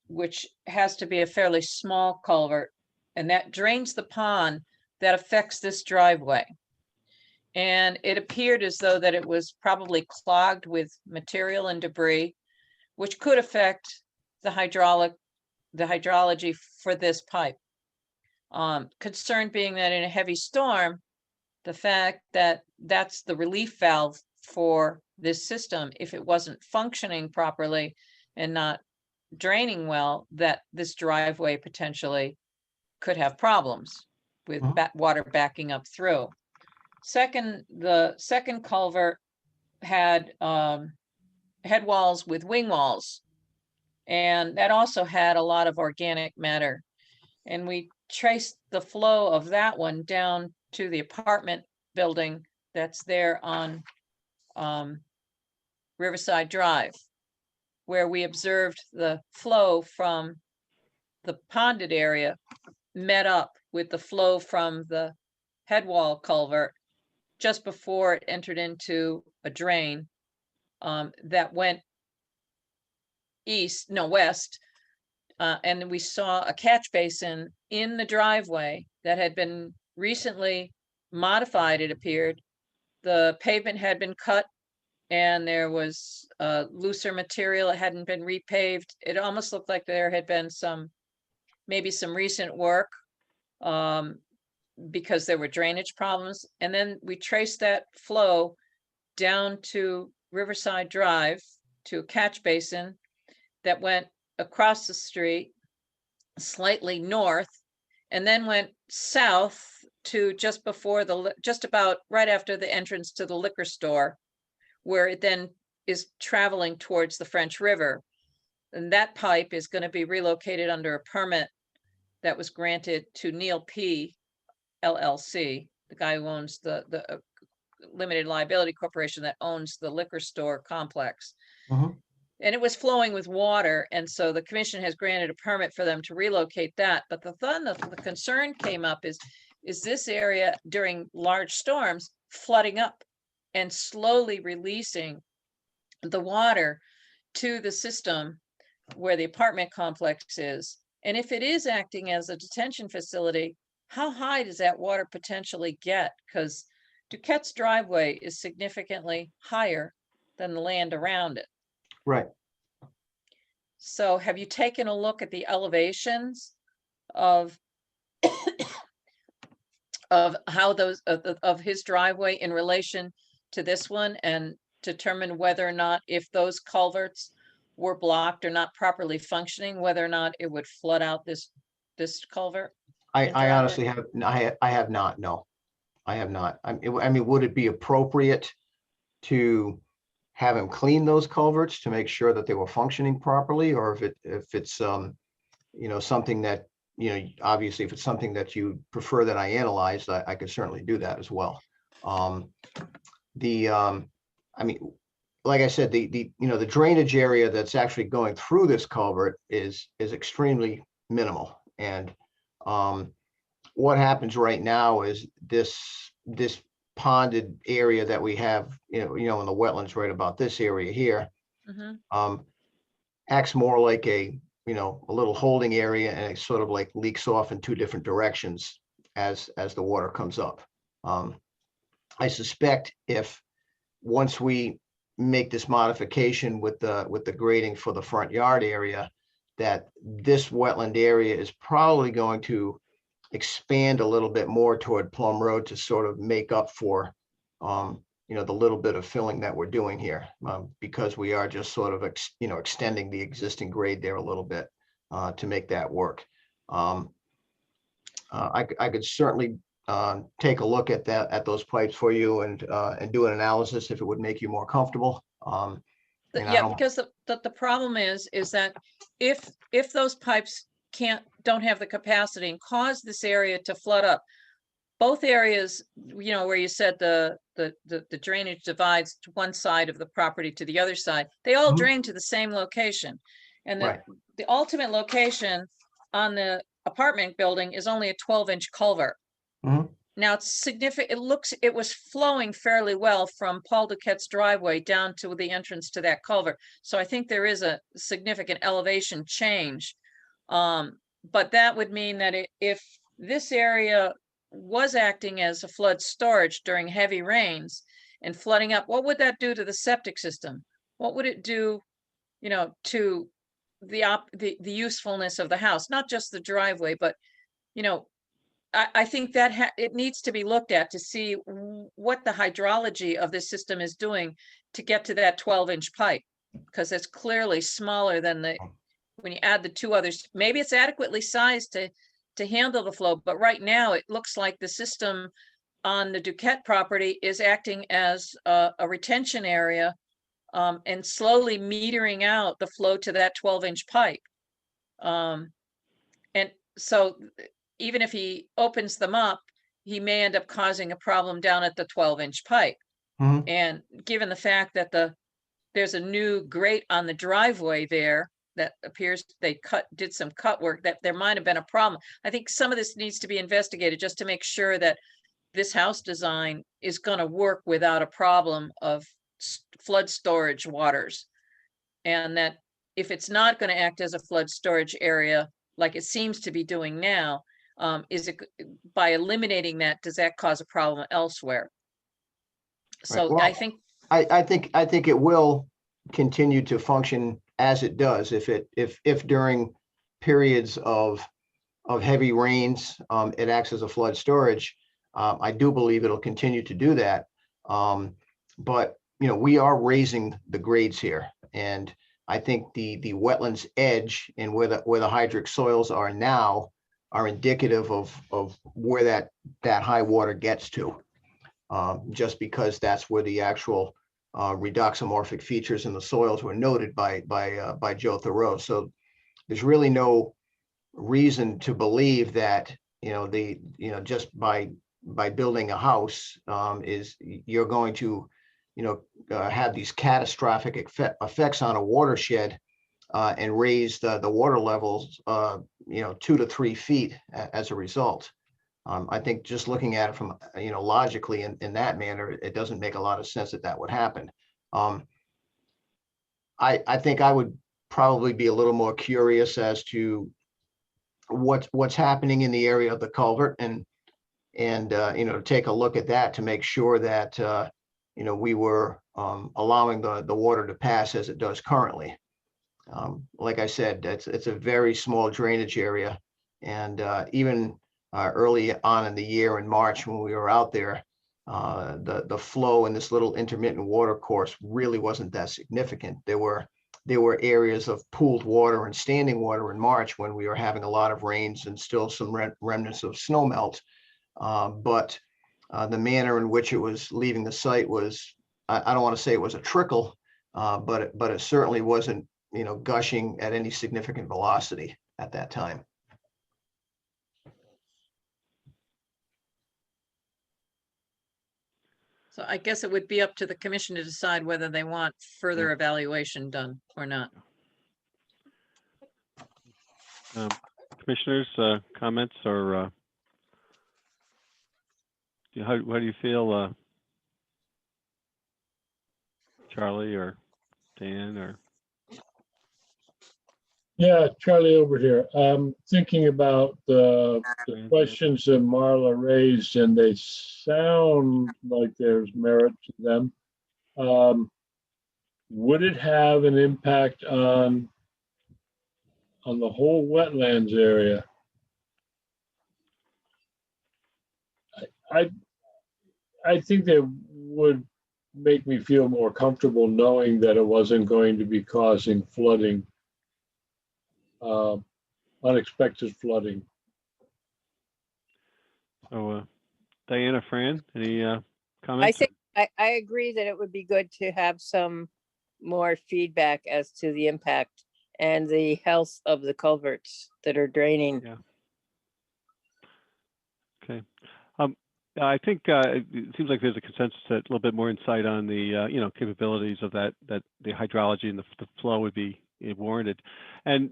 which has to be a fairly small culvert, and that drains the pond that affects this driveway. And it appeared as though that it was probably clogged with material and debris, which could affect the hydrology for this pipe. Concern being that in a heavy storm, the fact that that's the relief valve for this system, if it wasn't functioning properly and not draining well, that this driveway potentially could have problems with water backing up through. The second culvert had head walls with wing walls, and that also had a lot of organic matter. And we traced the flow of that one down to the apartment building that's there on Riverside Drive, where we observed the flow from the ponded area met up with the flow from the head wall culvert just before it entered into a drain that went west. And we saw a catch basin in the driveway that had been recently modified, it appeared. The pavement had been cut and there was looser material. It hadn't been repaved. It almost looked like there had been maybe some recent work because there were drainage problems. And then we traced that flow down to Riverside Drive to a catch basin that went across the street, slightly north, and then went south to just about right after the entrance to the liquor store, where it then is traveling towards the French River. And that pipe is going to be relocated under a permit that was granted to Neil P. LLC, the guy who owns the limited liability corporation that owns the liquor store complex. Mhm. And it was flowing with water. And so the commission has granted a permit for them to relocate that. But the concern came up is this area during large storms flooding up and slowly releasing the water to the system where the apartment complex is. And if it is acting as a detention facility, how high does that water potentially get? Because Duquette's driveway is significantly higher than the land around it. Right. So have you taken a look at the elevations of how those of his driveway in relation to this one, and determine whether or not, if those culverts were blocked or not properly functioning, whether or not it would flood out this culvert? I honestly have, I have not, no, I have not. I mean, would it be appropriate to have him clean those culverts to make sure that they were functioning properly? Or if it's something that, obviously if it's something that you prefer that I analyze, I could certainly do that as well. I mean, like I said, the drainage area that's actually going through this culvert is extremely minimal. And what happens right now is this ponded area that we have, in the wetlands right about this area here, acts more like a little holding area, and it sort of like leaks off in two different directions as the water comes up. I suspect if once we make this modification with the grading for the front yard area, that this wetland area is probably going to expand a little bit more toward Plum Road to sort of make up for, the little bit of filling that we're doing here, because we are just sort of, extending the existing grade there a little bit to make that work. I could certainly take a look at those pipes for you and do an analysis if it would make you more comfortable. And I Yeah, don't- because the problem is that if those pipes don't have the capacity and cause this area to flood up, both areas, you know, where you said the drainage divides to one side of the property to the other side, they all Mhm. drain to the same location. And Right. the ultimate location on the apartment building is only a 12-inch culvert. Mhm. Now it's significant, it was flowing fairly well from Paul Duquette's driveway down to the entrance to that culvert. So I think there is a significant elevation change. But that would mean that if this area was acting as a flood storage during heavy rains and flooding up, what would that do to the septic system? What would it do, you know, to the usefulness of the house, not just the driveway, but, you know, I think that it needs to be looked at to see what the hydrology of this system is doing to get to that 12-inch pipe, because it's clearly smaller than when you add the two others. Maybe it's adequately sized to handle the flow, but right now it looks like the system on the Duquette property is acting as a retention area and slowly metering out the flow to that 12-inch pipe. And so even if he opens them up, he may end up causing a problem down at the 12-inch pipe. Mhm. And given the fact that there's a new grate on the driveway there that appears they did some cut work, that there might have been a problem. I think some of this needs to be investigated just to make sure that this house design is going to work without a problem of flood storage waters. And that if it's not going to act as a flood storage area, like it seems to be doing now, is it, by eliminating that, does that cause a problem elsewhere? So Well, I think, I think it will continue to function as it does if during periods of heavy rains, it acts as a flood storage. I do believe it'll continue to do that. But you know, we are raising the grades here, and I think the wetlands edge and where the hydric soils are now are indicative of where that high water gets to. Just because that's where the actual redoxomorphic features in the soils were noted by Joe Thoreau. So there's really no reason to believe that, you know, just by building a house is you're going to, you know, have these catastrophic effects on a watershed and raise the water levels, you know, 2 to 3 feet as a result. I think just looking at it from, you know, logically in that manner, it doesn't make a lot of sense that would happen. I think I would probably be a little more curious as to what's happening in the area of the culvert and you know, take a look at that to make sure that you know, we were allowing the water to pass as it does currently. Like I said, it's a very small drainage area, and even early on in the year in March when we were out there, the flow in this little intermittent water course really wasn't that significant. There were areas of pooled water and standing water in March when we were having a lot of rains and still some remnants of snow melt. But the manner in which it was leaving the site was, I don't want to say it was a trickle, but it certainly wasn't, you know, gushing at any significant velocity at that time. so I guess it would be up to the commission to decide whether they want further evaluation done or not. Commissioners, comments, or how do you feel, Charlie or Dan or? Yeah, Charlie over here. Thinking about the Dan? questions that Marla raised, and they sound like there's merit to them. Would it have an impact on the whole wetlands area? I think that would make me feel more comfortable knowing that it wasn't going to be causing flooding, unexpected flooding. So, Diana, Fran, any I comments? think, I agree that it would be good to have some more feedback as to the impact and the health of the culverts that are draining. Yeah. Okay. I think it seems like there's a consensus that a little bit more insight on the capabilities of that the hydrology and the flow would be warranted. And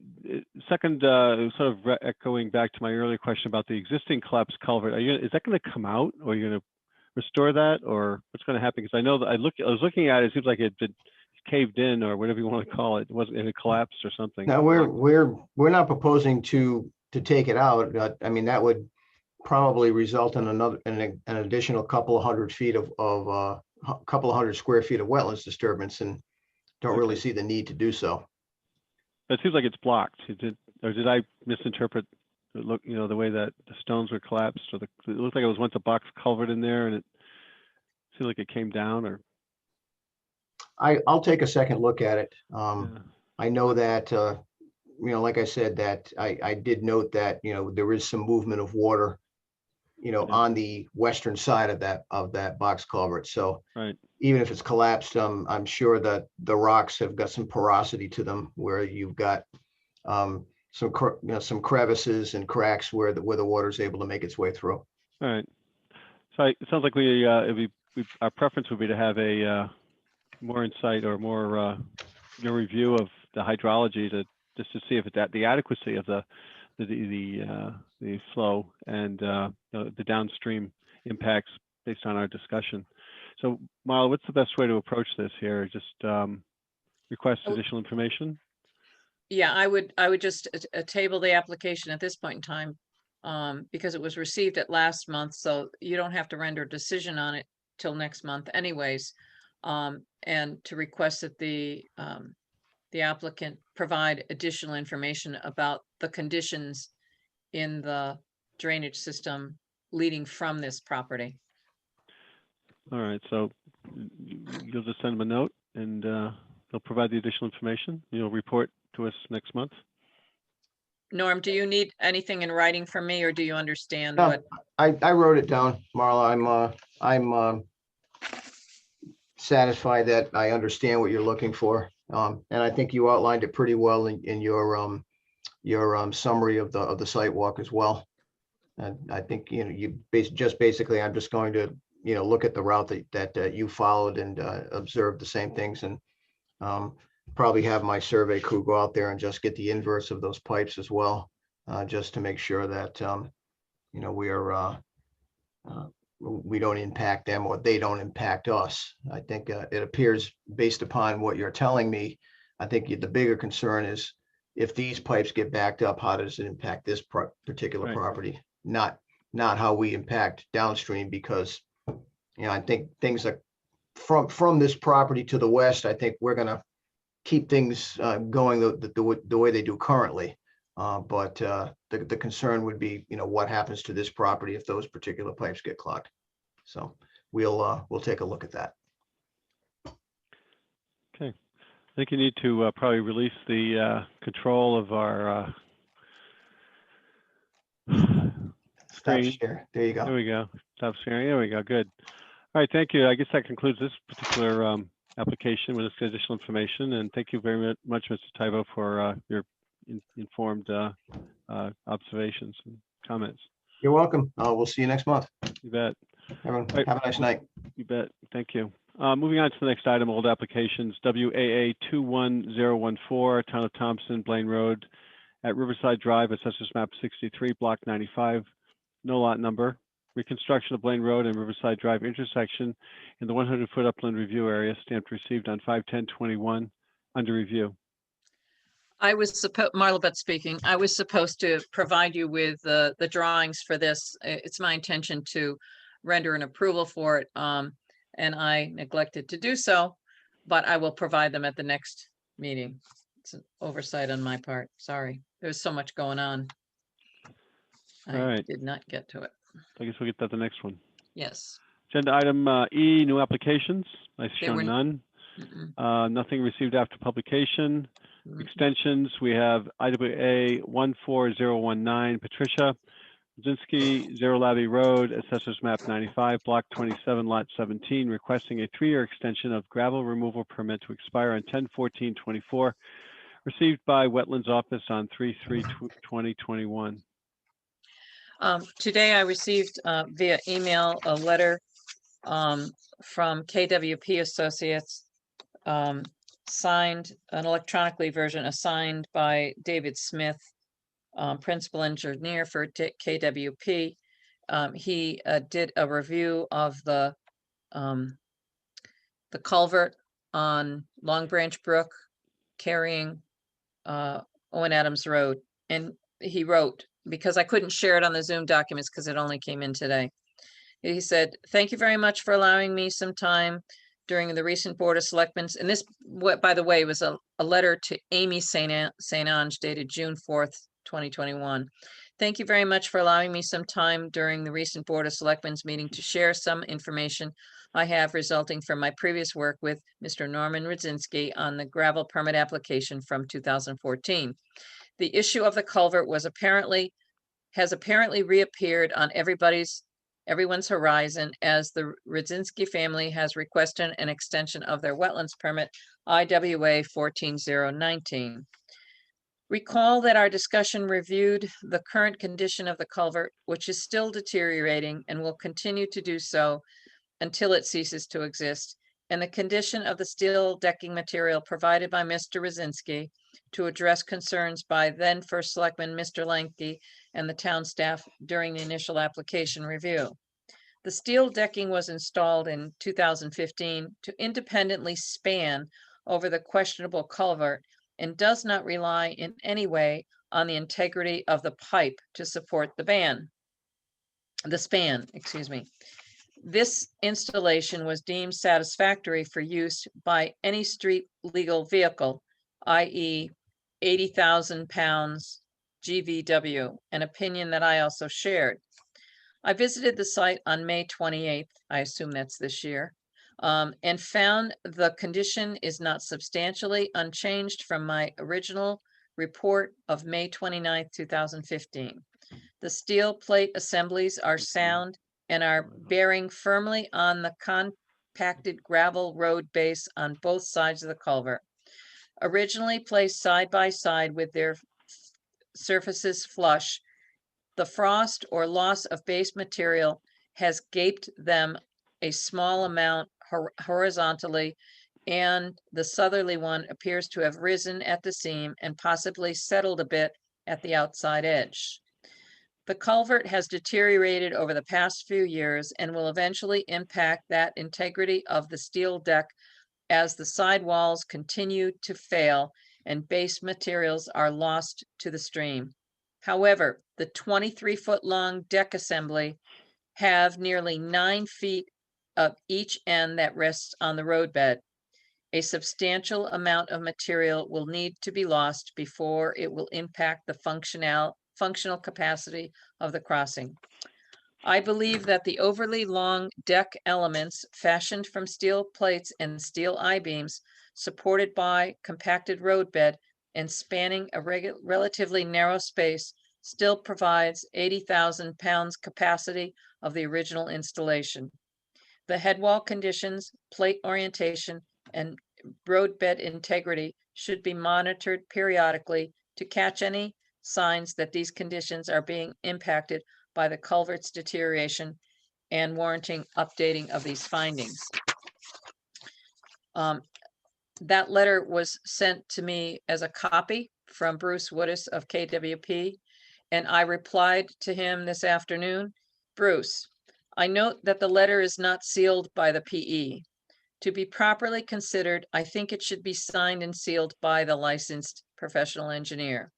second, sort of echoing back to my earlier question about the existing collapsed culvert, is that going to come out, or are you going to restore that, or what's going to happen? Because I know that I was looking at it. It seems like it had been caved in, or whatever you want to call it. It wasn't, and it collapsed or something. Now, we're not proposing to take it out. I mean, that would probably result in an additional couple of 100 feet of a couple of 100 square feet of wetlands disturbance, and don't really see the need to do so. But it seems like it's blocked. Or did I misinterpret? Look, the way that the stones were collapsed, or it looked like it was once a box culvert in there, and it seemed like it came down. Or I'll take a second look at it. Yeah. I know that like I said, that I did note that there is some movement of water on the western side of that box culvert. So right. Even if it's collapsed, I'm sure that the rocks have got some porosity to them, where you've got some crevices and cracks where the water is able to make its way through. All right. So it sounds like our preference would be to have a more insight or more review of the hydrology just to see if the adequacy of the flow and the downstream impacts based on our discussion. So Marla, what's the best way to approach this here? Just request additional information? Yeah, I would just table the application at this point in time, because it was received at last month, so you don't have to render a decision on it till next month anyways. And to request that the applicant provide additional information about the conditions in the drainage system leading from this property. All right, so you'll just send them a note, and they'll provide the additional information. You'll report to us next month. Norm, do you need anything in writing from me, or do you understand No, what? I wrote it down, Marla. I'm satisfied that I understand what you're looking for. And I think you outlined it pretty well in your summary of the site walk as well. And I think, basically, I'm just going to, look at the route that you followed and observe the same things, and probably have my survey crew go out there and just get the inverse of those pipes as well, just to make sure that, we don't impact them or they don't impact us. I think it appears, based upon what you're telling me, I think the bigger concern is, if these pipes get backed up, how does it impact this particular property? Not how we impact downstream, because I think things like from this property to the west, I think we're going to keep things going the way they do currently. But the concern would be, what happens to this property if those particular pipes get clogged. So we'll take a look at that. Okay. I think you need to probably release the control of our Stop screen. share. There you go. There we go. Stop sharing. There we go. Good. All right. Thank you. I guess that concludes this particular application with this additional information. And thank you very much, Mr. Tybo, for your informed observations and comments. You're welcome. We'll see you next month. You bet. Everyone, have a nice night. You bet. Thank you. Moving on to the next item, old applications, WAA 21014, Town of Thompson, Blaine Road at Riverside Drive, Assessors Map 63, Block 95, no lot number. Reconstruction of Blaine Road and Riverside Drive intersection in the 100-foot upland review area, stamped received on 5/10/21, under review. Marla Beth speaking. I was supposed to provide you with the drawings for this. It's my intention to render an approval for it, and I neglected to do so, but I will provide them at the next meeting. It's an oversight on my part. Sorry. There's so much going on. All right. Did not get to it. I guess we'll get to the next one. Yes. Agenda item E, new applications. I There show were- none. Nothing received after publication. Extensions, we have IWA 14019, Patricia, Brzezinski, Zero Labby Road, Assessors Map 95, Block 27, Lot 17, requesting a 3-year extension of gravel removal permit to expire on 10/14/24, received by Wetlands Office on 3/3/2021. Today I received via email a letter from KWP Associates, signed, an electronically version assigned by David Smith, principal engineer for KWP. He did a review of the culvert on Long Branch Brook carrying Owen Adams Road. And he wrote, because I couldn't share it on the Zoom documents because it only came in today. He said, "Thank you very much for allowing me some time during the recent Board of Selectmen's," and this, by the way, was a letter to Amy St. Ange dated June 4th, 2021. "Thank you very much for allowing me some time during the recent Board of Selectmen's meeting to share some information I have resulting from my previous work with Mr. Norman Brzezinski on the gravel permit application from 2014. The issue of the culvert has apparently reappeared on everyone's horizon as the Brzezinski family has requested an extension of their wetlands permit, IWA 14019. Recall that our discussion reviewed the current condition of the culvert, which is still deteriorating and will continue to do so until it ceases to exist, and the condition of the steel decking material provided by Mr. Brzezinski to address concerns by then First Selectman Mr. Lanke and the town staff during the initial application review. The steel decking was installed in 2015 to independently span over the questionable culvert and does not rely in any way on the integrity of the pipe to support the span, excuse me. This installation was deemed satisfactory for use by any street legal vehicle, i.e. 80,000 pounds GVW, an opinion that I also shared. I visited the site on May 28th, I assume that's this year, and found the condition is not substantially unchanged from my original report of May 29th, 2015. The steel plate assemblies are sound and are bearing firmly on the compacted gravel road base on both sides of the culvert. Originally placed side by side with their surfaces flush, the frost or loss of base material has gaped them a small amount horizontally, and the southerly one appears to have risen at the seam and possibly settled a bit at the outside edge. The culvert has deteriorated over the past few years and will eventually impact that integrity of the steel deck as the sidewalls continue to fail and base materials are lost to the stream. However, the 23-foot-long deck assembly have nearly 9 feet of each end that rests on the roadbed. A substantial amount of material will need to be lost before it will impact the functional capacity of the crossing. I believe that the overly long deck elements fashioned from steel plates and steel I-beams, supported by compacted roadbed and spanning a relatively narrow space, still provides 80,000 pounds capacity of the original installation. The headwall conditions, plate orientation, and roadbed integrity should be monitored periodically to catch any signs that these conditions are being impacted by the culvert's deterioration and warranting updating of these findings. That letter was sent to me as a copy from Bruce Woodis of KWP, and I replied to him this afternoon. Bruce, I note that the letter is not sealed by the PE. To be properly considered, I think it should be signed and sealed by the licensed professional engineer.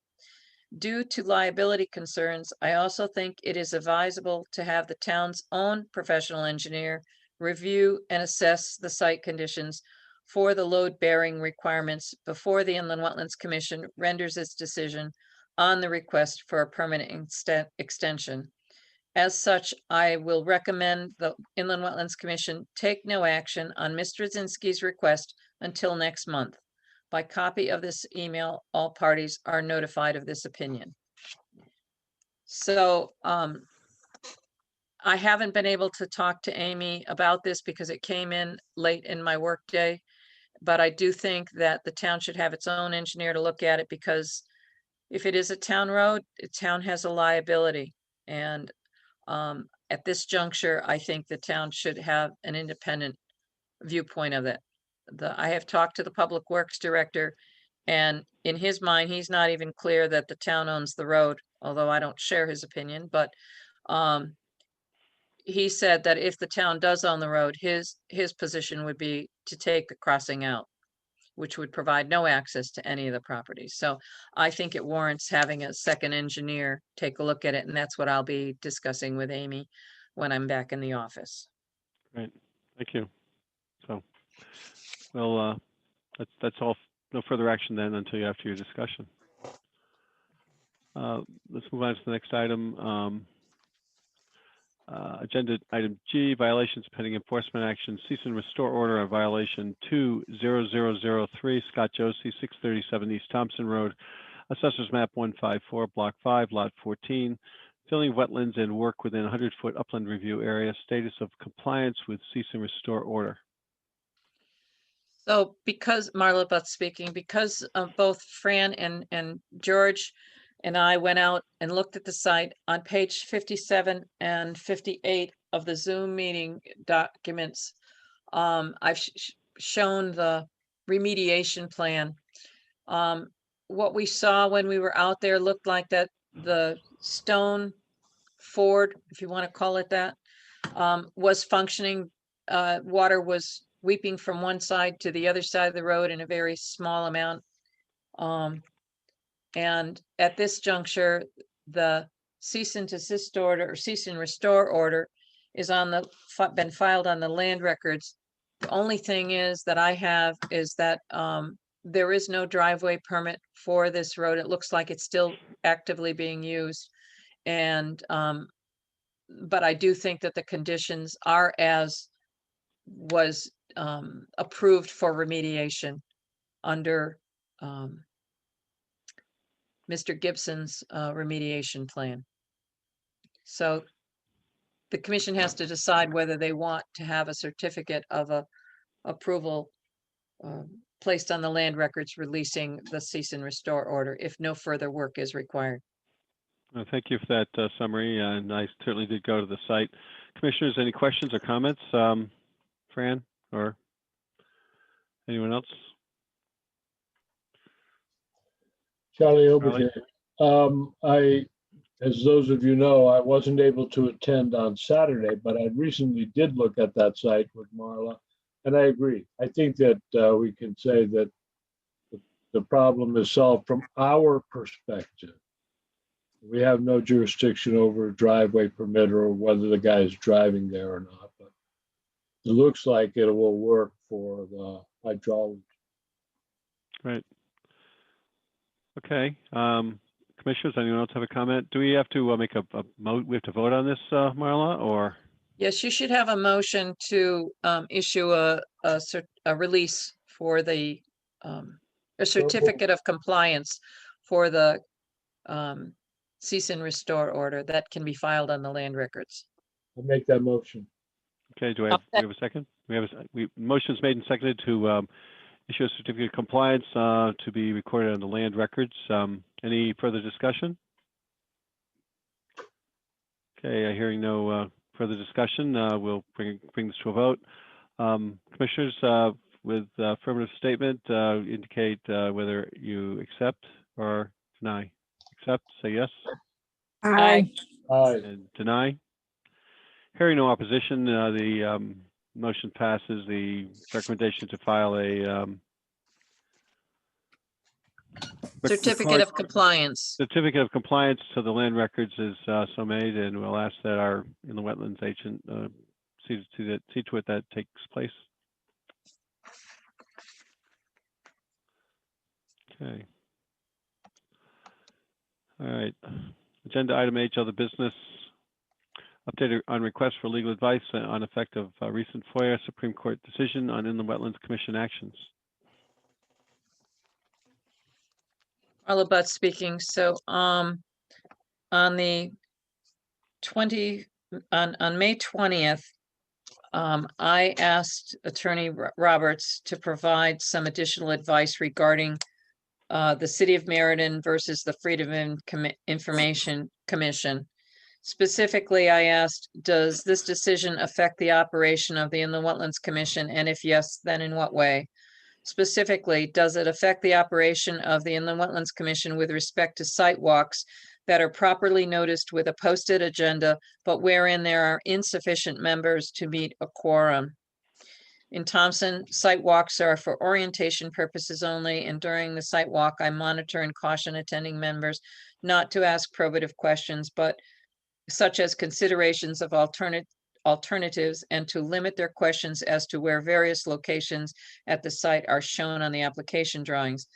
Due to liability concerns, I also think it is advisable to have the town's own professional engineer review and assess the site conditions for the load-bearing requirements before the Inland Wetlands Commission renders its decision on the request for a permanent extension. As such, I will recommend the Inland Wetlands Commission take no action on Mr. Brzezinski's request until next month. By copy of this email, all parties are notified of this opinion. So I haven't been able to talk to Amy about this because it came in late in my workday. But I do think that the town should have its own engineer to look at it, because if it is a town road, the town has a liability. And at this juncture, I think the town should have an independent viewpoint of it. I have talked to the Public Works Director, and in his mind, he's not even clear that the town owns the road, although I don't share his opinion, but he said that if the town does own the road, his position would be to take the crossing out, which would provide no access to any of the properties. So I think it warrants having a second engineer take a look at it, and that's what I'll be discussing with Amy when I'm back in the office. Great, thank you. So, well, that's all. No further action then until after your discussion. Let's move on to the next item. Agenda item G, violations pending enforcement action, cease and restore order on violation 20003, Scott Josie, 637 East Thompson Road, Assessors Map 154, Block 5, Lot 14, filling wetlands and work within 100-foot upland review area, status of compliance with cease and restore order. So because Marla Butts speaking, because both Fran and George and I went out and looked at the site on page 57 and 58 of the Zoom meeting documents, I've shown the remediation plan. What we saw when we were out there looked like that the stone ford, if you want to call it that, was functioning. Water was weeping from one side to the other side of the road in a very small amount. And at this juncture, the cease and desist order or cease and restore order is been filed on the land records. The only thing is that I have is that there is no driveway permit for this road. It looks like it's still actively being used. And but I do think that the conditions are as was approved for remediation under Mr. Gibson's remediation plan. So the commission has to decide whether they want to have a certificate of approval placed on the land records releasing the cease and restore order if no further work is required. Well, thank you for that summary, and I certainly did go to the site. Commissioners, any questions or comments? Fran or anyone else? Charlie over here. As those of you know, I wasn't able to attend on Saturday, but I recently did look at that site with Marla, and I agree. I think that we can say that the problem is solved from our perspective. We have no jurisdiction over a driveway permit or whether the guy is driving there or not, but it looks like it will work for the hydraulic. Right. Okay. Commissioners, anyone else have a comment? Do we have to make we have to vote on this, Marla, or? Yes, you should have a motion to issue a release for the a certificate of compliance for the cease and restore order that can be filed on the land records. I'll make that motion. Okay, do we have a second? Motion's made and seconded to issue a certificate of compliance to be recorded on the land records. Any further discussion? Okay, hearing no further discussion, we'll bring this to a vote. Commissioners, with affirmative statement, indicate whether you accept or deny. Accept, say yes. Aye. Aye. And deny. Hearing no opposition, the motion passes. The recommendation to file a Certificate of compliance. certificate of compliance to the land records is so made, and we'll ask that our inland wetlands agent see to it that takes place. Okay. All right. Agenda item H, other business. Update on request for legal advice on effect of recent FOIA Supreme Court decision on Inland Wetlands Commission actions. Marla Butts speaking. So on the on May 20th, I asked Attorney Roberts to provide some additional advice regarding the City of Meriden versus the Freedom of Information Commission. Specifically, I asked, does this decision affect the operation of the Inland Wetlands Commission? And if yes, then in what way? Specifically, does it affect the operation of the Inland Wetlands Commission with respect to site walks that are properly noticed with a posted agenda, but wherein there are insufficient members to meet a quorum? In Thompson, site walks are for orientation purposes only, and during the site walk, I monitor and caution attending members not to ask probative questions, but such as considerations of alternatives, and to limit their questions as to where various locations at the site are shown on the application drawings.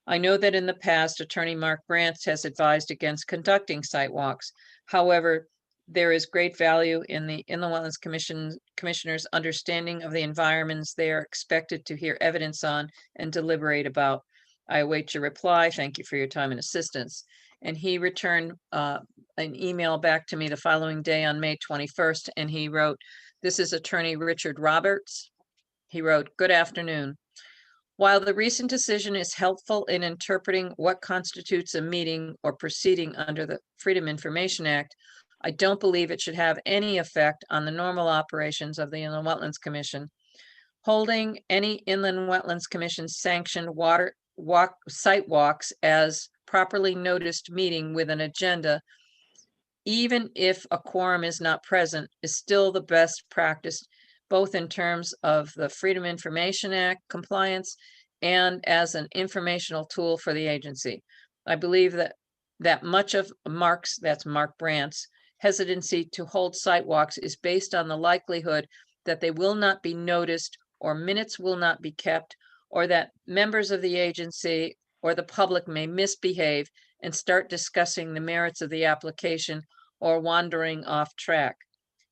I know that in the past, Attorney Mark Brandt has advised against conducting site walks. However, there is great value in the Inland Wetlands Commissioners' understanding of the environments they are expected to hear evidence on and deliberate about. I await your reply. Thank you for your time and assistance. And he returned an email back to me the following day on May 21st, and he wrote, "This is Attorney Richard Roberts." He wrote, "Good afternoon. While the recent decision is helpful in interpreting what constitutes a meeting or proceeding under the Freedom of Information Act, I don't believe it should have any effect on the normal operations of the Inland Wetlands Commission. Holding any Inland Wetlands Commission sanctioned site walks as properly noticed meeting with an agenda, even if a quorum is not present, is still the best practice, both in terms of the Freedom of Information Act compliance and as an informational tool for the agency. I believe that much of that's Mark Brandt's hesitancy to hold site walks is based on the likelihood that they will not be noticed or minutes will not be kept, or that members of the agency or the public may misbehave and start discussing the merits of the application or wandering off track.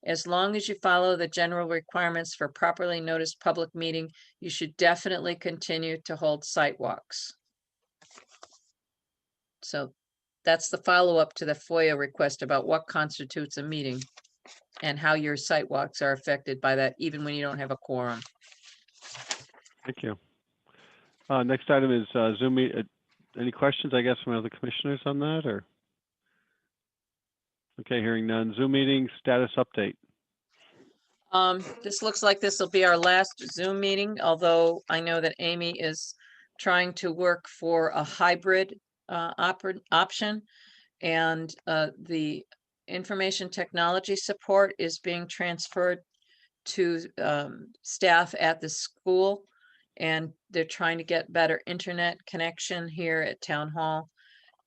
As long as you follow the general requirements for properly noticed public meeting, you should definitely continue to hold site walks." So that's the follow-up to the FOIA request about what constitutes a meeting and how your site walks are affected by that, even when you don't have a quorum. Thank you. Next item is Zoom meet. Any questions, I guess, from other commissioners on that, or? Okay, hearing none. Zoom meeting status update. This looks like this will be our last Zoom meeting, although I know that Amy is trying to work for a hybrid option. And the information technology support is being transferred to staff at the school. And they're trying to get better internet connection here at Town Hall.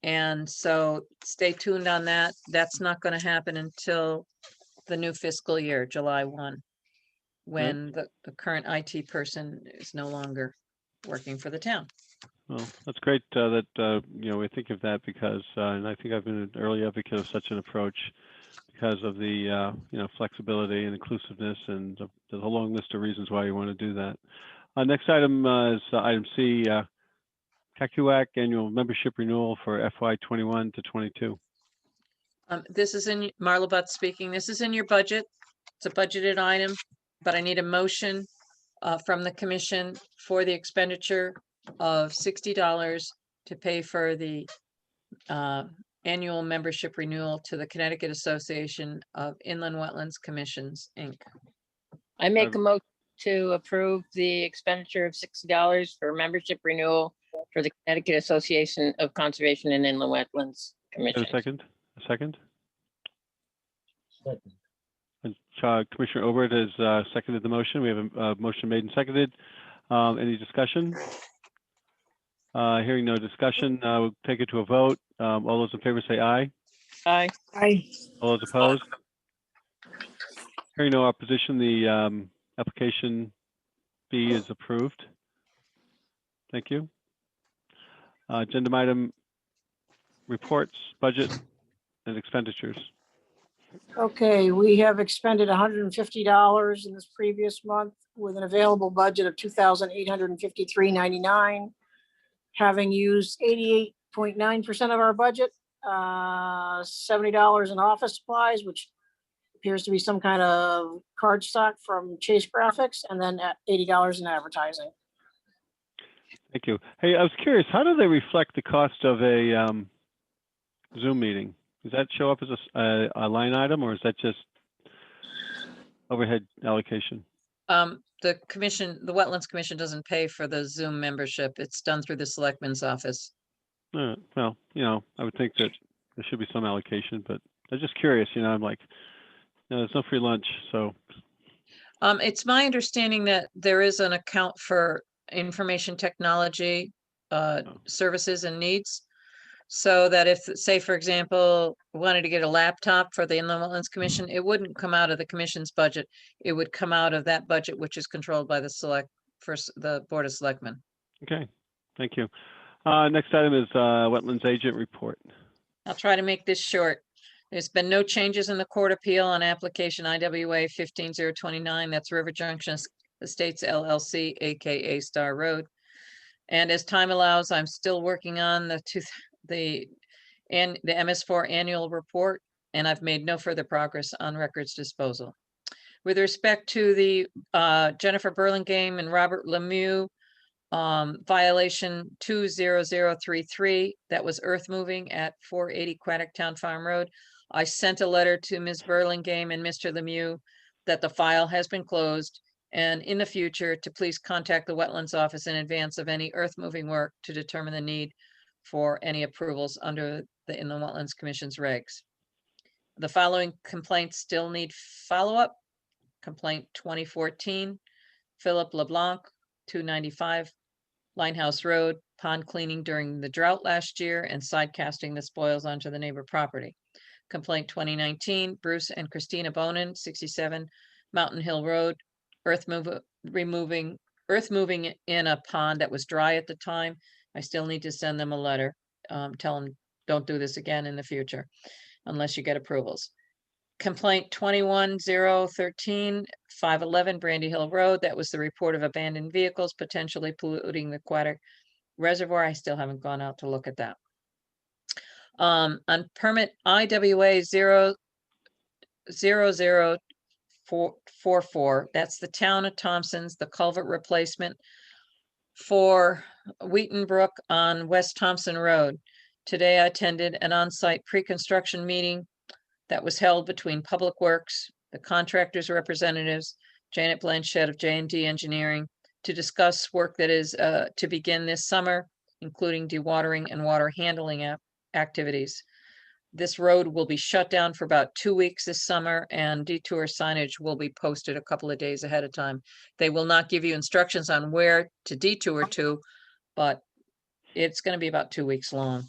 And so stay tuned on that. That's not going to happen until the new fiscal year, July 1, when the current IT person is no longer working for the town. Well, that's great that, we think of that because, and I think I've been an early advocate of such an approach because of the, flexibility and inclusiveness and the long list of reasons why you want to do that. Next item is item C, CACUAC annual membership renewal for FY 21 to 22. This is in, Marla Butt speaking, this is in your budget. It's a budgeted item, but I need a motion from the commission for the expenditure of $60 to pay for the annual membership renewal to the Connecticut Association of Inland Wetlands Commissions, Inc. I make a motion to approve the expenditure of $60 for membership renewal for the Connecticut Association of Conservation and Inland Wetlands Commission. A second? Commissioner Obert has seconded the motion. We have a motion made and seconded. Any discussion? Hearing no discussion, we'll take it to a vote. All those in favor say aye. Aye. Aye. All those opposed? Hearing no opposition, the application fee is approved. Thank you. Agenda item reports, budget, and expenditures. Okay, we have expended $150 in this previous month with an available budget of $2,853.99. Having used 88.9% of our budget, $70 in office supplies, which appears to be some kind of card stock from Chase Graphics, and then at $80 in advertising. Thank you. Hey, I was curious, how do they reflect the cost of a Zoom meeting? Does that show up as a line item, or is that just overhead allocation? The commission, the Wetlands Commission doesn't pay for the Zoom membership. It's done through the Selectman's office. Well, I would think that there should be some allocation, but I was just curious, I'm like, there's no free lunch, so. It's my understanding that there is an account for information technology services and needs. So that if, say, for example, wanted to get a laptop for the Inland Wetlands Commission, it wouldn't come out of the commission's budget. It would come out of that budget, which is controlled by the Board of Selectmen. Okay, thank you. Next item is Wetlands Agent Report. I'll try to make this short. There's been no changes in the court appeal on application IWA 15029. That's River Junction Estates LLC, AKA Star Road. And as time allows, I'm still working on the MS4 annual report, and I've made no further progress on records disposal. With respect to the Jennifer Burlingame and Robert Lemieux violation 20033, that was earth moving at 480 Quantic Town Farm Road, I sent a letter to Ms. Burlingame and Mr. Lemieux that the file has been closed, and in the future to please contact the Wetlands Office in advance of any earth moving work to determine the need for any approvals under the Inland Wetlands Commission's regs. The following complaints still need follow-up. Complaint 2014, Philip LeBlanc, 295 Linehouse Road, pond cleaning during the drought last year and side casting the spoils onto the neighbor property. Complaint 2019, Bruce and Christina Bonin, 67 Mountain Hill Road, earth moving in a pond that was dry at the time. I still need to send them a letter. Tell them don't do this again in the future unless you get approvals. Complaint 21013, 511 Brandy Hill Road. That was the report of abandoned vehicles potentially polluting the aquatic reservoir. I still haven't gone out to look at that. On permit IWA 00044, that's the town of Thompson's, the culvert replacement for Wheaton Brook on West Thompson Road. Today I attended an on-site pre-construction meeting that was held between Public Works, the contractors' representatives, Janet Blanchett of J&D Engineering, to discuss work that is to begin this summer, including dewatering and water handling activities. This road will be shut down for about 2 weeks this summer, and detour signage will be posted a couple of days ahead of time. They will not give you instructions on where to detour to, but it's going to be about 2 weeks long.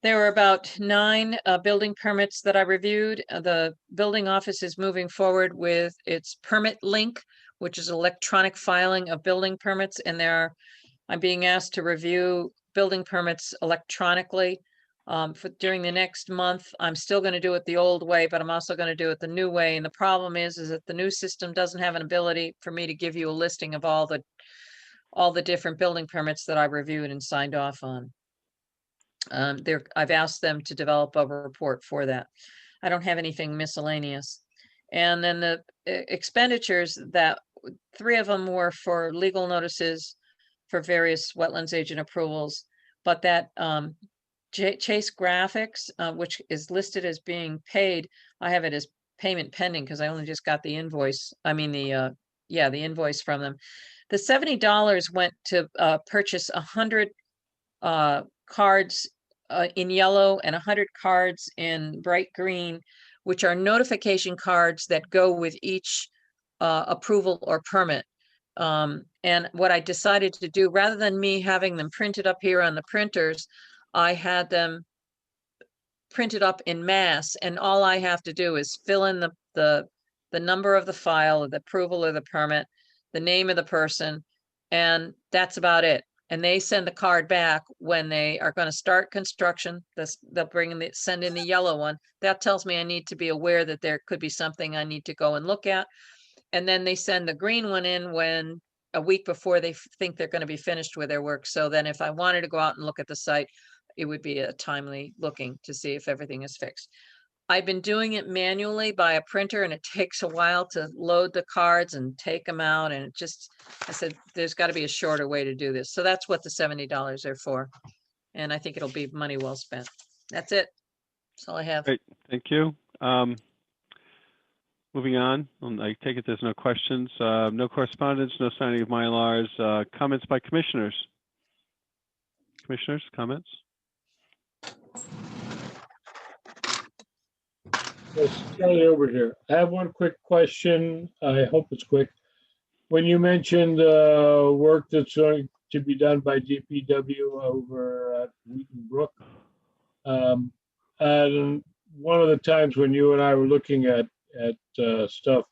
There were about 9 building permits that I reviewed. The building office is moving forward with its permit link, which is electronic filing of building permits. And I'm being asked to review building permits electronically during the next month. I'm still going to do it the old way, but I'm also going to do it the new way. And the problem is that the new system doesn't have an ability for me to give you a listing of all the different building permits that I reviewed and signed off on. I've asked them to develop a report for that. I don't have anything miscellaneous. And then the expenditures, that 3 of them were for legal notices for various wetlands agent approvals, but that Chase Graphics, which is listed as being paid, I have it as payment pending because I only just got the invoice. I mean, the invoice from them. The $70 went to purchase 100 cards in yellow and 100 cards in bright green, which are notification cards that go with each approval or permit. And what I decided to do, rather than me having them printed up here on the printers, I had them printed up in mass, and all I have to do is fill in the number of the file, or the approval or the permit, the name of the person, and that's about it. And they send the card back when they are going to start construction. They'll send in the yellow one. That tells me I need to be aware that there could be something I need to go and look at. And then they send the green one in when a week before they think they're going to be finished with their work. So then if I wanted to go out and look at the site, it would be a timely looking to see if everything is fixed. I've been doing it manually by a printer and it takes a while to load the cards and take them out. And it just, I said, there's got to be a shorter way to do this. So that's what the $70 are for. And I think it'll be money well spent. That's it. That's all I have. Great, thank you. Moving on, I take it there's no questions, no correspondence, no signing of Mylars, comments by commissioners. Commissioners, comments? Yes, Charlie over here. I have one quick question. I hope it's quick. When you mentioned work that's going to be done by DPW over at Wheaton Brook, and one of the times when you and I were looking at stuff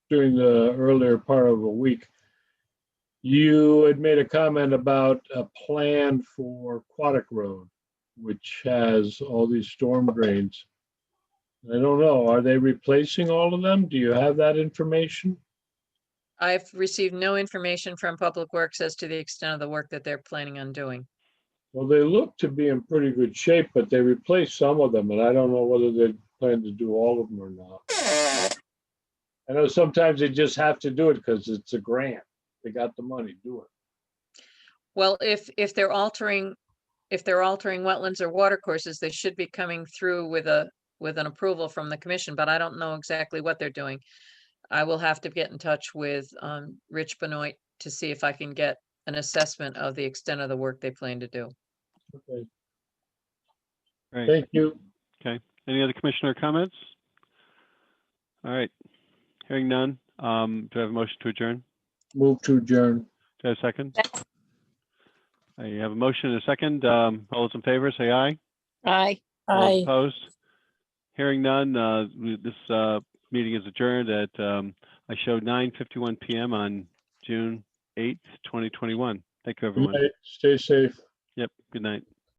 during the earlier part of a week, you had made a comment about a plan for Aquatic Road, which has all these storm drains. I don't know, are they replacing all of them? Do you have that information? I've received no information from Public Works as to the extent of the work that they're planning on doing. Well, they look to be in pretty good shape, but they replaced some of them, and I don't know whether they plan to do all of them or not. I know sometimes they just have to do it because it's a grant. They got the money, do it. Well, if they're altering wetlands or watercourses, they should be coming through with an approval from the commission, but I don't know exactly what they're doing. I will have to get in touch with Rich Benoit to see if I can get an assessment of the extent of the work they plan to do. Okay, Great, thank you. okay. Any other commissioner comments? All right, hearing none. Do I have a motion to adjourn? Move to adjourn. Do I have a second? I have a motion and a second. All those in favor, say aye. Aye. All those Aye. opposed? Hearing none, this meeting is adjourned at, I showed 9:51 PM on June 8th, 2021. Thank you, Good everyone. night. Stay safe. Yep, good night.